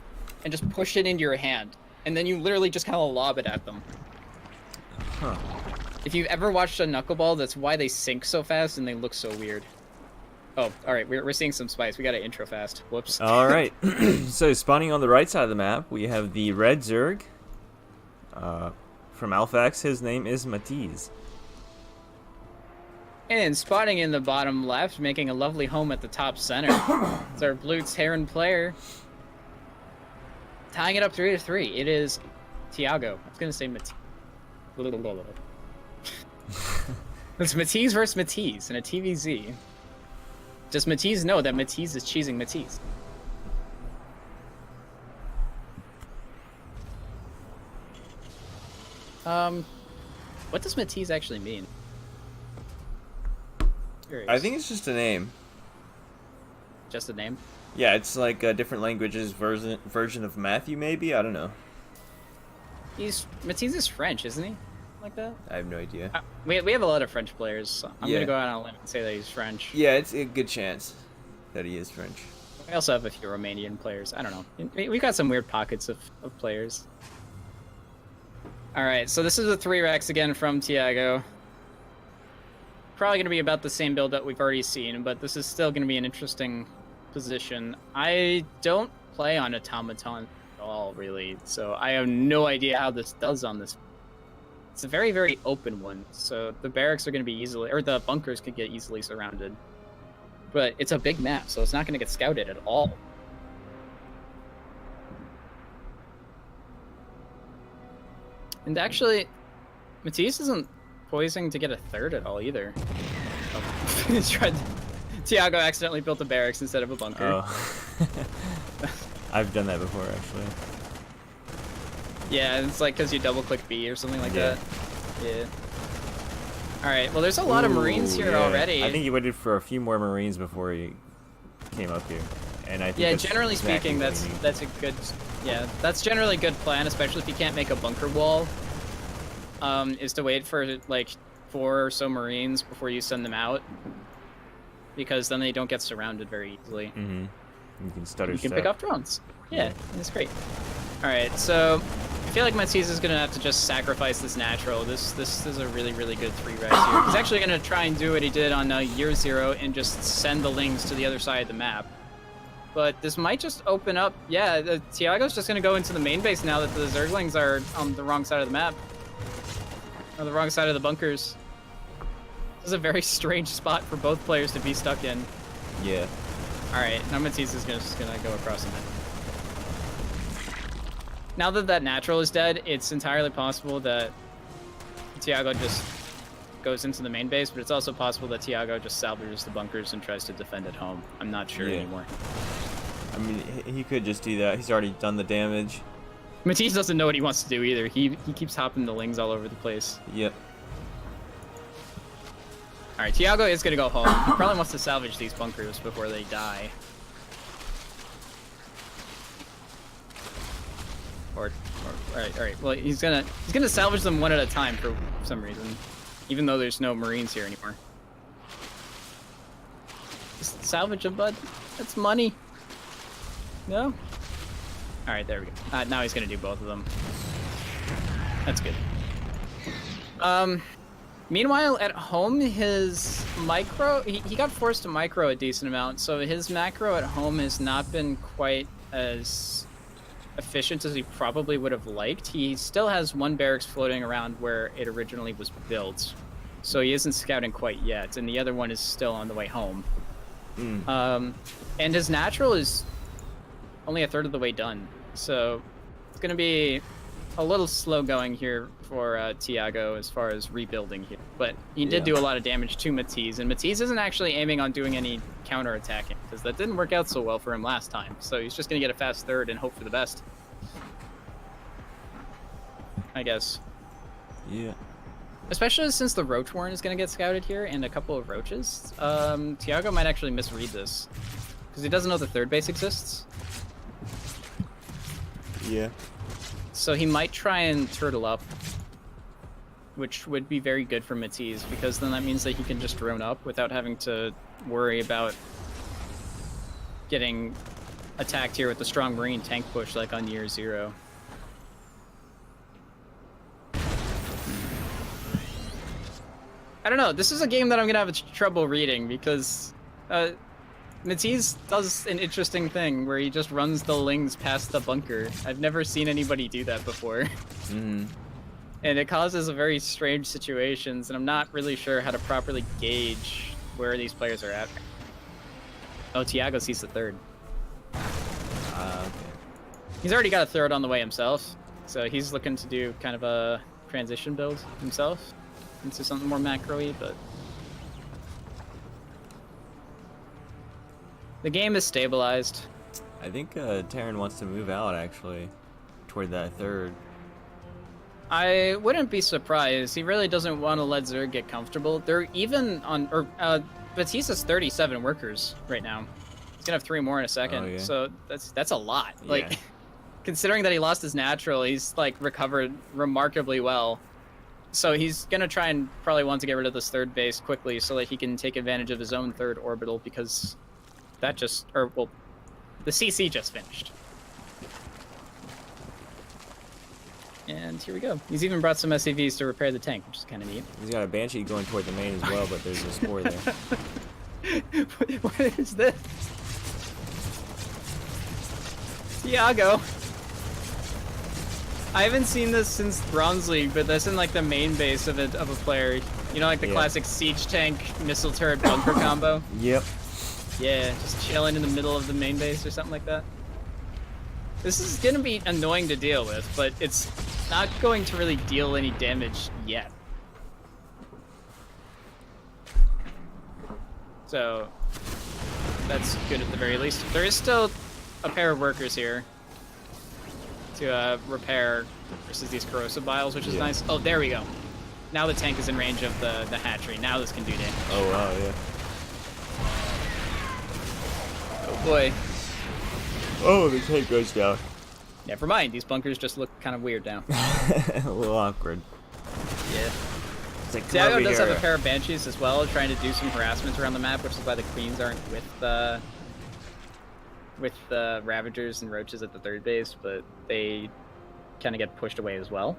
and just push it into your hand, and then you literally just kind of lob it at them. Huh. If you've ever watched a knuckleball, that's why they sink so fast and they look so weird. Oh, all right, we're seeing some spice. We got to intro fast. Whoops. All right. So spawning on the right side of the map, we have the red Zerg. From Alphax, his name is Matiz. And spotting in the bottom left, making a lovely home at the top center. It's our blue TerraN player. Tying it up 3-3. It is Tiago. I was gonna say Matiz. It's Matiz versus Matiz in a TVZ. Does Matiz know that Matiz is cheesing Matiz? What does Matiz actually mean? Curious. I think it's just a name. Just a name? Yeah, it's like a different languages version of Matthew, maybe? I don't know. Matiz is French, isn't he? Like that? I have no idea. We have a lot of French players. So I'm Yeah. gonna go out on a limb and say that he's French. Yeah, it's a good chance that he is French. We also have a few Romanian players. I don't know. We've got some weird pockets of players. Alright, so this is the 3-racks again from Tiago. Probably going to be about the same build that we've already seen, but this is still going to be an interesting position. I don't play on Automaton at all, really, so I have no idea how this does on this. It's a very, very open one, so the barracks are going to be or the bunkers could get easily surrounded. But it's a big map, so it's not going to get scouted at all. And actually, Matiz isn't poising to get a 3rd at all either. Oh. Tiago accidentally built a barracks instead of a bunker. Oh. I've done that before, actually. Yeah, it's like because you double-click B or something like that. Yeah. Alright, well there's a lot of Marines here already. I think he waited for a few more Marines before he came up here. And I think yeah, generally speaking, that's a good... Yeah, that's generally a good plan, especially if you can't make a bunker wall. Is to wait for like 4 or so Marines before you send them out, because then they don't get surrounded very easily. Mm-hmm. You can stutter. You can pick up drones. Yeah, it's great. All right, so I feel like Matiz is gonna have to just sacrifice this natural. This is a really good 3-racks here. He's actually gonna try and do what he did on Year 0 and just send the lings to the other side of the map. But this might just open up. Yeah, Tiago's just gonna go into the main base now that the Zerglings are on the wrong side of the map. On the wrong side of the bunkers. This is a very strange spot for both players to be stuck in. Yeah. Alright, now Matiz is just gonna go across the map. Now that that natural is dead, it's entirely possible that Tiago just goes into the main base, but it's also possible that Tiago just salvages the bunkers and tries to defend at home. I'm not sure anymore. I mean, he could just do that. He's already done the damage. Matiz doesn't know what he wants to do either. He keeps hopping the lings all over the place. Yep. Alright, Tiago is gonna go home. He probably wants to salvage these bunkers before they die. Alright. Well, he's gonna salvage them one at a time for for some reason, even though there's no Marines here anymore. Just salvage them, bud. That's money. No? All right, there we go. Now he's gonna do both of them. That's good. Meanwhile, at home, his micro, he got forced to micro a decent amount, so his macro at home has not been quite as efficient as he probably would have liked. He still has one barracks floating around where it originally was built, so he isn't scouting quite yet, and the other one is still on the way home. And his natural is only a third of the way done, so it's going to be a little slow going here for Tiago as far as rebuilding here. But he did do a lot of damage to Matiz, and Matiz isn't actually aiming on doing any counter-attacking, because that didn't work out so well for him last time. So he's just going to get a fast third and hope for the best, I guess. Yeah. Especially since the Roach Warren is going to get scouted here, and a couple of Roaches. Tiago might actually misread this, because he doesn't know the third base exists. Yeah. So he might try and turtle up, which would be very good for Matiz, because then that means that he can just drone up without having to worry about getting attacked here with the strong Marine tank push like on year 0. I don't know, this is a game that I'm going to have trouble reading, because Matiz does an interesting thing where he just runs the Lings past the bunker. I've never seen anybody do that before. And it causes a very strange situations, and I'm not really sure how to properly gauge where these players are at. Oh, Tiago sees the third. Okay. He's already got a third on the way himself, so he's looking to do kind of a transition build himself into something more macro-y, but the game is stabilized. I think TerraN wants to move out, actually, toward that third. I wouldn't be surprised. He really doesn't want to let Zerg get comfortable. They're even on... Batista's 37 workers right now. He's gonna have 3 more in a second, yeah. so that's a lot. Yeah. Like, considering that he lost his natural, he's, like, recovered remarkably well. So he's gonna try and probably want to get rid of this third base quickly so that he can take advantage of his own third orbital, because that just... or, well, the CC just finished. And here we go. He's even brought some SCVs to repair the tank, which is kind of neat. He's got a Banshee going toward the main as well, but there's a spore there. What is this? Tiago. I haven't seen this since Bronze League, but that's in like the main base of a player. You know, like the classic siege tank missile turret bunker combo? Yep. Yeah, just chilling in the middle of the main base or something like that. This is gonna be annoying to deal with, but it's not going to really deal any damage yet. So that's good at the very least. There is still a pair of workers here to repair versus these corrosive vials, which is nice. Oh, there we go. Now the tank is in range of the hatchery. Now this can do damage. Oh, wow, yeah. Oh boy. Oh, the tank goes down. Never mind, these bunkers just look kind of weird now. A little awkward. Yeah. It's like, Tiago does have a pair of Banshees as well, trying to do some harassment around the map, which is why the Queens aren't with the Ravagers and Roaches at the third base, but they kind of get pushed away as well.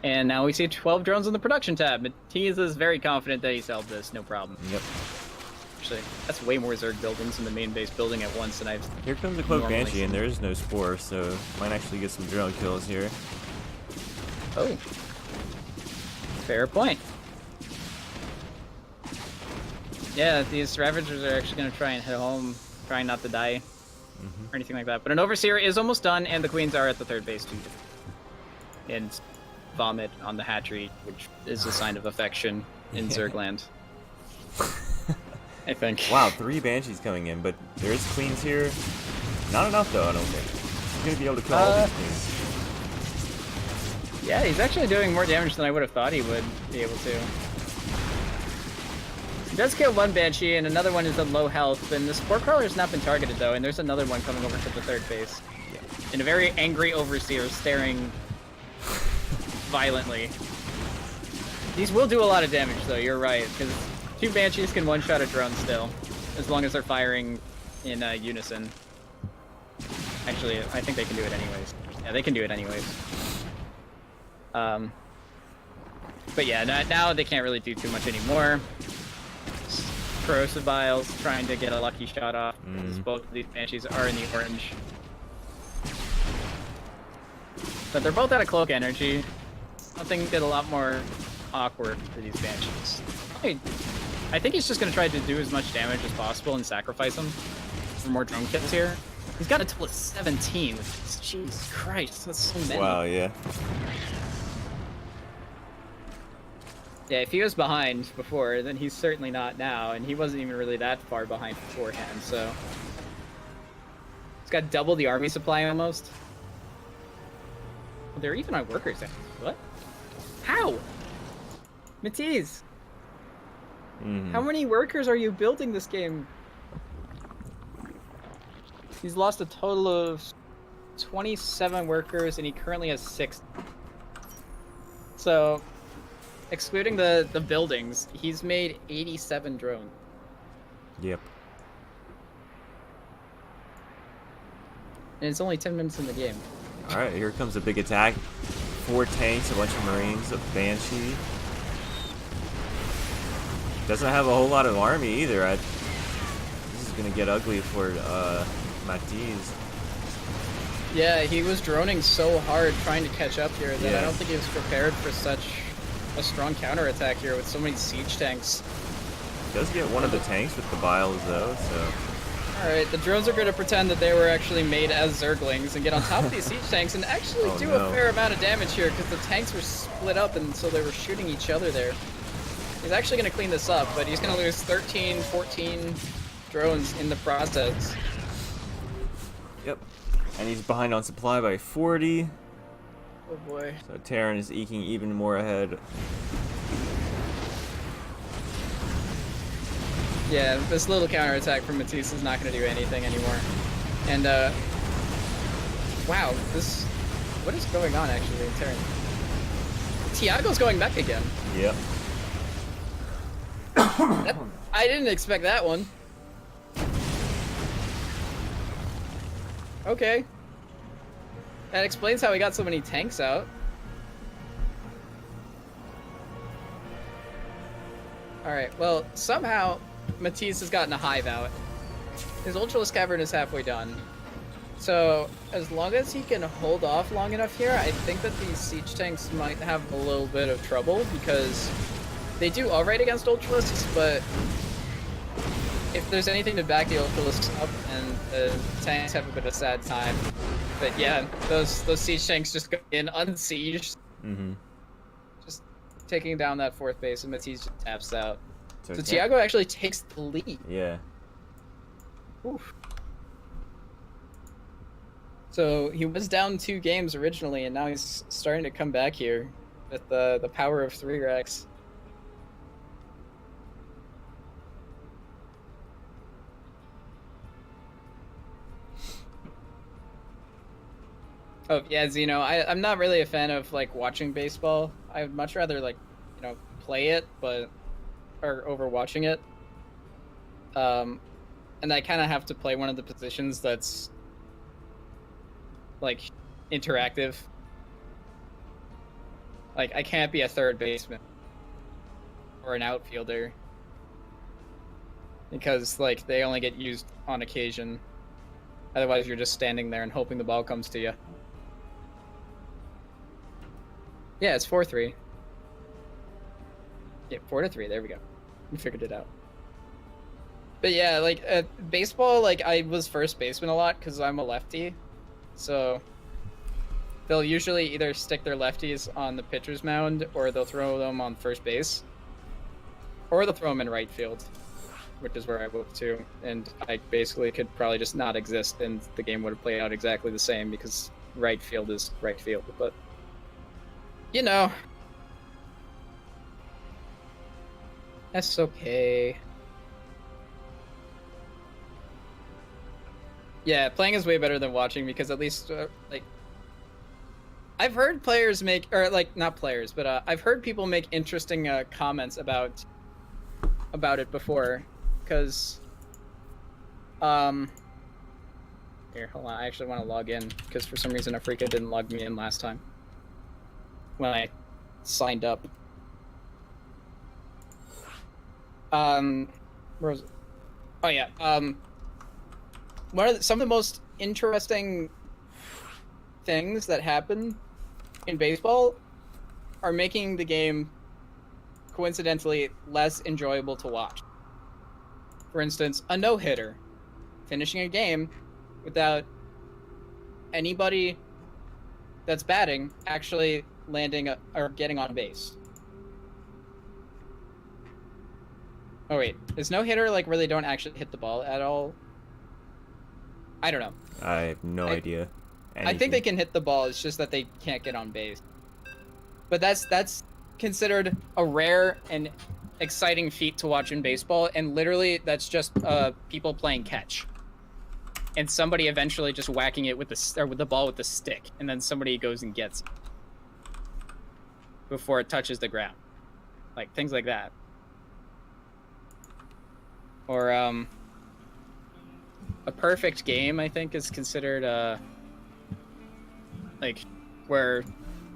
And now we see 12 drones on the production tab. Matiz is very confident that he's held this, no problem. Yep. Actually, that's way more Zerg buildings in the main base building at once than I've... Here comes a Cloak Banshee, and there is no spore, so might actually get some drone kills here. Oh. Fair point. Yeah, these Ravagers are actually going to try and head home, trying not to die, or anything like that. But an Overseer is almost done, and the Queens are at the third base too. And vomit on the hatchery, which is a sign of affection in Zergland. I think. Wow, 3 Banshees coming in, but there is Queens here. Not enough, though, I don't think. He's going to be able to kill all these Queens. Yeah, he's actually doing more damage than I would have thought he would be able to. He does kill one Banshee, and another one is at low health, and the Spore Crawler has not been targeted, though, and there's another one coming over to the third base. Yeah. And a very angry Overseer staring violently. These will do a lot of damage, though. You're right, because 2 Banshees can one-shot a drone still, as long as they're firing in unison. Actually, I think they can do it anyways. Yeah, they can do it anyways. But yeah, now they can't really do too much anymore. Corrosive Vials trying to get a lucky shot off, because both of these Banshees are in the orange. But they're both out of Cloak Energy. Something get a lot more awkward for these Banshees. I think he's just going to try to do as much damage as possible and sacrifice them for more drone kills here. He's got a total of 17. Jesus Christ, that's so many. Wow, yeah. Yeah, if he was behind before, then he's certainly not now, and he wasn't even really that far behind beforehand, so... He's got double the army supply almost. Well, they're even on workers. What? How? Matiz! How many workers are you building this game? He's lost a total of 27 workers, and he currently has 6. So, excluding the buildings, he's made 87 drones. Yep. And it's only 10 minutes in the game. Alright, here comes a big attack. 4 tanks, a bunch of Marines, a Banshee. Doesn't have a whole lot of army either. This is gonna get ugly for Matiz. Yeah, he was droning so hard trying to catch up here that I don't think he was prepared for such a strong counterattack here with so many siege tanks. Does get one of the tanks with the vials though, so... Alright, the drones are going to pretend that they were actually made as Zerglings and get on top of these siege tanks and actually do a fair amount of damage here because the tanks were split up and so they were shooting each other there. He's actually going to clean this up, but he's going to lose 13, 14 drones in the process. Yep. And he's behind on supply by 40. Oh boy. So TerraN is eking even more ahead. Yeah, this little counterattack from Matiz is not going to do anything anymore. And, wow, what is going on actually in TerraN? Tiago's going back again. Yep. I didn't expect that one. Okay. That explains how he got so many tanks out. Alright, well, somehow Matiz has gotten a hive out. His Ultralisk Cavern is halfway done. So, as long as he can hold off long enough here, I think that these siege tanks might have a little bit of trouble, because they do alright against Ultralisks, but if there's anything to back the Ultralisks up, and the tanks have a bit of a sad time. But yeah, those siege tanks just go in unsieged. Just taking down that 4th base, and Matiz just taps out. So Tiago actually takes the lead. Yeah. Oof. So he was down 2 games originally, and now he's starting to come back here with the power of 3 racks. Oh yeah, Zeno, I'm not really a fan of like watching baseball. I would much rather like, play it, or over watching it. And I kind of have to play one of the positions that's like interactive. Like I can't be a third baseman or an outfielder because like they only get used on occasion. Otherwise, you're just standing there and hoping the ball comes to you. Yeah, it's 4-3. Yeah, 4-3. There we go. We figured it out. But yeah, like baseball, like I was first baseman a lot because I'm a lefty, so they'll usually either stick their lefties on the pitcher's mound or they'll throw them on first base, or they'll throw them in right field, which is where I moved to, and I basically could probably just not exist and the game would have played out exactly the same because right field is right field, but that's okay. Yeah, playing is way better than watching because at least, like, I've heard players make, or like not players, but I've heard people make interesting comments about it before, because here, hold on, I actually want to log in because for some reason Afrika didn't log me in last time when I signed up. Where was it? Oh yeah. Some of the most interesting things that happen in baseball are making the game coincidentally less enjoyable to watch. For instance, a no-hitter, finishing a game without anybody that's batting actually landing or getting on base. Oh wait, is no-hitter like where they don't actually hit the ball at all? I don't know. I have no idea. I think they can hit the ball, it's just that they can't get on base. But that's considered a rare and exciting feat to watch in baseball, and literally that's just people playing catch. And somebody eventually just whacking it with the ball with the stick, and then somebody goes and gets it before it touches the ground. Like things like that. Or a perfect game, I think, is considered like where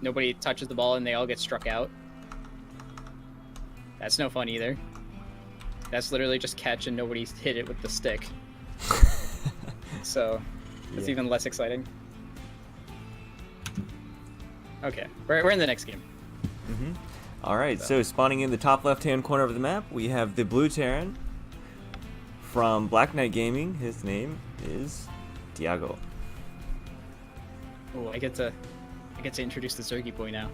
nobody touches the ball and they all get struck out. That's no fun either. That's literally just catch and nobody hit it with the stick. So it's even less exciting. Okay, we're in the next game. Mm-hmm. All right, so spawning in the top left-hand corner of the map, we have the blue TerraN from Black Knight Gaming. His name is Tiago. Oh, I get to introduce the Zergy boy now.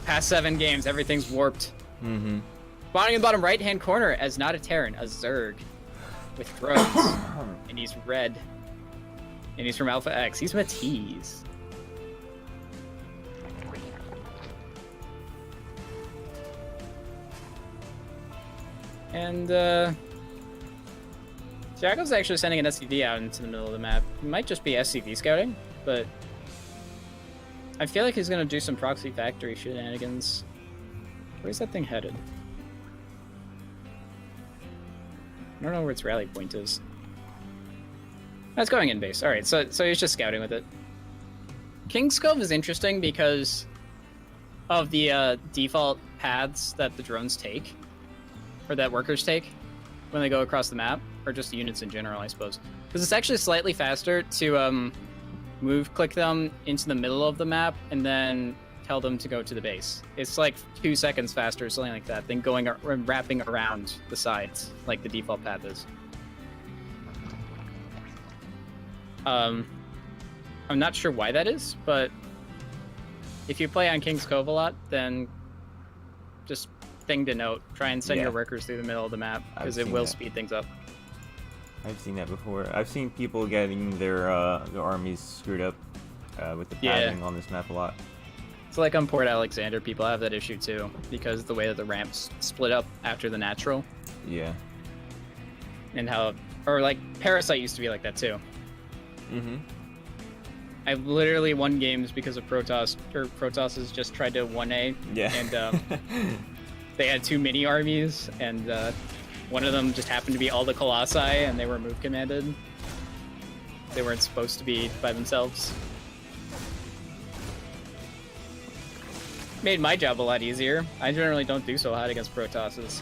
Past 7 games, everything's warped. Mm-hmm. Spawning in the bottom right-hand corner as not a TerraN, a Zerg with drones, and he's red, and he's from Alpha X. He's Matiz. And Tiago's actually sending an SCV out into the middle of the map. It might just be SCV scouting, but I feel like he's gonna do some proxy factory shenanigans. Where's that thing headed? I don't know where its rally point is. That's going in base. Alright, so he's just scouting with it. King's Cove is interesting because of the default paths that the drones take, or that workers take when they go across the map, or just units in general, I suppose. Because it's actually slightly faster to click them into the middle of the map and then tell them to go to the base. It's like 2 seconds faster or something like that than wrapping around the sides like the default path is. I'm not sure why that is, but if you play on King's Cove a lot, then just thing to note, try and send your workers through the middle of the map, because it will speed things up. I've seen that before. I've seen people getting their armies screwed up with the pathing on this map a lot. It's like on Port Alexander, people have that issue too, because the way that the ramps split up after the natural. Yeah. And how, or like Parasite used to be like that too. Mm-hmm. I've literally won games because of Protoss, or Protoss has just tried to 1A. Yeah. And they had too many armies, and one of them just happened to be all the Colossi, and they were move commanded. They weren't supposed to be by themselves. Made my job a lot easier. I generally don't do so hot against Protosses.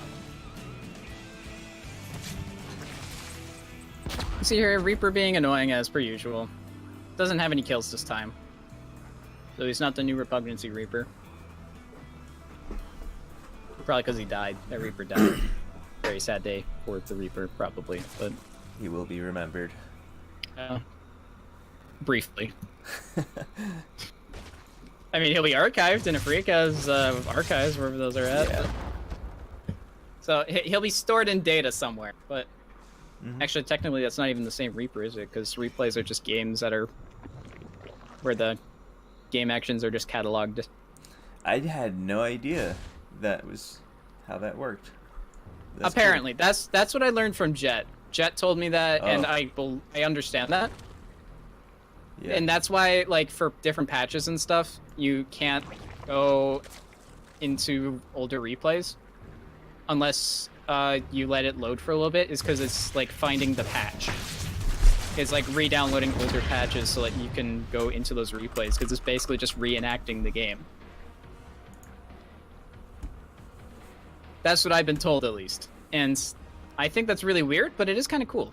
See here, Reaper being annoying as per usual. Doesn't have any kills this time. So he's not the new Repugnancy Reaper. Probably because he died. That Reaper died. Very sad day for the Reaper, probably, but... He will be remembered. Briefly. I mean, he'll be archived in Afrika's archives, wherever those are at. Yeah. So he'll be stored in data somewhere, but actually, technically, that's not even the same Reaper, is it? Because replays are just games that are where the game actions are just cataloged. I had no idea that was how that worked. That's apparently, cool. That's what I learned from Jet. Jet told me that, and I understand that. Yeah. And that's why, like, for different patches and stuff, you can't go into older replays unless you let it load for a little bit, is because it's, like, finding the patch. It's, like, re-downloading older patches so that you can go into those replays, because it's basically just reenacting the game. That's what I've been told, at least. And I think that's really weird, but it is kind of cool.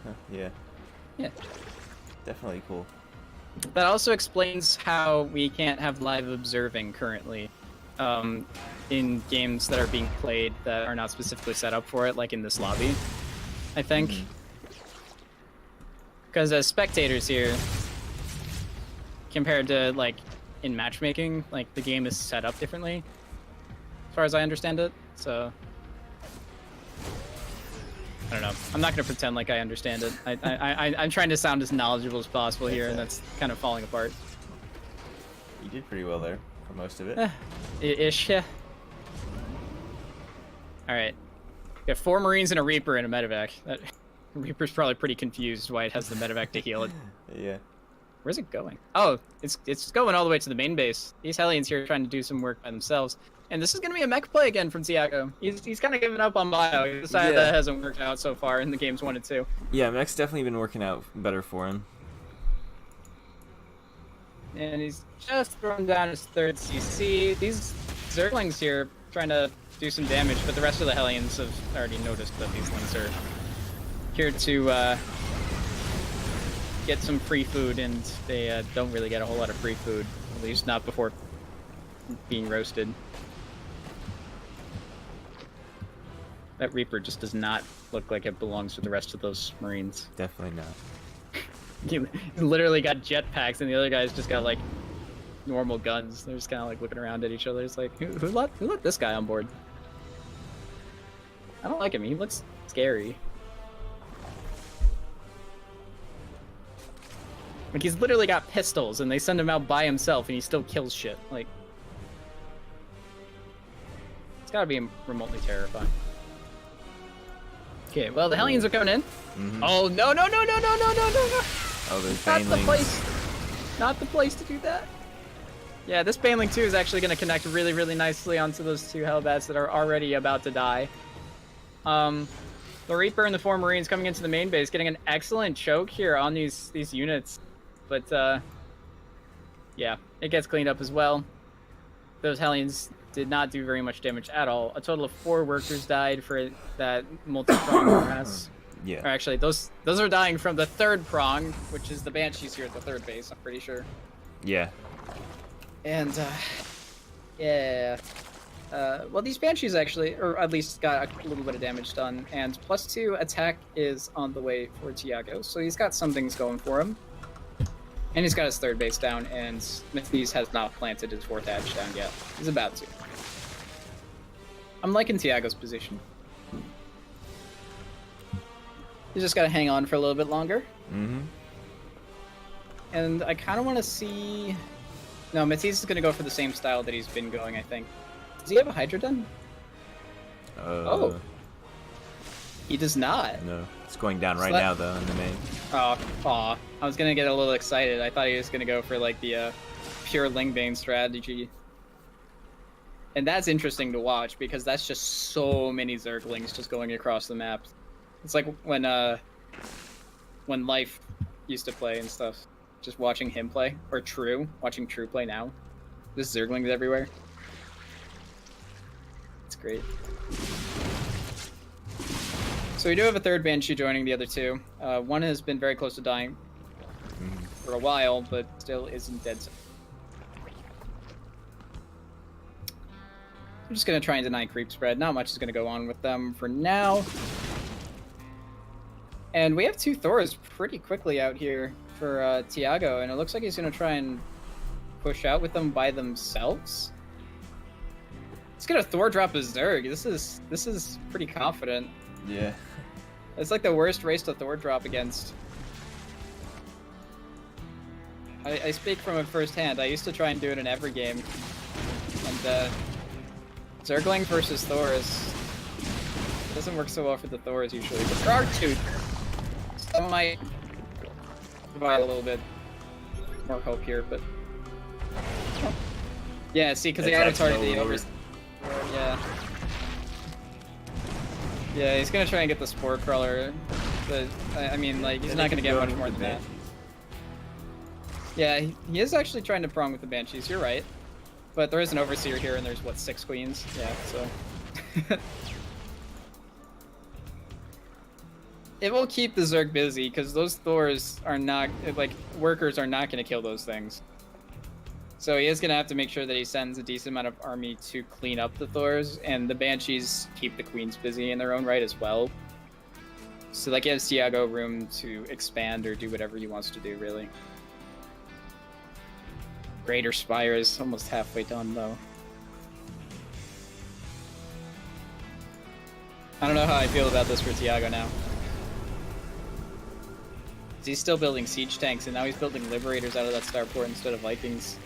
Huh, yeah. Yeah. Definitely cool. That also explains how we can't have live observing currently in games that are being played that are not specifically set up for it, like in this lobby, I think. Because as spectators here, compared to, like, in matchmaking, like, the game is set up differently, as far as I understand it, so... I don't know. I'm not going to pretend like I understand it. I'm trying to sound as knowledgeable as possible here, and that's kind of falling apart. You did pretty well there for most of it. Ish, yeah. Alright. Got 4 Marines and a Reaper and a medevac. That Reaper's probably pretty confused why it has the medevac to heal it. Yeah. Where's it going? Oh, it's going all the way to the main base. These Hellions here are trying to do some work by themselves. And this is going to be a mech play again from Tiago. He's kind of given up on bio. He decided that hasn't worked out so far in the games 1 and 2. Yeah, mech's definitely been working out better for him. And he's just thrown down his 3rd CC. These Zerglings here trying to do some damage, but the rest of the Hellions have already noticed that these things are here to get some free food, and they don't really get a whole lot of free food, at least not before being roasted. That Reaper just does not look like it belongs with the rest of those Marines. Definitely not. He literally got jetpacks, and the other guys just got, like, normal guns. They're just kind of, like, looking around at each other. It's like, who let this guy on board? I don't like him. He looks scary. Like, he's literally got pistols, and they send him out by himself, and he still kills shit. Like, it's gotta be remotely terrifying. Okay, well, the Hellions are coming in. Oh, no, no, no, no, no, no, no, no, no! Oh, there's Not the banelings. place. Not the place to do that. Yeah, this Baneling 2 is actually going to connect really, really nicely onto those 2 Hellbats that are already about to die. The Reaper and the 4 Marines coming into the main base, getting an excellent choke here on these units. But, yeah, it gets cleaned up as well. Those Hellions did not do very much damage at all. A total of 4 workers died for that multi-prong harass. Yeah. Or actually, those are dying from the 3rd prong, which is the Banshees here at the 3rd base, I'm pretty sure. Yeah. And, yeah. Well, these Banshees actually, or at least got a little bit of damage done, and +2 attack is on the way for Tiago, so he's got some things going for him. And he's got his 3rd base down, and Matiz has not planted his 4th hatch down yet. He's about to. I'm liking Tiago's position. He's just gotta hang on for a little bit longer. And I kind of want to see... No, Matiz is gonna go for the same style that he's been going, I think. Does he have a Hydra Den? Oh. He does not. No. It's going down right now, though, in the main. Oh, aw. I was gonna get a little excited. I thought he was gonna go for, like, the pure Lingbane strategy. And that's interesting to watch, because that's just so many Zerglings just going across the map. It's like when Life used to play and stuff. Just watching him play. Or True. Watching True play now. There's Zerglings everywhere. It's great. So we do have a 3rd Banshee joining the other 2. One has been very close to dying for a while, but still isn't dead. I'm just going to try and deny creep spread. Not much is going to go on with them for now. And we have 2 Thors pretty quickly out here for Tiago, and it looks like he's going to try and push out with them by themselves. He's going to Thor drop a Zerg. This is pretty confident. Yeah. It's like the worst race to Thor drop against. I speak from it firsthand. I used to try and do it in every game. And Zergling versus Thors doesn't work so well for the Thors usually. But there are 2. Some might provide a little bit more hope here, but yeah, see, because they auto target the over. Yeah. Yeah, he's gonna try and get the spore crawler, but I mean, like, he's not gonna get much more than that. Yeah, he is actually trying to prong with the banshees. You're right, but there is an overseer here, and there's what, 6 queens? Yeah, so. It will keep the Zerg busy, because those Thors are not, like, workers are not going to kill those things. So he is going to have to make sure that he sends a decent amount of army to clean up the Thors, and the Banshees keep the Queens busy in their own right as well. So that gives Tiago room to expand or do whatever he wants to do, really. Greater Spire is almost halfway done, though. I don't know how I feel about this for Tiago now. He's still building siege tanks, and now he's building liberators out of that starport instead of Vikings.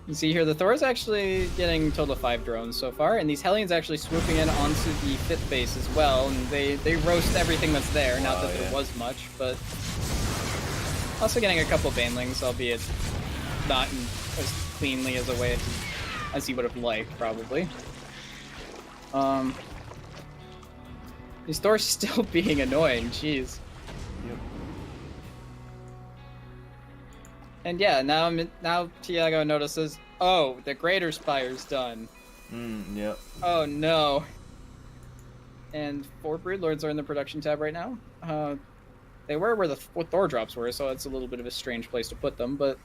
You see here, the Thor is actually getting a total of 5 drones so far, and these Hellions actually swooping in onto the 5th base as well, and they roast everything that's there. Not that there was much, but also getting a couple Banelings, albeit not in as cleanly as a way as he would have liked, probably. These Thors still being annoying, jeez. Yep. And yeah, now Tiago notices, oh, the Greater Spire's done. Yep. Oh no. And 4 Broodlords are in the production tab right now. They were where the Thor drops were, so it's a little bit of a strange place to put them, but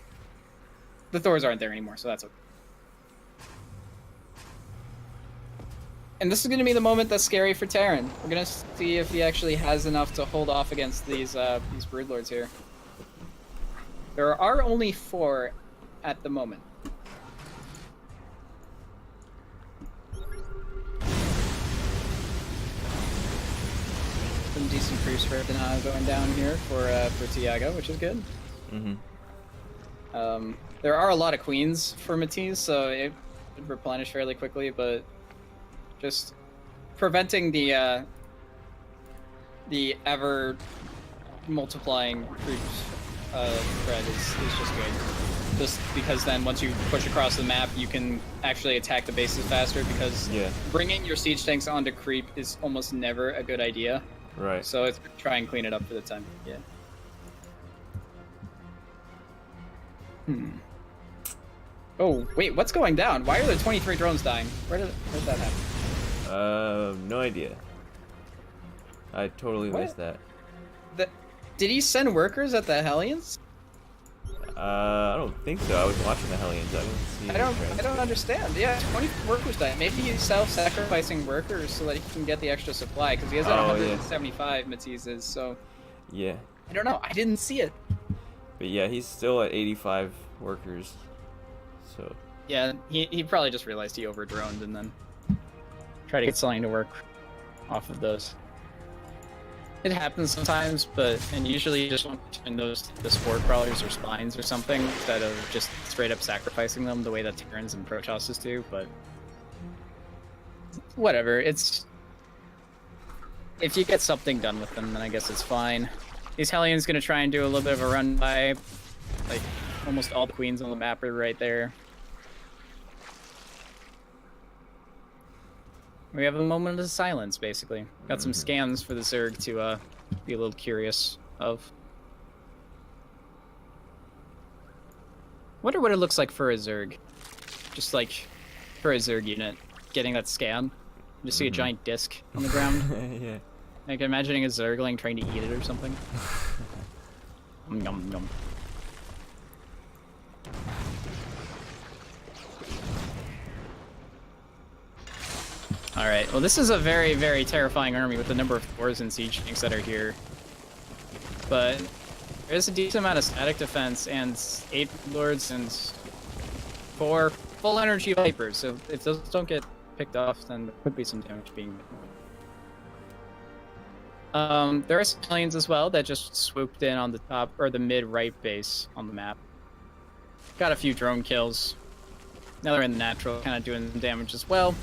the Thors aren't there anymore, so that's okay. And this is going to be the moment that's scary for TerraN. We're going to see if he actually has enough to hold off against these Broodlords here. There are only 4 at the moment. Some decent creep spread going down here for Tiago, which is good. There are a lot of queens for Matiz, so it would replenish fairly quickly, but just preventing the ever multiplying creep spread is just good. Just because then once you push across the map, you can actually attack the bases faster, because bringing your siege tanks onto creep is almost never a good idea. Right. So it's try and clean it up for the time. Yeah. Oh, wait, what's going down? Why are there 23 drones dying? Where did that happen? No idea. I totally missed that. Did he send workers at the Hellions? I don't think so. I was watching the Hellions. I didn't see. I don't understand. Yeah, 20 workers died. Maybe he's self-sacrificing workers so that he can get the extra supply, because he has 175 Matiz is, so. Yeah. I don't know. I didn't see it. But yeah, he's still at 85 workers. So. Yeah, he probably just realized he over-droned and then tried to get something to work off of those. It happens sometimes, and usually you just want to turn those to spore crawlers or spines or something instead of just straight up sacrificing them the way that TerraNs and Protoss's do, but whatever, if you get something done with them, then I guess it's fine. These Hellions gonna try and do a little bit of a run by, like, almost all the queens on the map are right there. We have a moment of silence, basically. Got some scans for the Zerg to be a little curious of. Wonder what it looks like for a Zerg. Just like for a Zerg unit, getting that scan. Just see a giant disc on the ground. Yeah. Like imagining a Zergling trying to eat it or something. Yum yum. Alright, well this is a very, very terrifying army with the number of Thors and siege tanks that are here. But there's a decent amount of static defense and 8 lords and 4 full energy vipers, so if those don't get picked off, then there could be some damage being made. There are some planes as well that just swooped in on the top, or the mid-right base on the map. Got a few drone kills. now they're in the natural, kind of doing damage as well.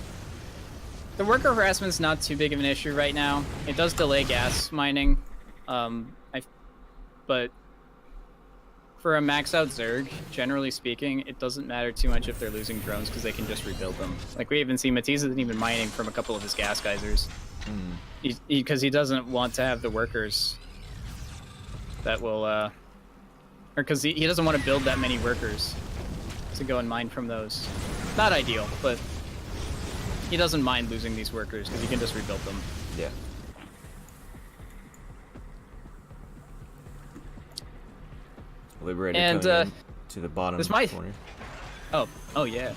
The worker harassment's not too big of an issue right now. It does delay gas mining, but for a max out Zerg, generally speaking, it doesn't matter too much if they're losing drones because they can just rebuild them. Like we even see Matiz isn't even mining from a couple of his gas geysers because he doesn't want to have the workers that will, or because he doesn't want to build that many workers to go and mine from those. Not ideal, but he doesn't mind losing these workers because he can just rebuild them. Yeah. Liberator And coming in to the bottom corner. Oh yeah.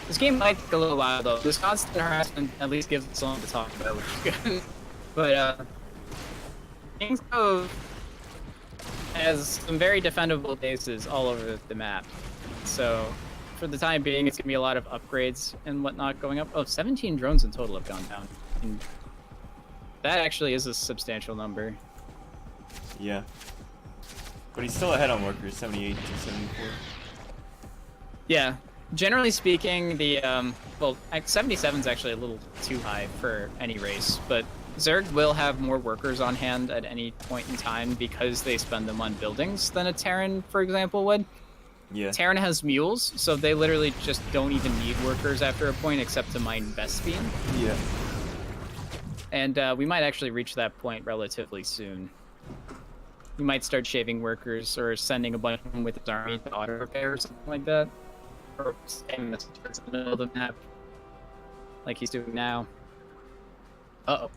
This game might take a little while though. This constant harassment at least gives us something to talk about, which is good. But things go as some very defendable bases all over the map. So for the time being, it's gonna be a lot of upgrades and whatnot going up. Oh, 17 drones in total have gone down. And that actually is a substantial number. Yeah. But he's still ahead on workers, 78 to 74. Yeah. Generally speaking, the, well, 77 is actually a little too high for any race, but Zerg will have more workers on hand at any point in time because they spend them on buildings than a TerraN, for example, would. Yeah. TerraN has mules, so they literally just don't even need workers after a point except to mine Vespine. Yeah. And we might actually reach that point relatively soon. We might start shaving workers or sending a bunch of them with his army to auto repair or something like that. Or staying in the middle of the map, like he's doing now. Uh-oh.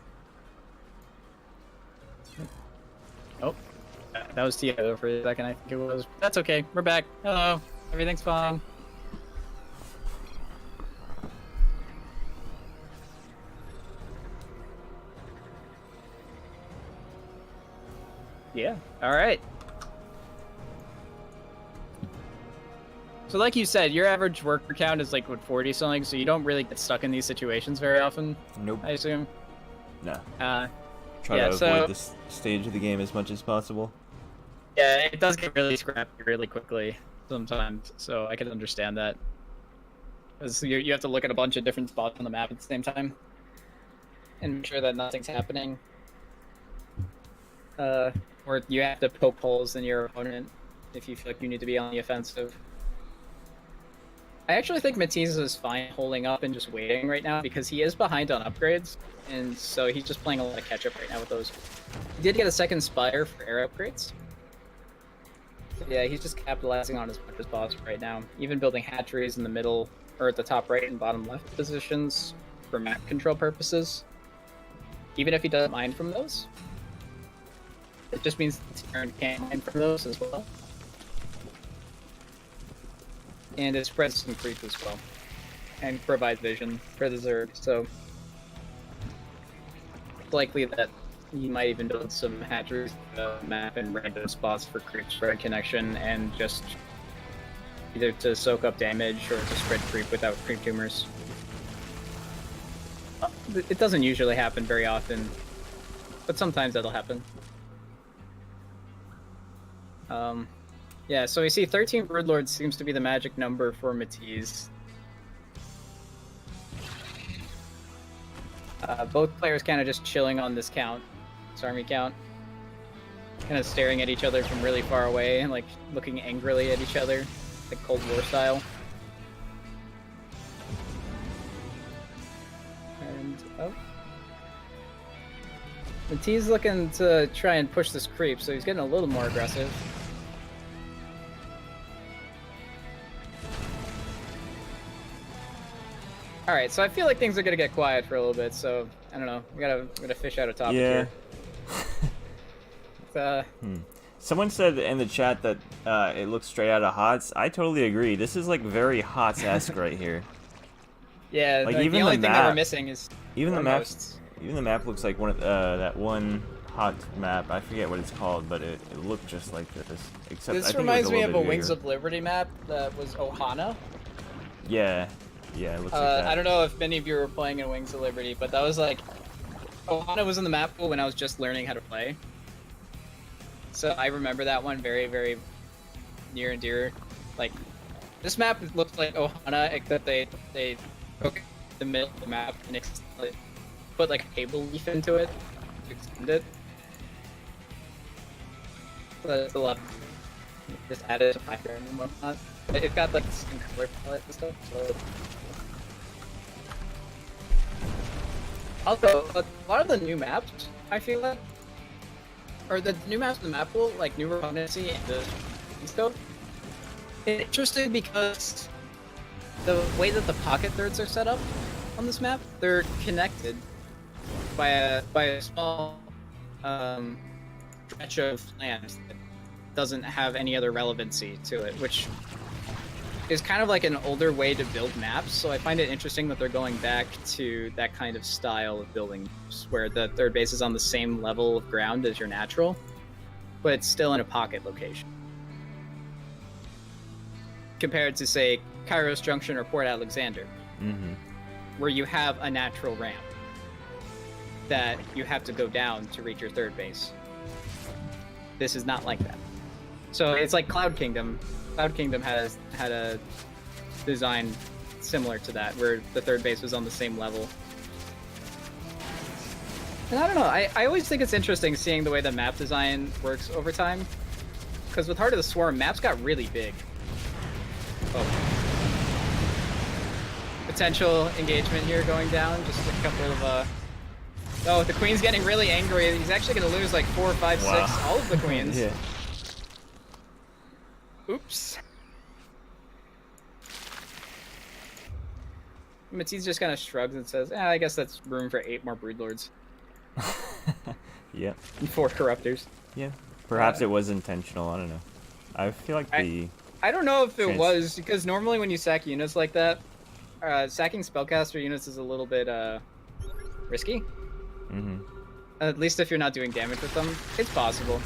Oh, that was Tiago for a second, I think it was. That's okay, we're back. Hello, everything's fine. Yeah, alright. So like you said, your average worker count is like, what, 40 something, so you don't really get stuck in these situations very often? Nope. I assume? No. Try to avoid this stage of the game as much as possible. Yeah, it does get really scrappy really quickly sometimes, so I can understand that. Because you have to look at a bunch of different spots on the map at the same time. And make sure that nothing's happening. Or you have to poke holes in your opponent if you feel like you need to be on the offensive. I actually think Matiz is fine holding up and just waiting right now because he is behind on upgrades, and so he's just playing a lot of catch-up right now with those. He did get a second Spire for air upgrades. So yeah, he's just capitalizing on as much as possible right now. Even building hatcheries in the middle, or at the top right and bottom left positions for map control purposes. Even if he doesn't mine from those. It just means the TerraN can't mine from those as well. And it spreads some creep as well. And provides vision for the Zerg, so it's likely that you might even build some hatcheries map in random spots for creep spread connection and just either to soak up damage or to spread creep without creep tumors. It doesn't usually happen very often, but sometimes that'll happen. Yeah, so we see 13 Broodlords seems to be the magic number for Matiz. Both players kind of just chilling on this count, this army count. Kind of staring at each other from really far away and like looking angrily at each other, like Cold War style. And, oh. Matiz looking to try and push this creep, so he's getting a little more aggressive. Alright, so I feel like things are gonna get quiet for a little bit, so I don't know. We gotta fish out a topic here. Someone said in the chat that it looks straight out of HOTS. I totally agree. This is like very HOTS-esque right here. Yeah, like even the only thing that we're missing is even the map looks like one of that one hot map. I forget what it's called, but it looked just like this. Except this I think reminds it was me a of a little bit Wings bigger. of Liberty map that was Ohana. Yeah, it looks like that. I don't know if many of you were playing in Wings of Liberty, but that was like Ohana was in the map pool when I was just learning how to play. So I remember that one very, very near and dear. Like This map looks like Ohana, except they took the middle of the map and put like a cable leaf into it to extend it. But it's a lot. Just added to background and whatnot. It's got like the same color palette and stuff. So. Also, a lot of the new maps, I feel like, or the new maps in the map pool, like New Repugnancy and the stuff, it's interesting because the way that the pocket thirds are set up on this map, they're connected by a small stretch of land that doesn't have any other relevancy to it, which is kind of like an older way to build maps. So I find it interesting that they're going back to that kind of style of building maps, where the third base is on the same level of ground as your natural, but it's still in a pocket location. Compared to, say, Kairos Junction or Port Alexander, where you have a natural ramp that you have to go down to reach your third base. This is not like that. So it's like Cloud Kingdom. Cloud Kingdom had a design similar to that, where the third base was on the same level. And I don't know, I always think it's interesting seeing the way the map design works over time. Because with Heart of the Swarm, maps got really big. Oh. Potential engagement here going down, just a couple of, Oh, the Queen's getting really angry. He's actually going to lose like 4, 5, 6, all of the Queens. Yeah. Oops. Matiz just kind of shrugs and says, I guess that's room for 8 more Broodlords. Yeah. And 4 Corruptors. Yeah. Perhaps it was intentional, I don't know. I feel like I don't know if it was, because normally when you sack units like that, sacking spellcaster units is a little bit risky. At least if you're not doing damage with them. It's possible.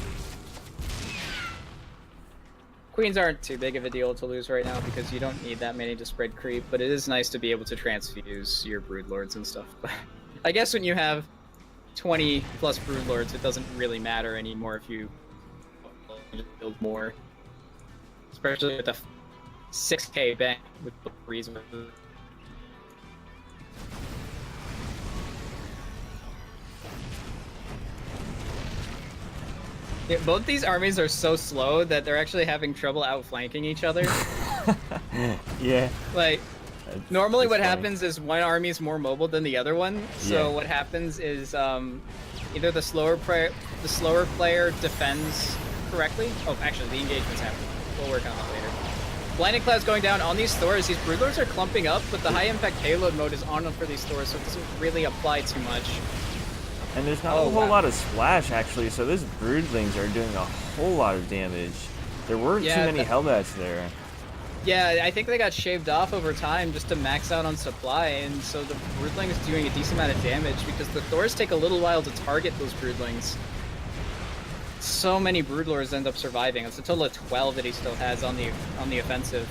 Queens aren't too big of a deal to lose right now because you don't need that many to spread creep, but it is nice to be able to transfuse your Broodlords and stuff. I guess when you have 20 plus Broodlords, it doesn't really matter anymore if you build more. Especially with the 6k bank with the reason. Yeah, both these armies are so slow that they're actually having trouble outflanking each other. Yeah. Like, normally what happens is one army is more mobile than the other one. So what happens is either the slower player defends correctly. Oh, actually, the engagement's happening. We'll work on that later. Blinding Cloud's going down on these Thors. These Broodlords are clumping up, but the high impact payload mode is on for these Thors, so it doesn't really apply too much. And there's not a whole lot of splash, actually, so those Broodlings are doing a whole lot of damage. There weren't too many Hellbats there. Yeah, I think they got shaved off over time just to max out on supply, and so the Broodling is doing a decent amount of damage because the Thors take a little while to target those Broodlings. So many Broodlords end up surviving. It's a total of 12 that he still has on the offensive.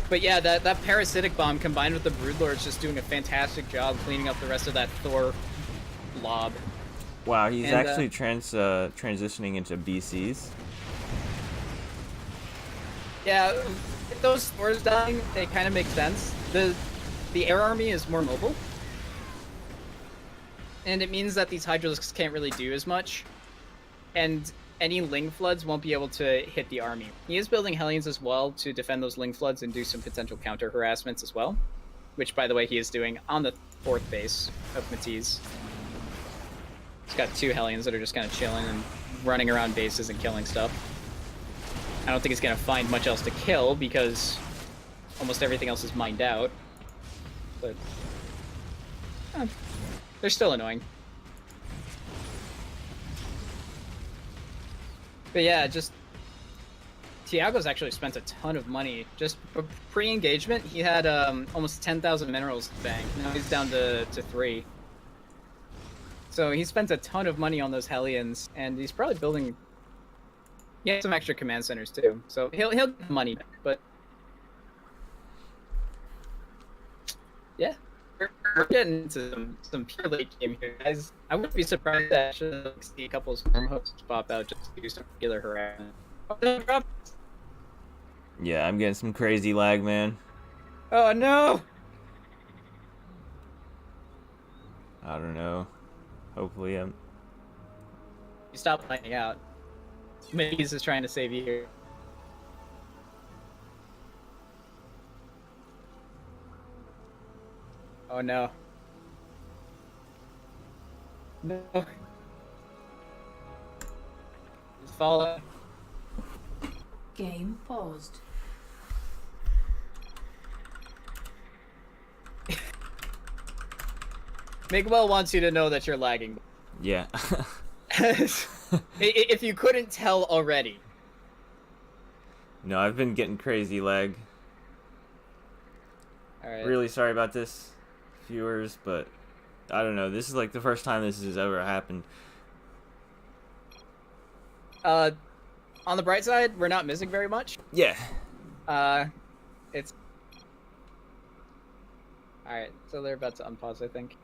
But yeah, that parasitic bomb combined with the Broodlords just doing a fantastic job cleaning up the rest of that Thor blob. Wow, he's actually transitioning into BCs. Yeah, with those Thors dying, it kind of makes sense. The air army is more mobile. And it means that these Hydralisks can't really do as much. And any Ling Floods won't be able to hit the army. He is building Hellions as well to defend those Ling Floods and do some potential counter harassments as well. Which, by the way, he is doing on the 4th base of Matiz. He's got 2 Hellions that are just kind of chilling and running around bases and killing stuff. I don't think he's going to find much else to kill because almost everything else is mined out. But they're still annoying. But yeah, just Tiago's actually spent a ton of money. Just pre-engagement, he had almost 10,000 minerals to bank. Now he's down to 3. So he spent a ton of money on those Hellions, and he's probably building. He has some extra command centers too, so he'll get the money back. But yeah, we're getting into some pure late game here, guys. I wouldn't be surprised to actually see a couple of storm hooks pop out just to do some regular harassment. Oh, no, drop. Yeah, I'm getting some crazy lag, man. Oh no! I don't know. Hopefully I'm... You stop playing out. Matiz is trying to save you here. Oh no. No. Just follow. Game paused. Miguel wants you to know that you're lagging. Yeah. If you couldn't tell already. No, I've been getting crazy lag. Alright. Really sorry about this, viewers, but I don't know. This is like the first time this has ever happened. On the bright side, we're not missing very much. Yeah. It's... Alright, so they're about to unpause, I think.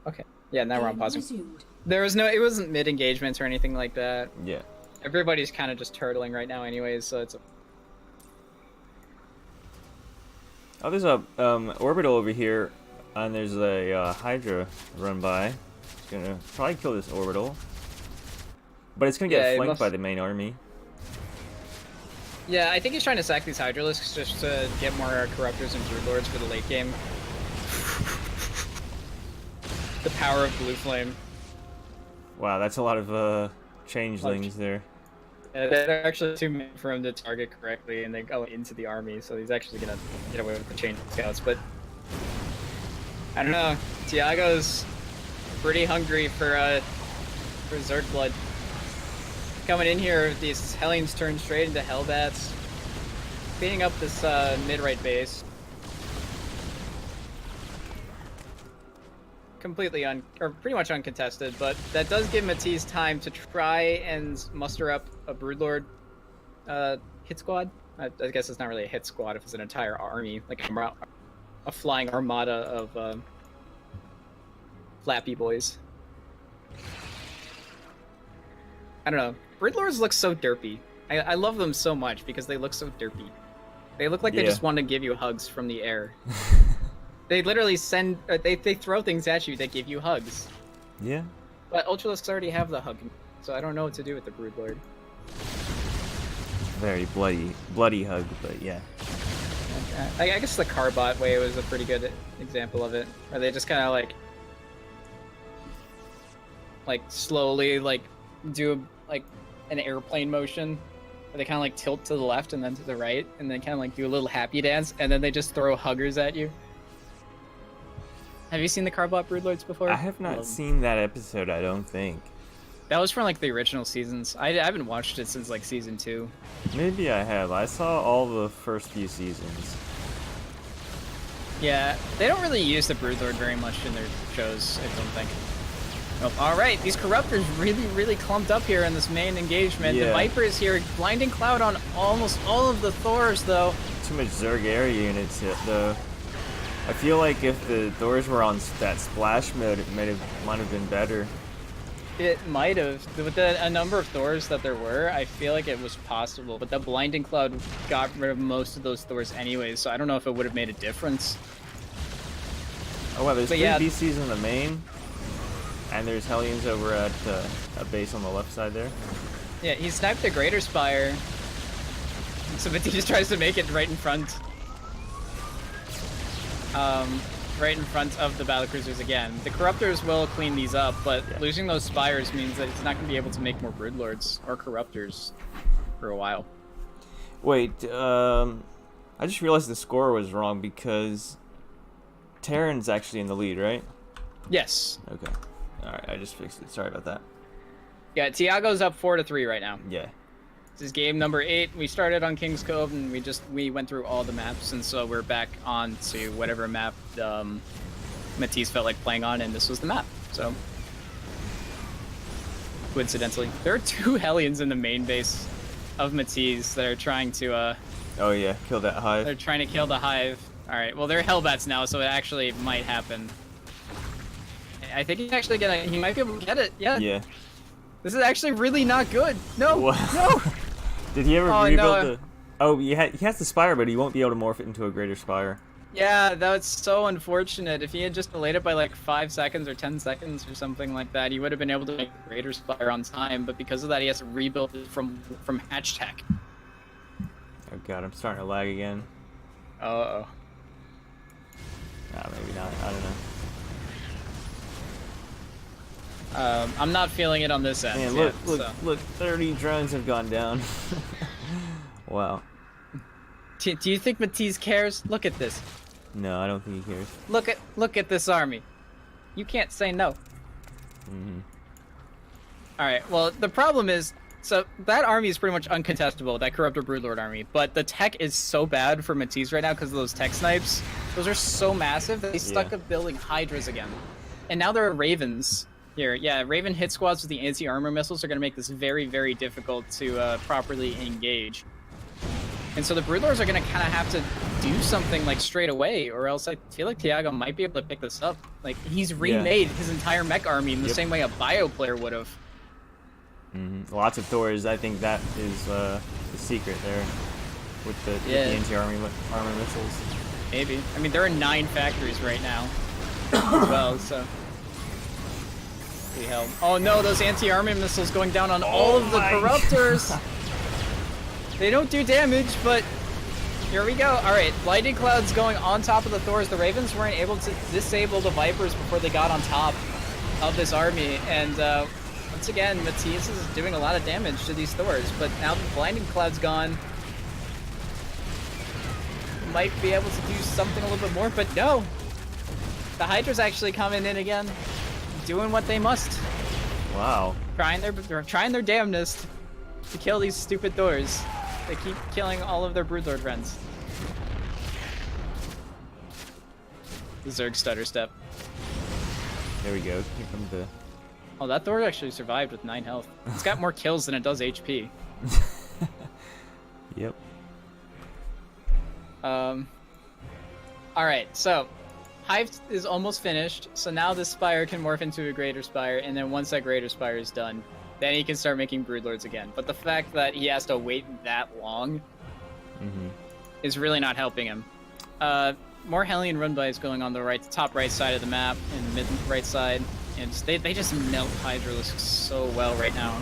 Okay. Yeah, now we're on pausing. Resumed. There was no... It wasn't mid-engagements or anything like that. Yeah. Everybody's kind of just turtling right now anyways, so it's... Oh, there's a orbital over here, and there's a Hydra run by. It's gonna probably kill this orbital, but it's gonna Yeah, get it flanked must- by the main army. Yeah, I think he's trying to sack these Hydralisks just to get more Corruptors and Broodlords for the late game. The power of Blue Flame. Wow, that's a lot of changelings there. They're actually too many for him to target correctly, and they go into the army, so he's actually gonna get away with the chain scouts. But I don't know. Tiago's pretty hungry for Zerg blood. Coming in here, these Hellions turn straight into Hellbats, beating up this mid-right base. Completely or pretty much uncontested, but that does give Matiz time to try and muster up a Broodlord hit squad. I guess it's not really a hit squad if it's an entire army, like a flying armada of flappy boys. I don't know. Broodlords look so derpy. I love them so much because they look so derpy. They look like they Yeah. just want to give you hugs from the air. They literally send... they throw things at you that give you hugs. Yeah. But Ultralisks already have the hug, so I don't know what to do with the Broodlord. Very bloody hug, but yeah. I guess the Carbot way was a pretty good example of it. Where they just kind of like slowly do an airplane motion. Where they kind of tilt to the left and then to the right, and then kind of do a little happy dance, and then they just throw huggers at you. Have you seen the Carbot Broodlords before? I have not seen that episode, I don't think. That was from the original seasons. I haven't watched it since season 2. Maybe I have. I saw all the first few seasons. Yeah, they don't really use the Broodlord very much in their shows, I don't think. Oh, alright, these Corruptors really clumped up here in this main engagement. Yeah. The Viper is here, Blinding Cloud on almost all of the Thors, though. Too much Zerg area units hit, though. I feel like if the Thors were on that splash mode, it might have been better. It might have. With a number of Thors that there were, I feel like it was possible. But the Blinding Cloud got rid of most of those Thors anyways, so I don't know if it would have made a difference. Oh wow, there's But 3 yeah. BCs in the main, and there's Hellions over at a base on the left side there. Yeah, he sniped the Greater Spire. So Matiz just tries to make it right in front. Right in front of the battlecruisers again. The Corruptors will clean these up, but Yeah. losing those Spires means that it's not going to be able to make more Broodlords or Corruptors for a while. Wait, I just realized the score was wrong because TerraN's actually in the lead, right? Yes. Okay. Alright, I just fixed it. Sorry about that. Yeah, Tiago's up 4-3 right now. Yeah. This is game number 8. We started on King's Cove and we went through all the maps, and so we're back on to whatever map Matiz felt like playing on, and this was the map. So coincidentally, there are 2 Hellions in the main base of Matiz that are trying to Oh yeah, kill that hive. they're trying to kill the hive. All right, well they're Hellbats now, so it actually might happen. I think he's actually he might be able to get it. Yeah. Yeah. This is actually really not good. No, What? no. Did he ever Oh, rebuild no. the... Oh, he has the Spire, but he won't be able to morph it into a greater Spire. Yeah, that's so unfortunate. If he had just delayed it by like 5 seconds or 10 seconds or something like that, he would have been able to make a greater Spire on time. But because of that, he has to rebuild it from hatch tech. Oh god, I'm starting to lag again. Uh-oh. Nah, maybe not. I don't know. I'm not feeling it on this end. Man, yet, look, 30 drones have gone down. Wow. Do you think Matiz cares? Look at this. No, I don't think he cares. Look at this army. You can't say no. Mm-hmm. Alright, well, the problem is, so that army is pretty much uncontestable, that Corruptor Broodlord army, but the tech is so bad for Matiz right now because of those tech snipes. Those are so massive that they stuck up building Hydras again. And now there are Ravens here. Yeah, Raven hit squads with the anti-armor missiles are going to make this very, very difficult to properly engage. And so the Broodlords are going to kind of have to do something like straight away, or else I feel like Tiago might be able to pick this up. Like, he's remade his entire mech army in the same way a bio player would have. Mm-hmm. Lots of Thors. I think that is the secret there with the anti-armor missiles. Maybe. I mean, there are 9 factories right now as well, so... Hell. Oh no, those anti-armor missiles going down on all of the Corruptors! They don't do damage, but here we go. Alright, Lightning Cloud's going on top of the Thors. The Ravens weren't able to disable the Vipers before they got on top of this army, and once again, Matiz is doing a lot of damage to these Thors, but now the Blinding Cloud's gone. Might be able to do something a little bit more, but no! The Hydra's actually coming in again, doing what they must. Wow. Trying their damnedest to kill these stupid Thors. They keep killing all of their Broodlord friends. The Zerg stutter step. There we go. Here comes the... Oh, that Thor actually survived with 9 health. It's got more kills than it does HP. Yep. Alright, so Hive is almost finished, so now this Spire can morph into a Greater Spire, and then once that Greater Spire is done, then he can start making Broodlords again. But the fact that he has to wait that long is really not helping him. More Hellion run-bys going on the top right side of the map, and mid right side, and they just melt Hydralisks so well right now.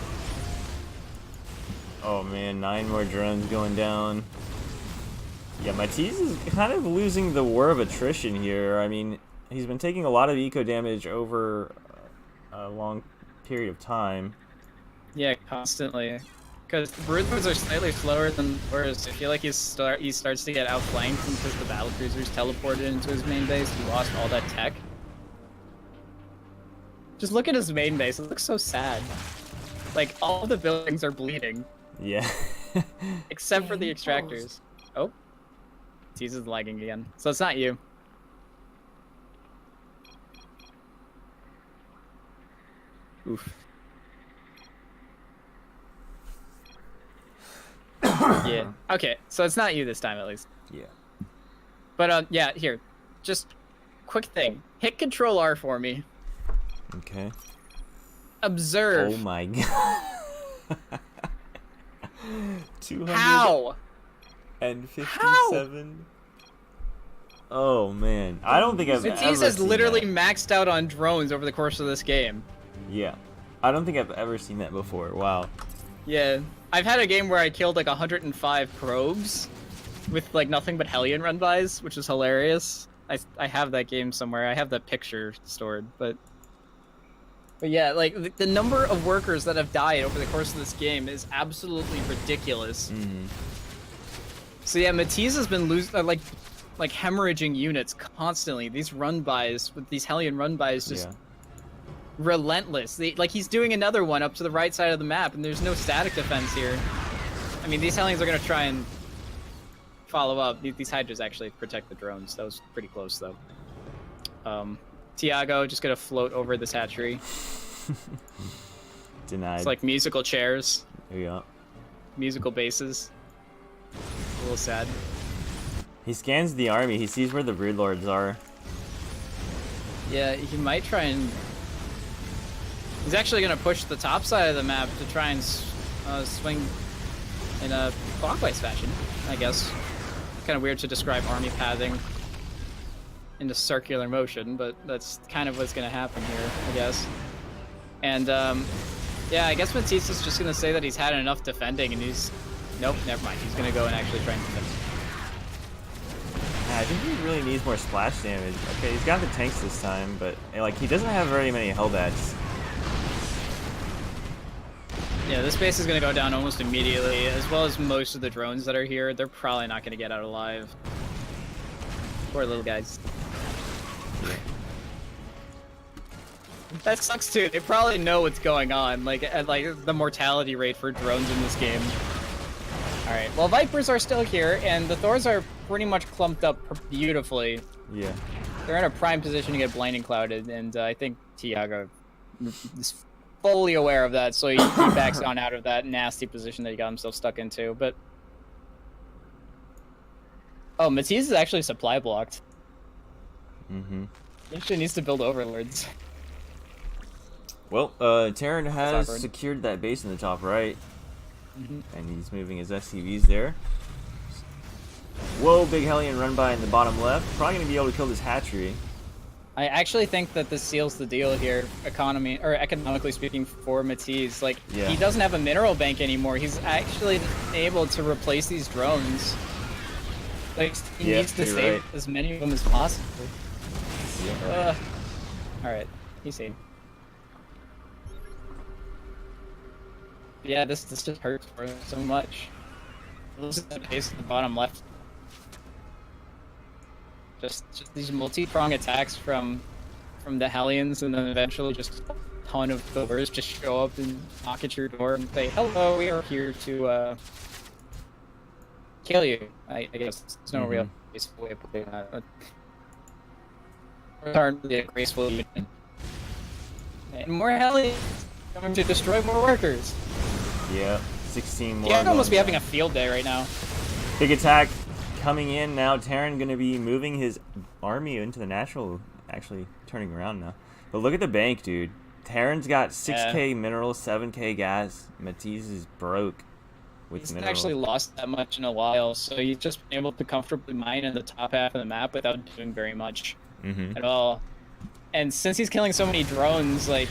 Oh man, 9 more drones going down. Yeah, Matiz is kind of losing the war of attrition here. I mean, he's been taking a lot of eco damage over a long period of time. Yeah, constantly. Because the Broodlords are slightly slower than Thors. I feel like he starts to get outflanked because the battlecruisers teleported into his main base. He lost all that tech. Just look at his main base. It looks so sad. Like, all the buildings are bleeding. Yeah. Except for the extractors. Oh. Matiz is lagging again. So it's not you. Oof. Yeah. Okay, so it's not you this time at least. Yeah. But yeah, here. Just quick thing. Hit Control R for me. Okay. Observe. Oh my god. 257. How? Oh man, I don't think I've ever Matiz has seen literally that. maxed out on drones over the course of this game. Yeah, I don't think I've ever seen that before. Wow. Yeah, I've had a game where I killed like 105 probes with like nothing but Hellion run-bys, which is hilarious. I have that game somewhere. I have the picture stored, but yeah, like the number of workers that have died over the course of this game is absolutely ridiculous. So yeah, Matiz has been like hemorrhaging units constantly. These run-bys with these Hellion run-bys just relentless. He's doing another one up to the right side of the map, and there's no static defense here. I mean, these Hellions are gonna try and follow up. These Hydras actually protect the drones. That was pretty close though. Tiago just gonna float over this hatchery. Denied. It's like musical chairs. There you go. Musical bases. A little sad. He scans the army. He sees where the Broodlords are. Yeah, he might try and He's actually going to push the top side of the map to try and swing in a clockwise fashion, I guess. Kind of weird to describe army pathing into circular motion, but that's kind of what's going to happen here, I guess. And, yeah, I guess Matiz is just going to say that he's had enough defending, and he's... Nope, never mind. He's going to go and actually try and defend. Yeah, I think he really needs more splash damage. Okay, he's got the tanks this time, but, like, he doesn't have very many Hellbats. Yeah, this base is going to go down almost immediately, as well as most of the drones that are here. They're probably not going to get out alive. Poor little guys. That sucks too. They probably know what's going on, like the mortality rate for drones in this game. All right. Well, Vipers are still here, and the Thors are pretty much clumped up beautifully. Yeah. They're in a prime position to get blinding clouded, and I think Tiago is fully aware of that, so he backs on out of that nasty position that he got himself stuck into. But oh, Matiz is actually supply blocked. Mm-hmm. He actually needs to build overlords. Well, TerraN has secured that base in the top right, and he's moving his SCVs there. Whoa, big Hellion run by in the bottom left. Probably gonna be able to kill this hatchery. I actually think that this seals the deal here, economically speaking, for Matiz. Like, he doesn't have a mineral bank anymore. He's actually able to replace these drones. Like, he needs to save as many of them as possible. Yeah. Alright, he's safe. Yeah, this just hurts for him so much. Loses the base at the bottom left. Just these multi-prong attacks from the Hellions, and then eventually just a ton of Thors just show up and knock at your door and say, "Hello, we are here to kill you." I guess there's no real graceful way of putting that. Thors aren't really a graceful unit. And more Hellions coming to destroy more workers. Yeah, 16 more. Yeah, I must be having a field day right now. Big attack coming in now. TerraN gonna be moving his army into the natural, actually turning around now. But look at the bank, dude. TerraN's got 6k minerals, 7k gas. Matiz is broke with He's minerals. He's actually lost that much in a while, so he's just been able to comfortably mine in the top half of the map without doing very much at all. And since he's killing so many drones, like,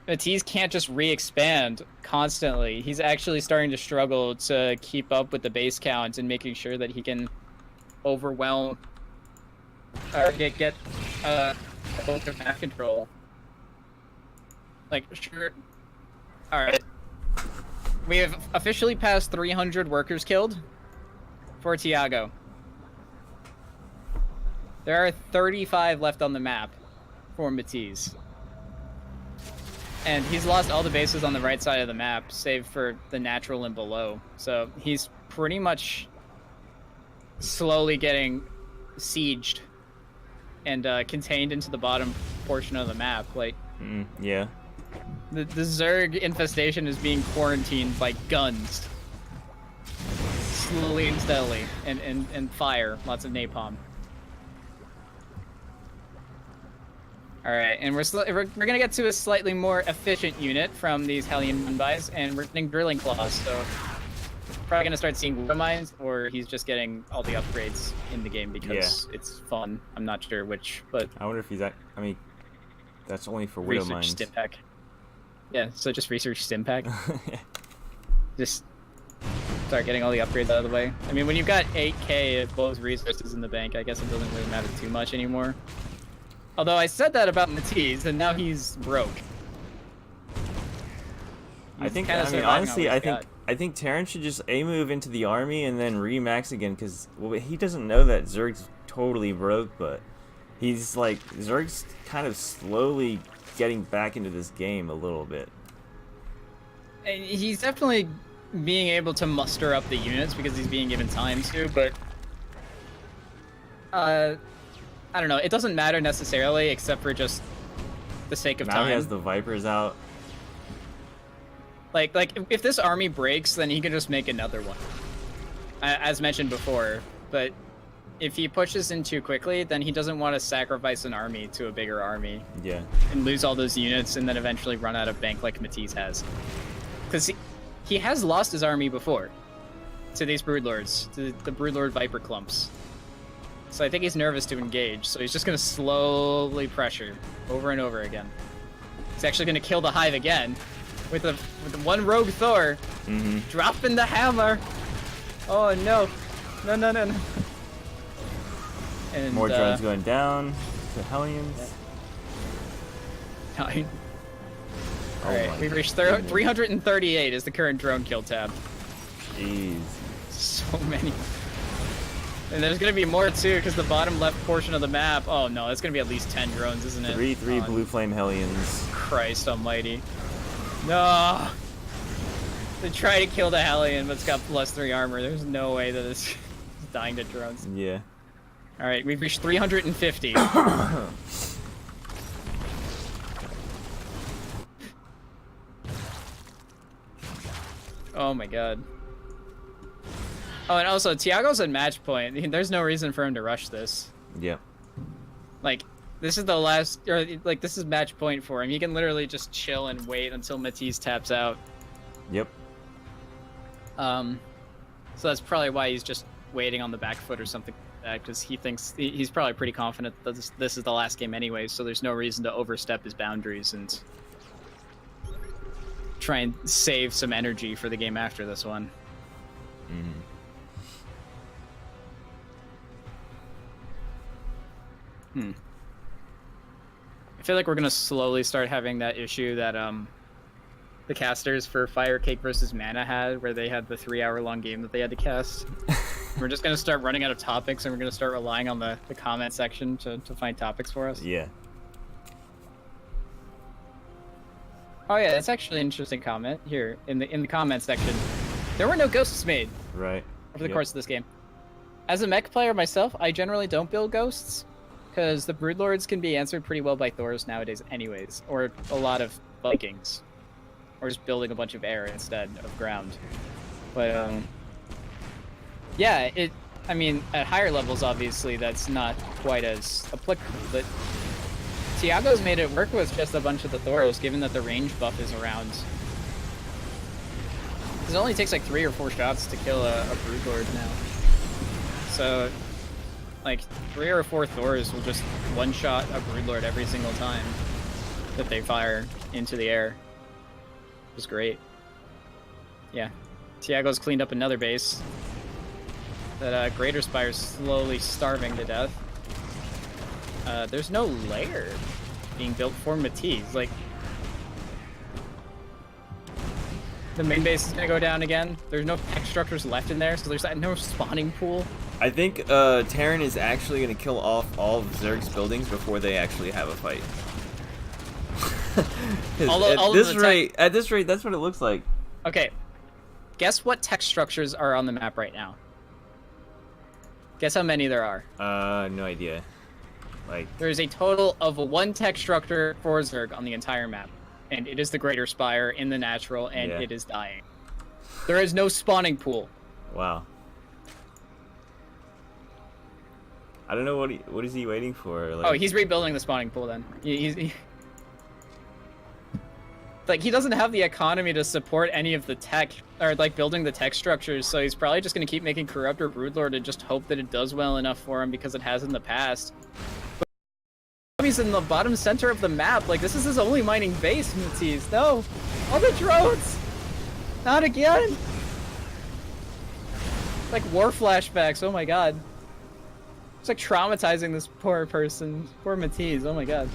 Matiz can't just re-expand constantly. He's actually starting to struggle to keep up with the base count and making sure that he can overwhelm or get map control. Like, sure. Alright. We have officially passed 300 workers killed for Tiago. There are 35 left on the map for Matiz. And he's lost all the bases on the right side of the map, save for the natural and below. So he's pretty much slowly getting sieged and contained into the bottom portion of the map. Like, the Zerg infestation is being quarantined by guns, slowly and steadily, and fire, lots of napalm. Alright, and we're gonna get to a slightly more efficient unit from these Hellion Moonbys, and we're getting drilling claws, so probably gonna start seeing widow mines, or he's just getting all the upgrades in the game because it's fun. I'm not sure which, but I wonder if he's I mean, that's only for widow mines. Research Stimpack. Yeah, so just research Stimpack. Just start getting all the upgrades out of the way. I mean, when you've got 8k of both resources in the bank, I guess it doesn't really matter too much anymore. Although I said that about Matiz, and now he's broke. I think TerraN should just move into the army and then remax again, because he doesn't know that Zerg's totally broke, but he's like, Zerg's kind of slowly getting back into this game a little bit. And he's definitely being able to muster up the units because he's being given time to, but I don't know, it doesn't matter necessarily, except for just the sake of time. Now he has the Vipers out. Like if this army breaks, then he can just make another one, as mentioned before. But if he pushes in too quickly, then he doesn't want to sacrifice an army to a bigger army. Yeah. And lose all those units and then eventually run out of bank like Matiz has. Because he has lost his army before to these Broodlords, to the Broodlord Viper clumps. So I think he's nervous to engage, so he's just going to slowly pressure over and over again. He's actually going to kill the Hive again with the one Rogue Thor. Dropping the hammer. Oh no. No, no, no, no. And, more drones going down to Hellions. Yeah. Oh Alright, we've reached 338 is the current drone kill tab. Jeez. So many. And there's gonna be more too, because the bottom left portion of the map. Oh no, it's gonna be at least 10 drones, isn't it? 3 blue flame Hellions. Christ almighty. No! They try to kill the Hellion, but it's got +3 armor. There's no way that it's dying to drones. Yeah. Alright, we've reached 350. Oh my god. Oh, and also, Tiago's at match point. There's no reason for him to rush this. Yep. Like, this is the last, or like, this is match point for him. He can literally just chill and wait until Matiz taps out. Yep. So that's probably why he's just waiting on the back foot or something like that, because he thinks, he's probably pretty confident that this is the last game anyway, so there's no reason to overstep his boundaries and try and save some energy for the game after this one. I feel like we're gonna slowly start having that issue that the casters for Fire Cake versus Mana had, where they had the 3-hour-long game that they had to cast. We're just gonna start running out of topics, and we're gonna start relying on the comment section to find topics for us. Yeah. Oh yeah, that's actually an interesting comment here in the comment section. There were no ghosts made Right. over the course of this game. As a mech player myself, I generally don't build ghosts, because the Broodlords can be answered pretty well by Thors nowadays anyways, or a lot of Vikings. Or just building a bunch of air instead of ground. But, yeah, I mean, at higher levels, obviously, that's not quite as applicable, but Tiago's made it work with just a bunch of the Thoros, given that the range buff is around. It only takes like 3 or 4 shots to kill a Broodlord now. So, like, 3 or 4 Thors will just one-shot a Broodlord every single time that they fire into the air. It was great. Yeah. Tiago's cleaned up another base. That Greater Spire's slowly starving to death. There's no lair being built for Matiz. Like, the main base is gonna go down again. There's no tech structures left in there, so there's no spawning pool. I think TerraN is actually going to kill off all of Zerg's buildings before they actually have a fight. At this rate, that's what it looks like. Okay, guess what tech structures are on the map right now? Guess how many there are. No idea. Like, there's a total of 1 tech structure for Zerg on the entire map, and it is the Greater Spire in the natural, and it is dying. There is no spawning pool. Wow. I don't know what is he waiting for. Like... Oh, he's rebuilding the spawning pool then. Like, he doesn't have the economy to support any of the tech, or like building the tech structures, so he's probably just going to keep making Corruptor Broodlord and just hope that it does well enough for him because it has in the past. But he's in the bottom center of the map. Like, this is his only mining base, Matiz. No! All the drones! Not again! Like, war flashbacks, oh my god. It's like traumatizing this poor person. Poor Matiz, oh my god.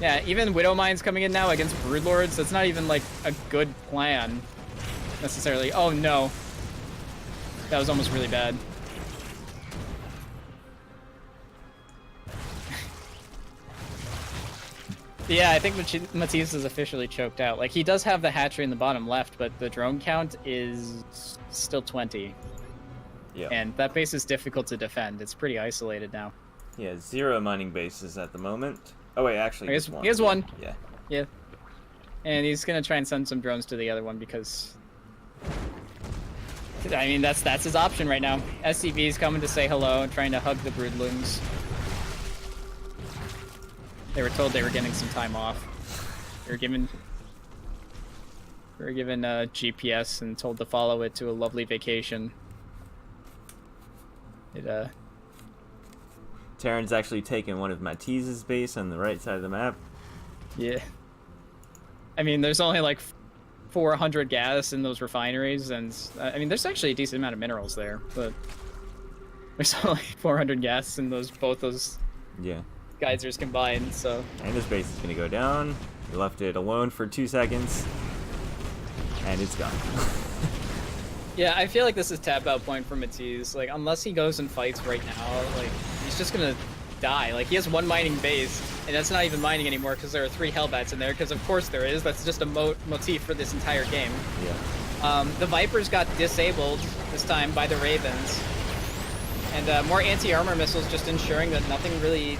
Yeah, even Widow Mines coming in now against Broodlords, that's not even like a good plan, necessarily. Oh no. That was almost really bad. Yeah, I think Matiz is officially choked out. Like, he does have the hatchery in the bottom left, but the drone count is still 20. Yeah. And that base is difficult to defend. It's pretty isolated now. Yeah, 0 mining bases at the moment. Oh wait, actually, he has one. Yeah. Yeah. And he's gonna try and send some drones to the other one because I mean, that's his option right now. SCV's coming to say hello and trying to hug the broodlings. They were told they were getting some time off. They were given GPS and told to follow it to a lovely vacation. TerraN's actually taken one of Matiz's base on the right side of the map. Yeah. I mean, there's only like 400 gas in those refineries, and I mean, there's actually a decent amount of minerals there, but there's only 400 gas in both those geysers combined. So. And this base is gonna go down. We left it alone for 2 seconds, and it's gone. Yeah, I feel like this is tap out point for Matiz. Like, unless he goes and fights right now, like, he's just gonna die. Like, he has one mining base, and that's not even mining anymore because there are 3 Hellbats in there, because of course there is. That's just a motif for this entire game. Yeah. The Vipers got disabled this time by the Ravens, and more anti-armor missiles just ensuring that nothing really...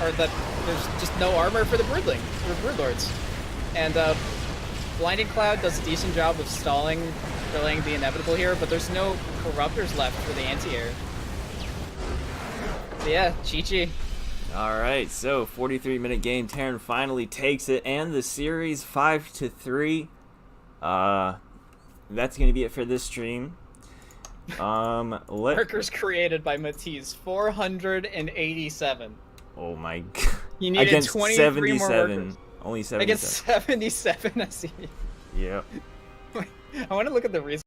or that there's just no armor for the Broodlords. And, Blinding Cloud does a decent job of stalling, delaying the inevitable here, but there's no Corruptors left for the anti-air. So yeah, GG. Alright, so 43-minute game. TerraN finally takes it, and the series 5-3. That's going to be it for this stream. Markers created by Matiz, 487. Oh my god. You needed against 23 more workers. Only 77. Against 77 SE. Yep. I want to look at the reason.